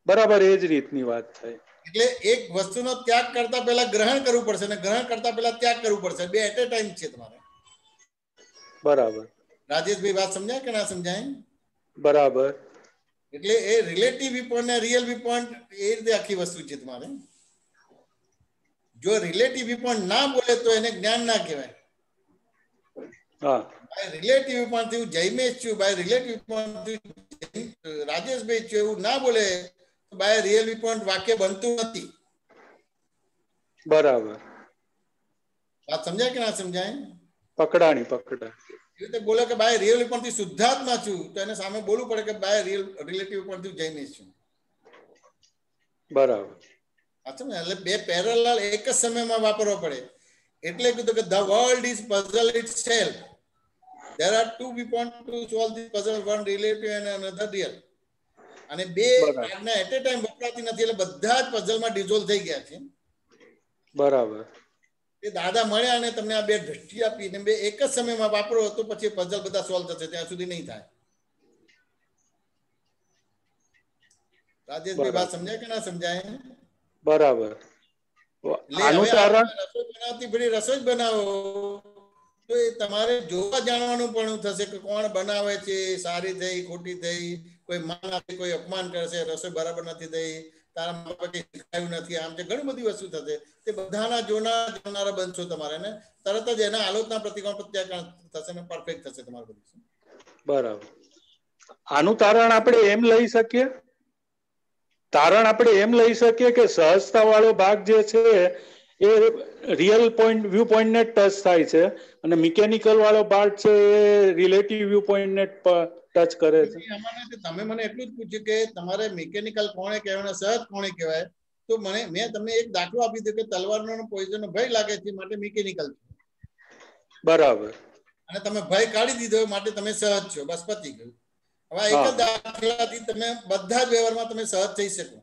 બરાબર એ જ રીતની વાત થાય. એટલે એક વસ્તુનો ત્યાગ કરતા પહેલા ગ્રહણ કરવું પડશે અને ગ્રહણ કરતા પહેલા ત્યાગ કરવું પડશે. બે એટ એ ટાઈમ છે તમારે. બરાબર. રાજેશભાઈ વાત સમજાય કે ના સમજાય? બરાબર. એટલે એ રિલેટિવ વ્યૂ પોઈન્ટ ને રિયલ વ્યૂ પોઈન્ટ એ રીતે આખી વસ્તુ છે તમારે. જો રિલેટિવ વ્યૂ પોઈન્ટ ના બોલે તો એને જ્ઞાન ના કહેવાય. બાય રિલેટિવ વ્યૂ પોઈન્ટ થી જયમેશ છું, બાય રિલેટિવ પોઈન્ટ થી રાજેશભાઈ છું એવું ના બોલે તો બાય રિયલ વ્યૂ પોઈન્ટ વાક્ય બનતું નથી. બરાબર. વાત સમજાય કે ના સમજાય? પકડાણી. એ રીતે બોલે કે બાય રિયલ વ્યૂ પોઈન્ટ થી શુદ્ધાત્મા છું, તો એને સામે બોલવું પડે કે બાય રિલેટિવ પોઈન્ટ થી જયમેશ છું. બરાબર. એટલે બે પેરેલલ એક જ સમયમાં વાપરવા પડે. એટલે કીધું કે the world is puzzle itself. There are two viewpoints to solve this puzzle, one relative and another real. અને બે આજ્ઞા એટ એ ટાઈમ વપરાતી નથી એટલે બધા જ પઝલમાં ડિઝોલ્વ થઈ ગયા છે. બરાબર. એ દાદા મળ્યા અને તમને આ બે દ્રષ્ટિ આપી ને બે એક જ સમયમાં વાપરો તો પછી પઝલ બધા સોલ્વ થશે, ત્યાં સુધી નહીં થાય. રાજેશભાઈ વાત સમજાય કે ના સમજાય? બરાબર. રસોઈ બનાવો તો એ તમારે જોવા જાણવાનું પણ થશે કે કોણ બનાવે છે, સારી થઈ ખોટી થઈ, કોઈ માન આપે, કોઈ અપમાન કરશે, રસોઈ બરાબર નથી થઈ, તારા મા બાપે શીખવાયું નથી, આમ છે, ઘણી બધી વસ્તુ થશે. તે બધાના જોનારા બનશો તમારે ને તરત જ એના આલોચના પ્રતિકોણ પ્રત્યાઘાત થશે ને પરફેક્ટ થશે તમારું બધું. બરાબર. આનું તારણ આપણે એમ લઈ શકીએ કે સહજતા વાળો ભાગ જે છે એ રિયલ પોઈન્ટ વ્યૂ પોઈન્ટ ને ટચ થાય છે અને મિકેનિકલ વાળો ભાગ છે એ રિલેટિવ વ્યૂ પોઈન્ટ ને ટચ કરે છે. તમે મને એટલું જ પૂછ્યું કે તમારે મિકેનિકલ કોણે કહેવાય, સહજ કોણે કહેવાય, તો મેં તમને એક દાખલો આપી દીધો કે તલવારનો પોઈઝનનો ભય લાગે છે માટે મિકેનિકલ છે. બરાબર. અને તમે ભય કાઢી દીધો માટે તમે સહજ છો, બસ પતી ગયું. હવે એક જ દાખલાથી તમે બધા જ વ્યવહારમાં તમે સહજ થઈ શકો.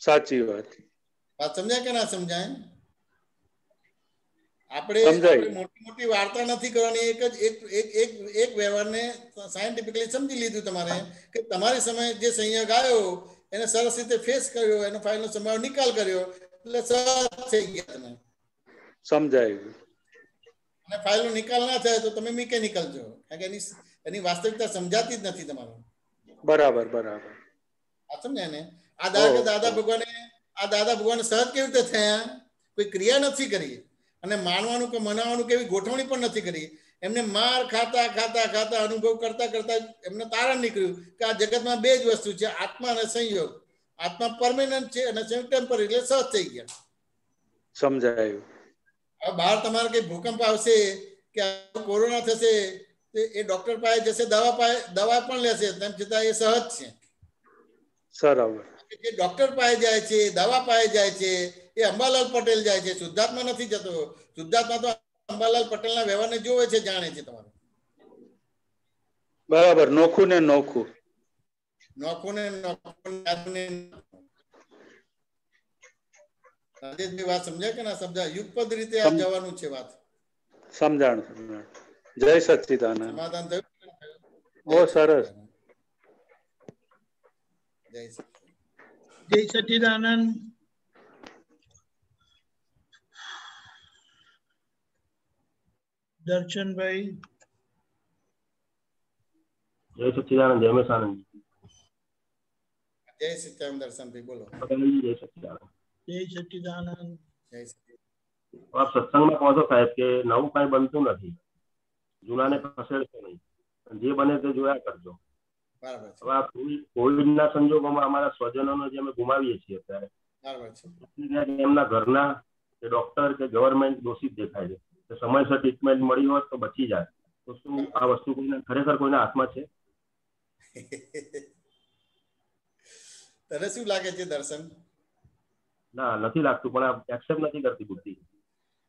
સાચી વાત. વાત સમજાય કે ના સમજાય? આપણે મોટી મોટી વાર્તા નથી કરવાની. એક વ્યવહારને સાયન્ટિફિકલી સમજી લીધું તમારે કે તમારી સમયે જે સંયોગ આવ્યો એને સરસ રીતે ફેસ કર્યો, એનો ફાઇલનો સંભાળ નિકાલ કર્યો, એટલે સહજ થઈ ગયા તમે. સમજાયું. અને ફાઇલનો નિકાલ ના થાય તો તમે મિકેનિકલ છો, કારણ કે એની વાસ્તવિકતા સમજાતી જ નથી તમારે. બરાબર બરાબર. આ સમજ્યા ને? આ દાદા ભગવાન સહજ કેવી રીતે થયા? કોઈ ક્રિયા નથી કરી અને માનવાનું કે મનાવાનું કેવી ગોઠવણી પણ નથી કરી. એમને માર ખાતા ખાતા ખાતા અનુભવ કરતા કરતા એમને તારણ નીકળ્યું કે આ જગતમાં બે જ વસ્તુ છે, આત્મા અને સંયોગ. આત્મા પરમેનન્ટ છે અને સંયોગ ટેમ્પરરી, એટલે સહજ થઈ ગયા. સમજાયું. હવે બહાર તમારે કઈ ભૂકંપ આવશે કે કોરોના થશે તો એ ડોક્ટર પાસે જશે, દવા પણ લેશે, તેમ છતાં એ સહજ છે. બરાબર. જે ડોક્ટર પાસે જાય છે, દવા પાસે જાય છે, એ અંબાલાલ પટેલ જાય છે, શુદ્ધાત્મા નથી જતો. શુદ્ધાત્મા તો અંબાલાલ પટેલના વ્યવહારને જોવે છે, જાણે છે. તમારે બરાબર. નોખું ને નોખું. નોખું ને નોખું. રાજેશભાઈ વાત સમજાય કે ના સમજાય? યુગપદ રીતે આ જવાનું છે વાત. સમજાણ. જય સચ્ચિદાનંદ. સમાધાન થયું? બહુ સરસ. જય સચ્ચિદાનંદ. દર્શનભાઈ. જય સચ્ચિદાનંદ. જય મેશાનંદ. જય સચ્ચિદાનંદ. દર્શનભાઈ બોલો. જય સચ્ચિદાનંદ. જય સચ્ચિદાનંદ. જય આપ સત્સંગમાં કહો છો સાહેબ કે નવું કઈ બનતું નથી, જૂનાને ખસેડશો નહીં, જે બને તે જોયા કરજો. હવે કોવિડના સંજોગોમાં અમારા સ્વજનોને જે અમે ગુમાવીએ છીએ અત્યારે, એમના ઘરના કે ડોક્ટર કે ગવર્મેન્ટ દોષિત દેખાય છે. સમયસર ટ્રીટમેન્ટ મળી હોત તો બચી જાય. તો શું આ વસ્તુ ખરેખર કોઈના હાથમાં છે? તને શું લાગે છે દર્શન? ના, નથી લાગતું, પણ આ એક્સેપ્ટ નથી કરતી બુદ્ધિ.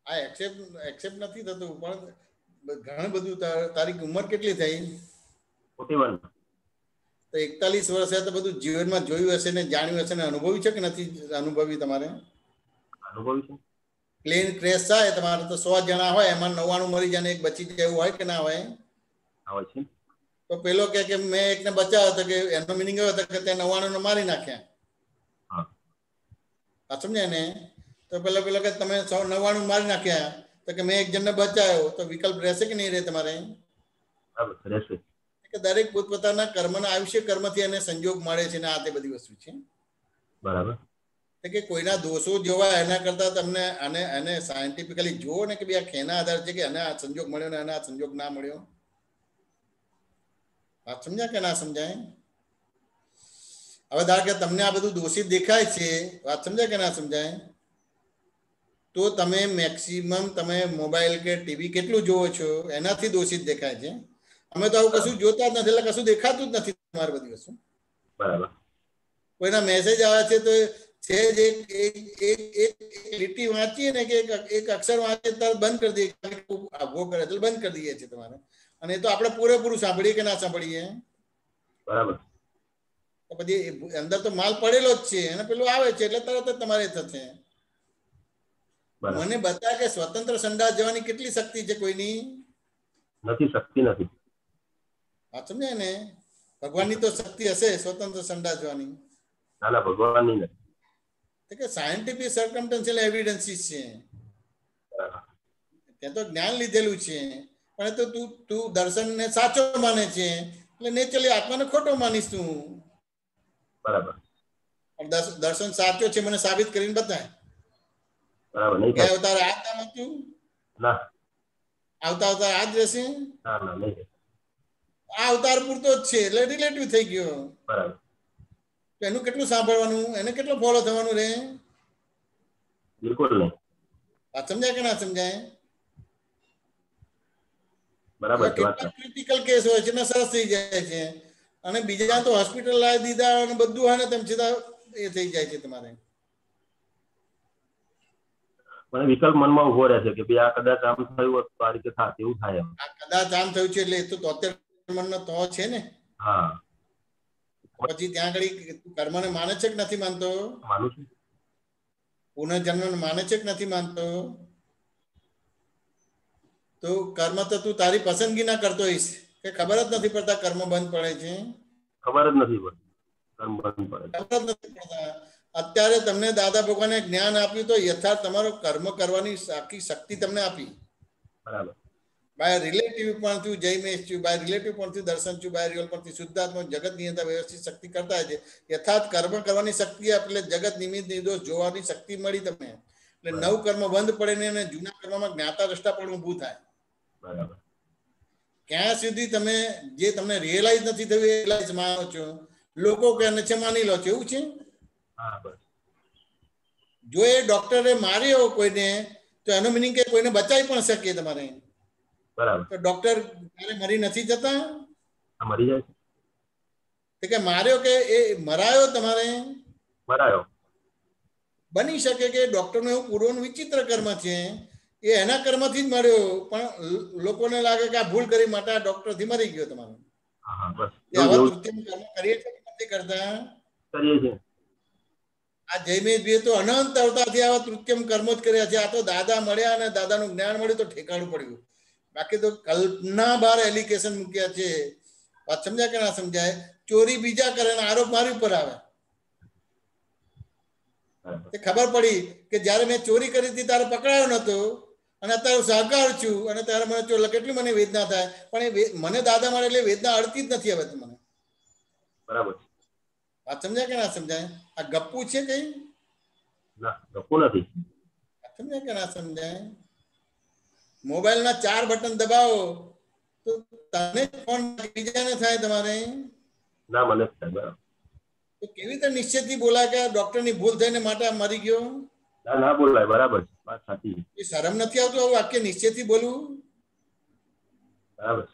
આ એક્સેપ્ટ નથી થતું, પણ ઘણું બધું. તારી ઉંમર કેટલી થઈ? 41. તો 41 વર્ષે તો બધું જીવનમાં જોયું હશે ને જાણ્યું હશે ને અનુભવ્યું છે કે નથી અનુભવી? તમારે અનુભવ્યું છે. પ્લેન ક્રેશ થાય તમારે તો 100 જણા હોય, એમાં 99 મરી જાય ને એક બચી જાય, એવું હોય કે ના હોય? હોય છે. તો પેલો કે મેં એકને બચાવ્યો હતો, કે એનો મિનિંગ એવો હતો કે તે 99 ને મારી નાખ્યા. સમજ્યા ને? તો પેલો કે તમે 99 મારી નાખ્યા, તો કે મેં એક જણને બચાવ્યો, તો વિકલ્પ રહેશે કે નહીં રહે તમારે? રહેશે. કે દરેક પોતપોતાના કર્મના આયુષ્ય કર્મથી એને સંજોગ મળે છે ને આ તે બધી વસ્તુ છે. બરાબર. કે કોઈના દોષો જોવા એના કરતા તમને એને સાયન્ટિફિકલી જુઓ ને કે ભાઈ આ ખેના આધાર છે કે એને આ સંજોગ મળ્યો ને એને આ સંજોગ ના મળ્યો. વાત સમજ્યા કે ના સમજાય? હવે ધારો કે તમને આ બધું દોષિત દેખાય છે, વાત સમજાય કે ના સમજાય? તો તમે મેક્સિમમ તમે મોબાઈલ કે ટીવી કેટલું જોવો છો એનાથી દોષિત દેખાય છે. અમે તો આવું કશું જોતા જ નથી, એટલે કશું દેખાતું જ નથી તમારે બધી વસ્તુ. બરાબર. કોઈના મેસેજ આવે છે તો છે જ એક લીટી વાંચીએ ને કે એક અક્ષર વાંચીએ તરત બંધ કરી દઈએ, આવો કરે એટલે બંધ કરી દઈએ છીએ તમારે. અને એ તો આપણે પૂરેપૂરું સાંભળીએ કે ના સાંભળીએ? બરાબર. તો પછી અંદર તો માલ પડેલો જ છે અને પેલું આવે છે એટલે તરત જ તમારે થશે. મને બતા કે સ્વતંત્ર સંદાસ જવાની કેટલી શક્તિ છે કોઈની? નથી, શક્તિ નથી. વાત સમજાય ને? ભગવાનની તો શક્તિ હશે સ્વતંત્ર સંદાસ જવાની. ના, ભગવાનની નથી. કે સાયન્ટિફિક સર્કમસ્ટન્શિયલ એવિડન્સીસ છે, ત્યાં તો જ્ઞાન લીધેલું છે. પણ તો તું દર્શનને સાચો માને છે એટલે નેચરલી આત્માને ખોટો માનીશ તું. બરાબર. દર્શન સાચો છે મને સાબિત કરીને બતાય. બરાબર. નહીં થાય. અવતાર આજ નામ હતું? ના. આવતા અવતાર આજ રહેશે? ના, નહીં. આ અવતાર પૂરતો જ છે એટલે રિલેટિવ થઈ ગયો. બરાબર. એનું કેટલું સાંભળવાનું, એને કેટલું ફોલો થવાનું રે? બિલકુલ નહીં. વાત સમજાય કે ના સમજાય? બરાબર. ક્રિટિકલ કેસ હોય છે ને સરસ થઈ જાય છે, અને બીજા તો હોસ્પિટલ લાવી દીધા અને બધું હોય ને તેમ છતાં એ થઈ જાય છે તમારે. મને વિકલ્પ મનમાં ઉભો રહે છે કે ભાઈ આ કદાચ આમ થયું હોત તો આ રીતે થાત, એવું થાય. આ કદાચ આમ થયું છે એટલે એ તો 73 મનનો તો છે ને. હા. પછી ત્યાં આગળ કર્મને માને છે કે નથી માનતો? માનું છું. પુનર્જન્મ માને છે કે નથી માનતો? તો કર્મ તો તું તારી પસંદગી ના કરતો હોઈશ કે ખબર જ નથી પડતા કર્મ બંધ પડે છે? ખબર જ નથી પડતી. કર્મ બંધ પડે. ખબર જ નથી પડતા. અત્યારે તમને દાદા ભગવાને જ્ઞાન આપ્યું તો યથાર્થ તમારો કર્મ કરવાની આખી શક્તિ તમને આપી. બરાબર. બાય રિલેટિવ પણ થયું જયમેશ થયું, બાય રિલેટિવ પણ થયું દર્શન થયું, બાય રિયલ પણ થયું શુદ્ધાત્મક જગત નિયંતા વ્યવસ્થિત શક્તિ કરતા છે. યથાર્થ કર્મ કરવાની શક્તિ એટલે જગત નિમિત્ત નિર્દોષ જોવાની શક્તિ મળી તમને. એટલે નવ કર્મ બંધ પડે ને અને જૂના કર્મમાં જ્ઞાતા દ્રષ્ટા પણ ઊભું થાય. બરાબર. ક્યાં સુધી તમે જે તમને રિયલાઇઝ નથી થયું એ રિયલાઇઝ માનો છો, લોકો કહે છે માની લો છો, એવું છે. જો એ ડોક્ટરે માર્યો કોઈને તો એનો મિનિંગ કે કોઈને બચાવી પણ શકે તમારે. બરાબર. તો ડોક્ટર મરી નથી જતા? મરી જાય છે કે માર્યો કે એ મરાયો તમારે? મરાયો. બની શકે કે ડોક્ટરનું એવું પૂર્વનું વિચિત્ર કર્મ છે એ એના કર્મથી જ મળ્યો, પણ લોકોને લાગે કે આ ભૂલ કરી માટે આ ડોક્ટરથી મરી ગયો તમારો. આવા કૃત્રિમ કર્મ કરીએ છીએ નથી કરતા? કરીએ છીએ. આ જયમેશભાઈએ તો અનંત અવતારથી આવા કૃત્રિમ કર્મો જ કર્યા છે. આ તો દાદા મળ્યા અને દાદાનું જ્ઞાન મળ્યું તો ઠેકાણું પડ્યું. બાકી તો કલ્પના બાર એલિગેશન મૂક્યા છે. વાત સમજાય કે ના સમજાય? ચોરી બીજા કરે ને આરોપ મારી ઉપર આવે. ખબર પડી કે જયારે મેં ચોરી કરી હતી ત્યારે પકડાયો નતો અને અત્યારે સહકાર છું અને ત્યારે મને કેટલી મને વેદના થાય, પણ એ મને દાદા મળે એટલે વેદના અડતી જ નથી હવે મને. બરાબર. વાત સમજાય કે ના સમજાય? આ ગપ્પુ છે કઈ? ના, ગપ્પુ નથી. સમજાય કે ના સમજાય? મોબાઈલ ના 4 બટન દબાવો તો તને ફોન બીજાને થાય તમારે? ના, મને થાય. બરાબર. તો કેવી રીતે નિશ્ચયથી બોલાય કે ડોક્ટરની ભૂલ થઈને માટે મરી ગયો? ના, ના બોલાય. બરાબર, વાત સાચી. એ શરમ નથી આવતું આવું વાક્ય નિશ્ચયથી બોલવું? બરાબર.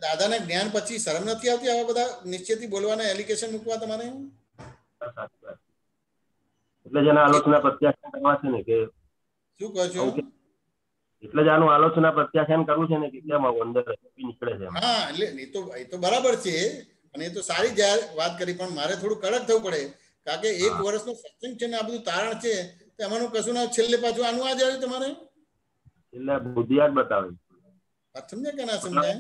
દાદાના જ્ઞાન પછી શરમ નથી આવતી આવા બધા નિશ્ચયથી બોલવાના એલિગેશન મૂકવા તમારે? એટલે જ એના આલોચના પ્રત્યાખ્યાન કરવા છે ને કે શું કહો છો? એટલે જ આનું આલોચના પ્રત્યાખ્યાન કરવું છે ને કે કેમ અંદર નીકળે છે. હા, એટલે એ તો બરાબર છે અને એ તો સારી વાત કરી, પણ મારે થોડું કડક થવું પડે કારણ કે 1 વર્ષનો સત્સંગ છે ને આ બધું તારણ છે તો એમાંનું કશું ના છેલ્લે પાછું આનું આ જ આવ્યું તમારે? એટલે બુદ્ધિયાત બતાવે. વાત સમજાય કે ના સમજાય?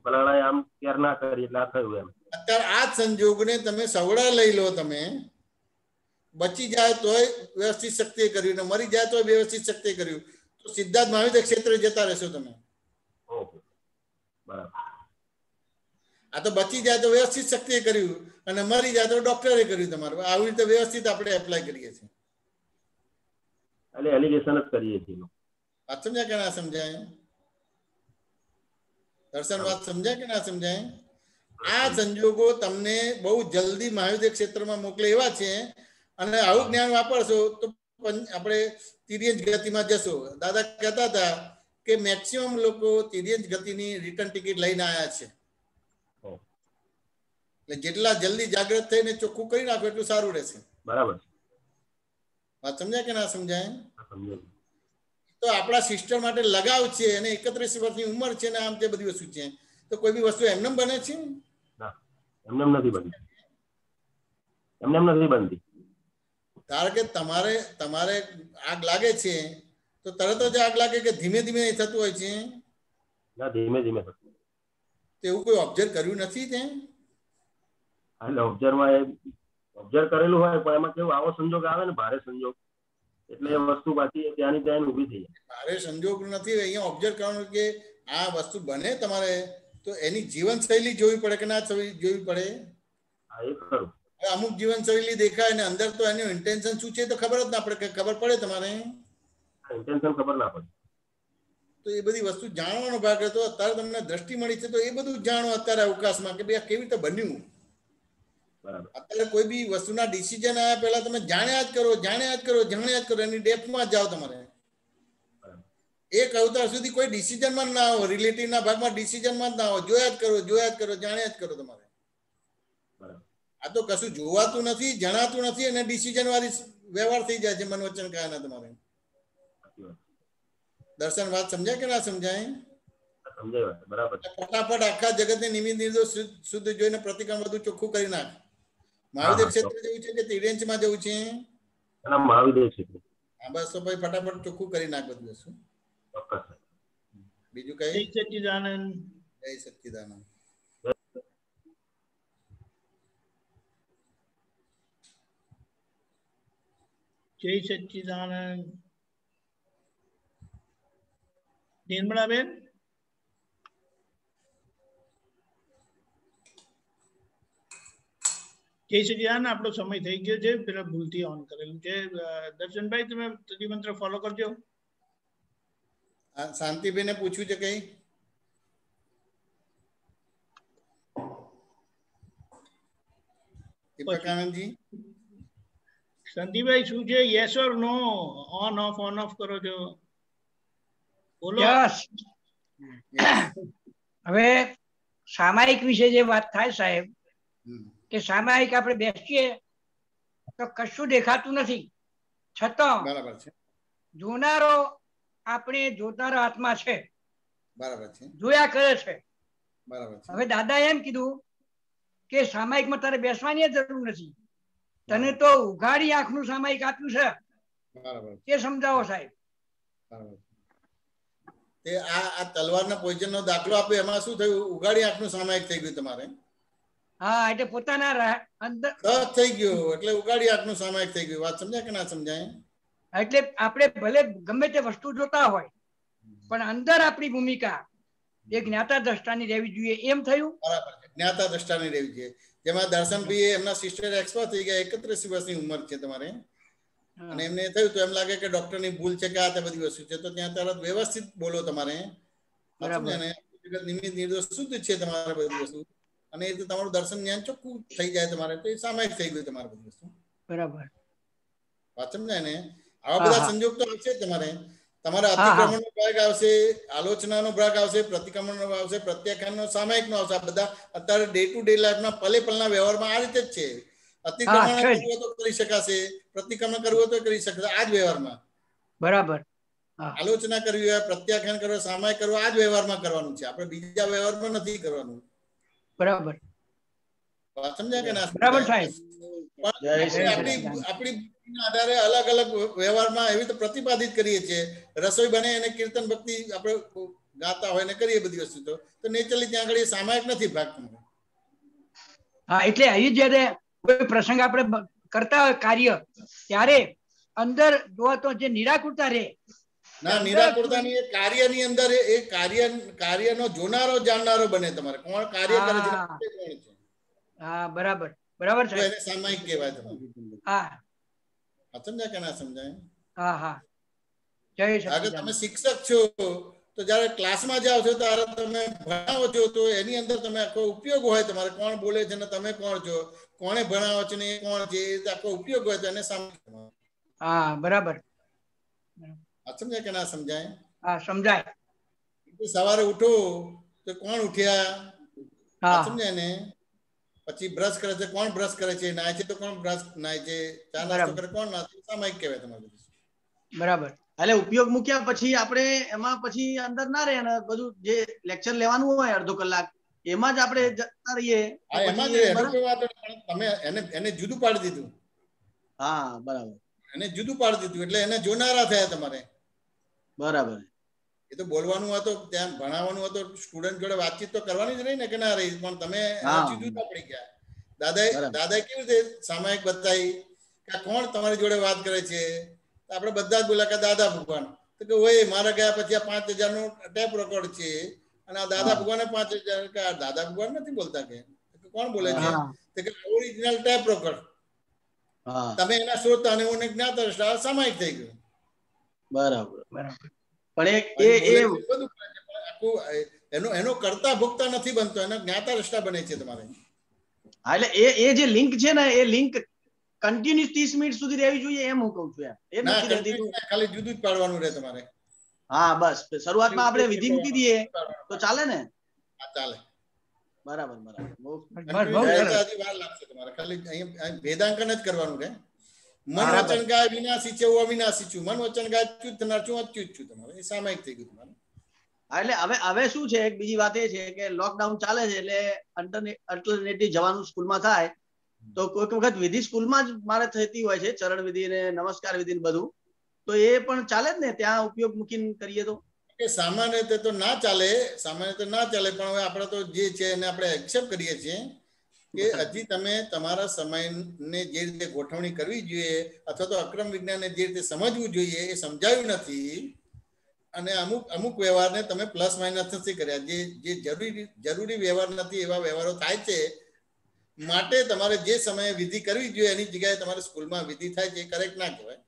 ફલાણાએ આમ કેર ના કરી એટલે આ થયું એમ. અત્યારે આ સંજોગને તમે સવડા લઈ લો, તમે બચી જાય તોય વ્યવસ્થિત શક્તિ કર્યું ને મરી જાય તોય વ્યવસ્થિત શક્તિ કર્યું તો સિદ્ધાર્થ મહાવીર ક્ષેત્રે જતા રહેશો તમે. આ તો બચી જાય તો વ્યવસ્થિત શક્તિ કર્યું અને મરી જાય તો ડોક્ટરે કર્યું તમારું. આવી રીતે વ્યવસ્થિત આપણે એપ્લાય કરીએ છીએ. એટલે એલિગેશન જ કરીએ છીએ. વાત સમજાય કે ના સમજાય? દર્શન વાત સમજાય કે ના સમજાય? આ સંજોગો તમને બહુ જલ્દી મહાયુદ્ધ ક્ષેત્રમાં મોકલે એવા છે અને આવું જ્ઞાન વાપરશો તો આપણે તિર્યંજ ગતિમાં જશો. દાદા કહેતા હતા કે મેક્સિમમ લોકો તિર્યંજ ગતિની રિટર્ન ટિકિટ લઈને આવ્યા છે. એટલે જેટલા જલ્દી જાગૃત થઈને ચોખ્ખું કરી નાખો એટલું સારું રહેશે. બરાબર. વાત સમજાય કે ના સમજાય? તો આપણા સિસ્ટર માટે લગાવ છે અને 31 વર્ષની ઉંમર છે ને આમ તે બધી વસ્તુ છે તો કોઈ બી વસ્તુ એમને બને છે? એમને નથી બનતી. એમને નથી બનતી. ધારો કે તમારે આગ લાગે છે તો તરત જ આગ લાગે કે ધીમે ધીમે થતું હોય છે? ના, ધીમે ધીમે થતું. તો એવું કોઈ ઓબ્ઝર્વ કર્યું નથી તે? એટલે ઓબ્ઝર્વ કરેલું હોય પણ એમાં કેવું આવો સંજોગ આવે ને ભારે સંજોગ એટલે એ વસ્તુ પાછી ત્યાંની ત્યાં ઊભી થઈ જાય. ભારે સંજોગ નથી અહીંયા ઓબ્ઝર્વ કરવાનું કે આ વસ્તુ બને તમારે તો એની જીવનશૈલી જોવી પડે કે ના જોવી પડે? હા, એ ખરું. અમુક જીવનશૈલી દેખાય ને અંદર તો એનું ઇન્ટેન્શન શું છે તો ખબર જ ના પડે કે ખબર પડે તમારે? ઇન્ટેન્શન ખબર ના પડે. તો એ બધી વસ્તુ જાણવાનો ભાગ હતો. અત્યારે તમને દ્રષ્ટિ મળી છે તો એ બધું જાણો અત્યારે અવકાશમાં કે ભાઈ કેવી રીતે બન્યું. અત્યારે કોઈ બી વસ્તુના ડિસિઝન આવ્યા પહેલા તમે જાણ્યા જ કરો એની ડેપ્થમાં જાઓ. તમારે એક અવતાર સુધી કોઈ ડિસિઝનમાં ના આવો, રિલેટિવના ભાગમાં ડિસિઝનમાં જ ના આવો. જોયા જ કરો જાણ્યા જ કરો. તમારે આ તો કશું જોવાતું નથી, જણાતું નથી અને ડિસિઝન વાળી વ્યવહાર થઈ જાય છે મન વચન કાયાના. તમારે દર્શન વાત સમજાય કે ના સમજાય? બરાબર. ફટાફટ આખા જગતને નિમિત્ત નિર્દોષ શુદ્ધ જોઈને પ્રતિક્રમણ બધું ચોખ્ખું કરી નાખ. મહાવિદ્ય ક્ષેત્ર જવું છે કે તિર્યંચમાં જવું છે? મહાવિદ્ય ક્ષેત્ર. હા, બસ તો ભાઈ ફટાફટ ચોખ્ખું કરી નાખ બધું. શું બીજું કઈ? જય સચ્ચિદાનંદ. જય સચ્ચિદાનંદ. જય સચ્ચિદાનંદ. નિર્મળાબેન, જય સચ્ચિદાનંદ. આપણો સમય થઈ ગયો છે, પેલા ભૂલથી ઓન કરેલું છે. દર્શનભાઈ, તમે ત્રિમંત્ર ફોલો કરજો. શાંતિભાઈને પૂછ્યું છે કઈ? દીપકાનંદજી, સંદીપભાઈ શું છે? Yes or no? On off કરો છો? બોલો. હવે સામાયિક વિશે જે વાત થાય સાહેબ, કે સામાયિક આપણે બેસીએ તો કશું દેખાતું નથી, છતાં બરાબર છે, જોનારો આપણે જોનારા હાથમાં છે. બરાબર છે, જોયા કરે છે. બરાબર છે. હવે દાદા એમ કીધું કે સામાયિકમાં તારે બેસવાની જરૂર નથી, તને તો ઉઘાડી આંખનું સામાયિક આપ્યું છે. બરાબર. એ સમજાવો સાહેબ. બરાબર. તે આ તલવારના પોઈઝનનો દાખલો આપ્યો, એમાં શું થયું? ઉઘાડી આંખનું સામાયિક થઈ ગયું તમારે. હા, એટલે પોતાના અંદર થઈ ગયું, એટલે ઉઘાડી આંખનું સામાયિક થઈ ગયું. વાત સમજાય કે ના સમજાય? એટલે આપણે ભલે ગમે તે વસ્તુ જોતા હોય, પણ અંદર આપણી ભૂમિકા એ જ્ઞાતા દ્રષ્ટાની રહેવી જોઈએ, એમ થયું. બરાબર છે, જ્ઞાતા દ્રષ્ટાની રહેવી જોઈએ. જેમાં દર્શનભાઈ એમના સિસ્ટર એક્સપાયર થઈ ગયા, 31 વર્ષની ઉંમર છે તમારે, અને એમને થયું તો એમ લાગે કે ડોક્ટરની ભૂલ છે કે આ બધી વસ્તુ છે, તો ત્યાં તરત વ્યવસ્થિત બોલો તમારે. નિમિત્ત નિર્દોષ શુદ્ધ છે તમારે બધી વસ્તુ, અને એ તો તમારું દર્શન જ્ઞાન ચોખ્ખું થઈ જાય તમારે, તો એ સામાયિક થઈ ગયું તમારે બધી વસ્તુ. બરાબર. વાત સમજાય ને? આવા બધા સંજોગ તો આવશે તમારે. તમારે અતિક્રમણનો ભાગ આવશે, આલોચનાનો ભાગ આવશે, પ્રતિક્રમણનો આવશે, પ્રત્યાખ્યાનનો, સામાયિકનો આવશે. આ બધા અત્યારે ડે ટુ ડે લાઈફના પલે પલના વ્યવહારમાં આ રીતે જ છે. અતિક્રમણ કરવું હોય તો કરી શકાશે, પ્રતિક્રમણ કરવું હોય તો કરી શકાશે, આ જ વ્યવહારમાં. બરાબર. આલોચના કરવી હોય, પ્રત્યાખ્યાન કરવું, સામાયિક કરવું, આ જ વ્યવહારમાં કરવાનું છે. આપણે બીજા વ્યવહારમાં નથી કરવાનું. બરાબર. વાત સમજાય કે ના? બરાબર સાહેબ. આપણી આધારે અલગ અલગ વ્યવહારમાં એવી તો પ્રતિપાદિત કરીએ છીએ. રસોઈ બને અને કીર્તન ભક્તિ આપણે ગાતા હોય ને કરીએ બધી વસ્તુ, તો નેચરલી ત્યાં આગળ સામાયિક નથી ભાગ. હા, એટલે અહીં જયારે કોઈ પ્રસંગ આપણે કરતા હોય કાર્ય, ત્યારે અંદર જોવા તો જે નિરાકુરતા રહે. ના, નિરાકુરતા ની કાર્યની અંદર એ કાર્યનો જોનારો જાણનારો બને તમારે. કોણ કાર્ય કરે છે? હા, બરાબર. બરાબર છે, એને સામાયિક કહેવાય તમારે. હા, સમજાય કે ના સમજાય? હા, હા. જય આગળ તમે શિક્ષક છો, તો જયારે ક્લાસમાં જાઓ છો ત્યારે તમે ભણાવો છો, તો એની અંદર તમે આખો ઉપયોગ હોય તમારે, કોણ બોલે છે ને તમે કોણ છો, કોણે ભણાવો છો ને એ કોણ છે, એ આખો ઉપયોગ હોય તો એને સામાયિક. હા, બરાબર. સમજાય કે ના સમજાય? હા, સમજાય. સવારે ઉઠો તો કોણ ઉઠ્યા, સમજાય ને? પછી બ્રશ કરે છે, કોણ બ્રશ કરે છે? નાય છે તો કોણ બ્રશ નાય છે? ચા નાસ્તો કરે કોણ નાસ્તો? સામાયિક કહેવાય તમારું. બરાબર. એટલે ઉપયોગ મૂક્યા પછી આપણે એમાં પછી અંદર ના રહે, અને બધું જે લેક્ચર લેવાનું હોય અડધો કલાક એમાં જ આપણે જતા રહીએ. તમે એને જુદું પાડી દીધું. હા, બરાબર. એને જુદું પાડી દીધું એટલે એને જોનારા થયા તમારે. બરાબર. એ તો બોલવાનું હતું, ત્યાં ભણાવવાનું હતું, સ્ટુડન્ટ જોડે વાતચીત તો કરવાની જ રહી ને કે ના રહી, પણ તમે જુદા પડી ગયા. દાદાએ કેવી રીતે સામાયિક બતાવી કે કોણ તમારી જોડે વાત કરે છે? આપણે બધા જ બોલ્યા કે દાદા ભગવાન. તો કે ઓય મારા ગયા પછી આ 5000 નું ટેપ રેકોર્ડ છે, અને આ દાદા ભગવાને 5000. કે આ દાદા ભગવાન નથી બોલતા. કે કોણ બોલે છે? તો કે ઓરિજિનલ ટેપ રેકોર્ડ. તમે એના શ્રોતા અને હું જ્ઞાતા સામાયિક થઈ ગયું. બરાબર, બરાબર. પણ એનો કરતા ભોગતા નથી બનતો, એનો જ્ઞાતા રસ્તા બને છે તમારે. હા, એટલે એ જે લિંક છે ને, એ લિંક કન્ટિન્યુઅસ 30 મિનિટ સુધી રહેવી જોઈએ, એમ હું કહું છું. એ નથી રહેતી, ખાલી જુદું જ પાડવાનું રહે તમારે. હા, બસ શરૂઆતમાં આપણે વિધિ મૂકી દઈએ તો ચાલે ને? હા, ચાલે. બરાબર, બરાબર. વાર લાગશે તમારે. ખાલી અહીં વેદાંકન જ કરવાનું રહે. મન વચન ગાય વિનાશી છે, હું અવિનાશી છું. મન વચન ગાય અચ્યુત થનાર છું, અચ્યુત છું. તમારે એ સામાયિક થઈ ગયું તમારે. એટલે હવે શું છે, એક બીજી વાત એ છે કે લોકડાઉન ચાલે છે, એટલે અલ્ટરનેટિવ જવાનું સ્કૂલમાં થાય, તો કોઈક વખત વિધિ સ્કૂલમાં જ મારે થતી હોય છે, ચરણ વિધિ ને નમસ્કાર વિધિ ને બધું, તો એ પણ ચાલે જ ને? ત્યાં ઉપયોગ મૂકીને કરીએ તો સામાન્ય રીતે તો ના ચાલે, સામાન્ય રીતે ના ચાલે, પણ હવે આપણે તો જે છે એને આપણે એક્સેપ્ટ કરીએ છીએ. કે હજી તમે તમારા સમયને જે રીતે ગોઠવણી કરવી જોઈએ અથવા તો અક્રમ વિજ્ઞાનને જે રીતે સમજવું જોઈએ એ સમજાયું નથી, અને અમુક વ્યવહારને તમે પ્લસ માઇનસ નથી કર્યા. જે જરૂરી વ્યવહાર નથી એવા વ્યવહારો થાય છે. માટે તમારે જે સમયે વિધિ કરવી જોઈએ એની જગ્યાએ તમારે સ્કૂલમાં વિધિ થાય છે, એ કરેક્ટ ના કહેવાય.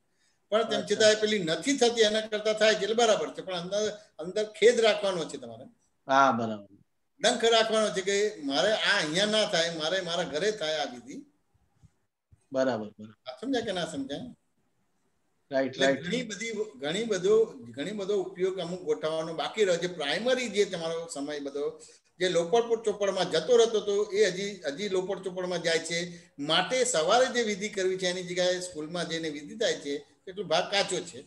પણ તેમ છતાં પેલી નથી થતી એના કરતા થાય છે એટલે બરાબર છે. પણ અંદર ખેદ રાખવાનો છે તમારે. હા, બરાબર. ડંખ રાખવાનો છે કે મારે આ અહીંયા ના થાય, મારે મારા ઘરે થાય આ વિધિ. બરાબર. સમજાય કે ના સમજાય? રાઈટ. ઘણી બધો ઉપયોગ અમુક ગોઠવવાનો બાકી રહ્યો છે. પ્રાઇમરી જે તમારો સમય બધો જે લોપડ ચોપડમાં જતો રહેતો હતો એ હજી લોપડ ચોપડમાં જાય છે. માટે સવારે જે વિધિ કરવી છે એની જગ્યાએ સ્કૂલમાં જઈને વિધિ થાય છે એટલો ભાગ કાચો છે.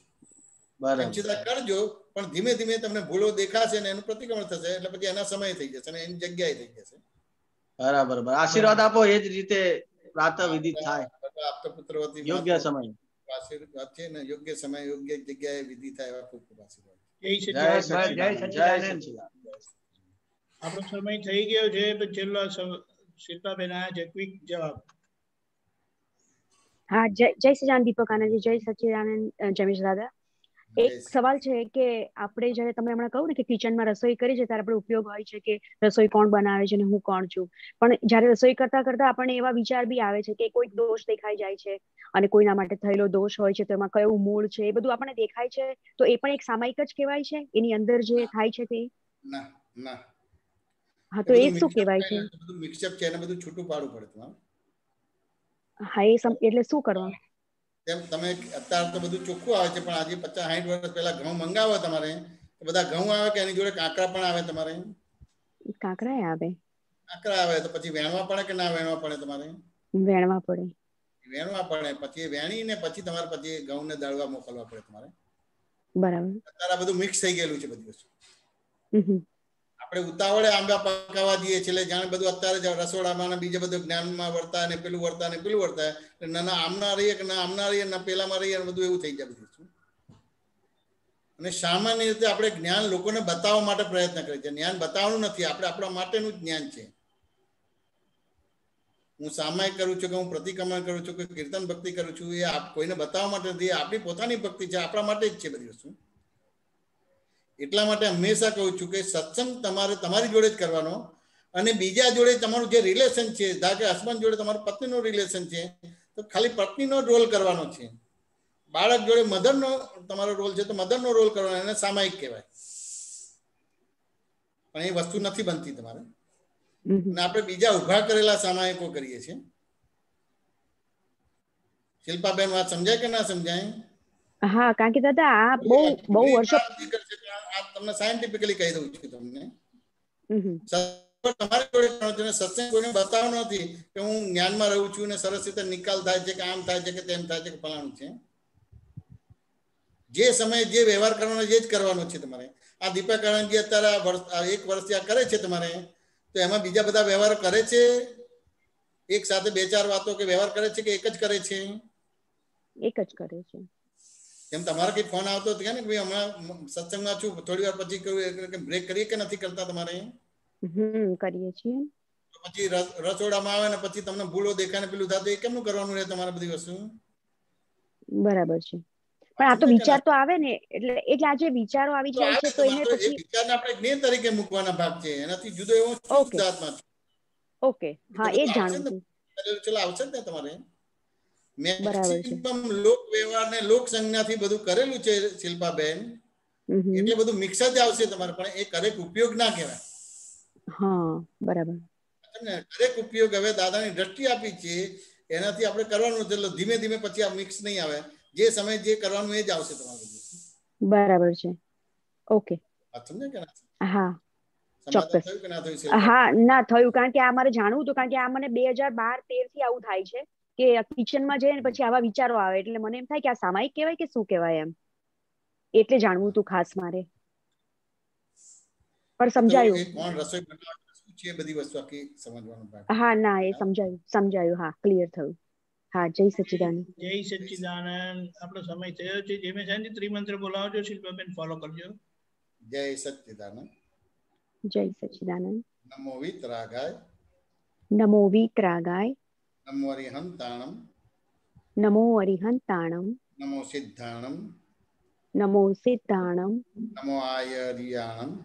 કરજો, પણ ધીમે ધીમે તમને ભૂલો દેખાશે ને એનું પ્રતિક્રમણ થશે એટલે પછી એના સમય થઈ જશે અને એની જગ્યાએ થઈ જશે. બરાબર. આશીર્વાદ આપો એ જ રીતે પ્રાતઃ વિધિ થાય. આપતા પુત્રવતી યોગ્ય સમય આશીર્વાદ છે ને, યોગ્ય સમય યોગ્ય જગ્યાએ વિધિ થાય એવા ખૂબ ખૂબ આશીર્વાદ. જય સચ્ચિદાનંદ. આપણો સમય થઈ ગયો છે તો છેલ્લો શિલ્પાબેન આ છે ક્વિક જવાબ. હા, જય સચ્ચિદાનંદ દીપક આનંદજી, જય સચ્ચિદાનંદ જમેશ દાદા. એક સવાલ છે કે આપણે જ્યારે તમે હમણાં કહું ને કે કિચનમાં રસોઈ કરી છે ત્યારે આપણે ઉપયોગ હોય છે કે રસોઈ કોણ બનાવે છે ને હું કોણ છું, પણ જ્યારે રસોઈ કરતા કરતા આપણને એવા વિચાર બી આવે છે કે કોઈક દોષ દેખાઈ જાય છે અને કોઈના માટે થયેલો દોષ હોય છે તો એમાં કયું મૂળ છે એ બધું આપણને દેખાય છે, તો એ પણ એક સામાયિક જ કહેવાય છે એની અંદર જે થાય છે તે? ના. હા, તો એ શું કહેવાય છે? બધું મિક્સઅપ છે એને બધું છૂટું પાડવું પડે તમારે. હા, એટલે શું કરવાનું? તેમ તમે અત્યારે તો બધું ચોખ્ખું આવે છે, પણ આજે 50-60 વર્ષ પહેલા ઘઉં મંગાવો તમારે તો બધા ઘઉં આવે કે એની જોડે કાંકરા પણ આવે તમારે? કાંકરા આવે. કાંકરા આવે તો પછી વેણવા પડે કે ના વેણવા પડે તમારે? વેણવા પડે. વેણવા પડે. પછી વેણીને પછી તમારે પછી ઘઉંને દળવા મોકલવા પડે તમારે. બરાબર. અત્યારે આ બધું મિક્સ થઈ ગયેલું છે બધી વસ્તુ. આપણે ઉતાવળે આંબા પકાવવા દઈએ છીએ જાણે બધું અત્યારે રસોડામાં બીજે બધું જ્ઞાનમાં વર્તા ને પેલું વર્તા ના આમના રહીએ કે ના આમના રહીએ ના પેલામાં રહીએ બધું એવું થઈ જાય બધું. અને સામાન્ય રીતે આપણે જ્ઞાન લોકોને બતાવવા માટે પ્રયત્ન કરીએ છીએ. જ્ઞાન બતાવવાનું નથી, આપણે આપણા માટેનું જ જ્ઞાન છે. હું સામાયિક કરું છું કે હું પ્રતિક્રમણ કરું છું કે કીર્તન ભક્તિ કરું છું એ કોઈને બતાવવા માટે નથી, આપણી પોતાની ભક્તિ છે, આપણા માટે જ છે બધી વસ્તુ. એટલા માટે હંમેશા કહું છું કે સત્સંગ તમારે તમારી જોડે જ કરવાનો, અને બીજા જોડે તમારું જે રિલેશન છે, ધારો કે હસબન્ડ જોડે તમારું પત્નીનું રિલેશન છે તો ખાલી પત્નીનો રોલ કરવાનો છે. બાળક જોડે મધરનો તમારો રોલ છે તો મધરનો રોલ કરવાનો, એને સામાયિક કહેવાય. પણ એ વસ્તુ નથી બનતી તમારે. અને આપણે બીજા ઉભા કરેલા સામાયિકો કરીએ છીએ. શિલ્પાબેન વાત સમજાય કે ના સમજાય? હા, કારણ કે દાદા આ બહુ વર્ષો તમને સાયન્ટિફિકલી કહી દઉં છું તમને. તમારી જોડે સત્સંગ કોઈને બતાવવાનો નથી કે હું જ્ઞાનમાં રહું છું ને સરસ રીતે નિકાલ થાય છે કે આમ થાય છે કે તેમ થાય છે કે ફલાણું છે. જે સમયે જે વ્યવહાર કરવાનો એ જ કરવાનો છે તમારે. આ દીપક આનંદજી અત્યારે 1 વર્ષથી આ કરે છે તમારે, તો એમાં બીજા બધા વ્યવહાર કરે છે? એક સાથે 2-4 વાતો કે વ્યવહાર કરે છે કે એક જ કરે છે? એક જ કરે છે. એમ તમારે કઈ ફોન આવતો હતો ને કે ભાઈ હમણાં સત્સંગમાં છું, થોડી વાર પછી બ્રેક કરીએ કે નથી કરતા તમારે? કરીએ છીએ. પછી રસોડામાં આવે ને પછી તમને ભૂલો દેખાય ને પેલું થતું, એ કેમનું કરવાનું રહે તમારે બધી વસ્તુ? બરાબર છે. પણ આ તો વિચાર તો આવે ને, એટલે આ જે વિચારો આવી જાય છે તો એને પછી વિચારને આપણે જ્ઞાન તરીકે મૂકવાના ભાગ છે, એનાથી જુદો એવો શુદ્ધાત્મા છે. ઓકે, હા, એ જાણું છું. ચલો આવશે ને તમારે મેક્સિમમ લોક વ્યવહાર ને લોક સંજ્ઞાથી બધું કરેલું છે શિલ્પાબેન, એટલે બધું મિક્સ જ આવશે તમારે, પણ એ કરેક્ટ ઉપયોગ ના કહેવાય. હા, બરાબર. કરેક્ટ ઉપયોગ હવે દાદાની દ્રષ્ટિ આપી છે એનાથી આપણે કરવાનું છે. ધીમે ધીમે પછી આ મિક્સ નહીં આવે, જે સમય જે કરવાનું એ જ આવશે તમારું. બરાબર છે. ઓકે. હા, ચોક્કસ. હા, ના થયું, કારણ કે આ મારે જાણવું હતું, કારણ કે આ મને 2012-13 થી આવું થાય છે કે કિચનમાં જઈએ ને પછી આવા વિચારો આવે, એટલે મને એમ થાય કે આ સામાયિક કહેવાય કે શું કહેવાય એમ, એટલે જાણવું હતું ખાસ મારે. પણ સમજાયું. હા, ના, એ સમજાયું. હા, ક્લિયર થયું. હા, જય સચ્ચિદાનંદ. જય સચ્ચિદાનંદ. આપણો સમય થયો છે. જેમે શાંતિ ત્રિમંત્ર બોલાવજો, શિલ્પાબેન ફોલો કરજો. જય સચ્ચિદાનંદ. જય સચ્ચિદાનંદ. નમો વિતરાગાય. नमो वीतरागाय, नमो अरिहंताणम, नमो अरिहंताणम, नमो सिद्धाणम, नमो सिद्धाणम, नमो आयरियाणम,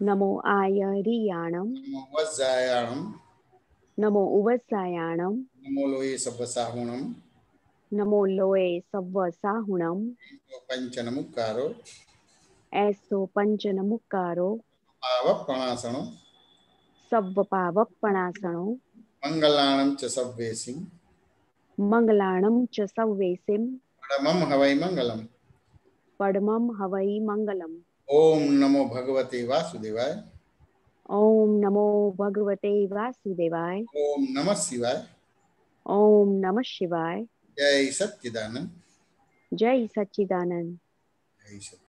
नमो आयरियाणम, नमो वज्जायाणम, नमो उवसायाणम, नमो लोये सब्बसाहुणम, नमो लोए सव्वसाहुणम, पंचनमुक्कारो, ऐसो पंचनमुक्कारो, पावप्पणासनो, सव्वपावप्पणासनो, मंगलाणं च सव्वेसिं, मंगलाणं च सव्वेसिं, परमं हवै मंगलम्। पद्मं हवै मंगलम्। ओम नमो भगवते वासुदेवाय। ओम नमो भगवते वासुदेवाय। ओम नमः शिवाय। ओम नमः शिवाय। जय सच्चिदानंद। जय सच्चिदानंद। जय सच्चिदानंद।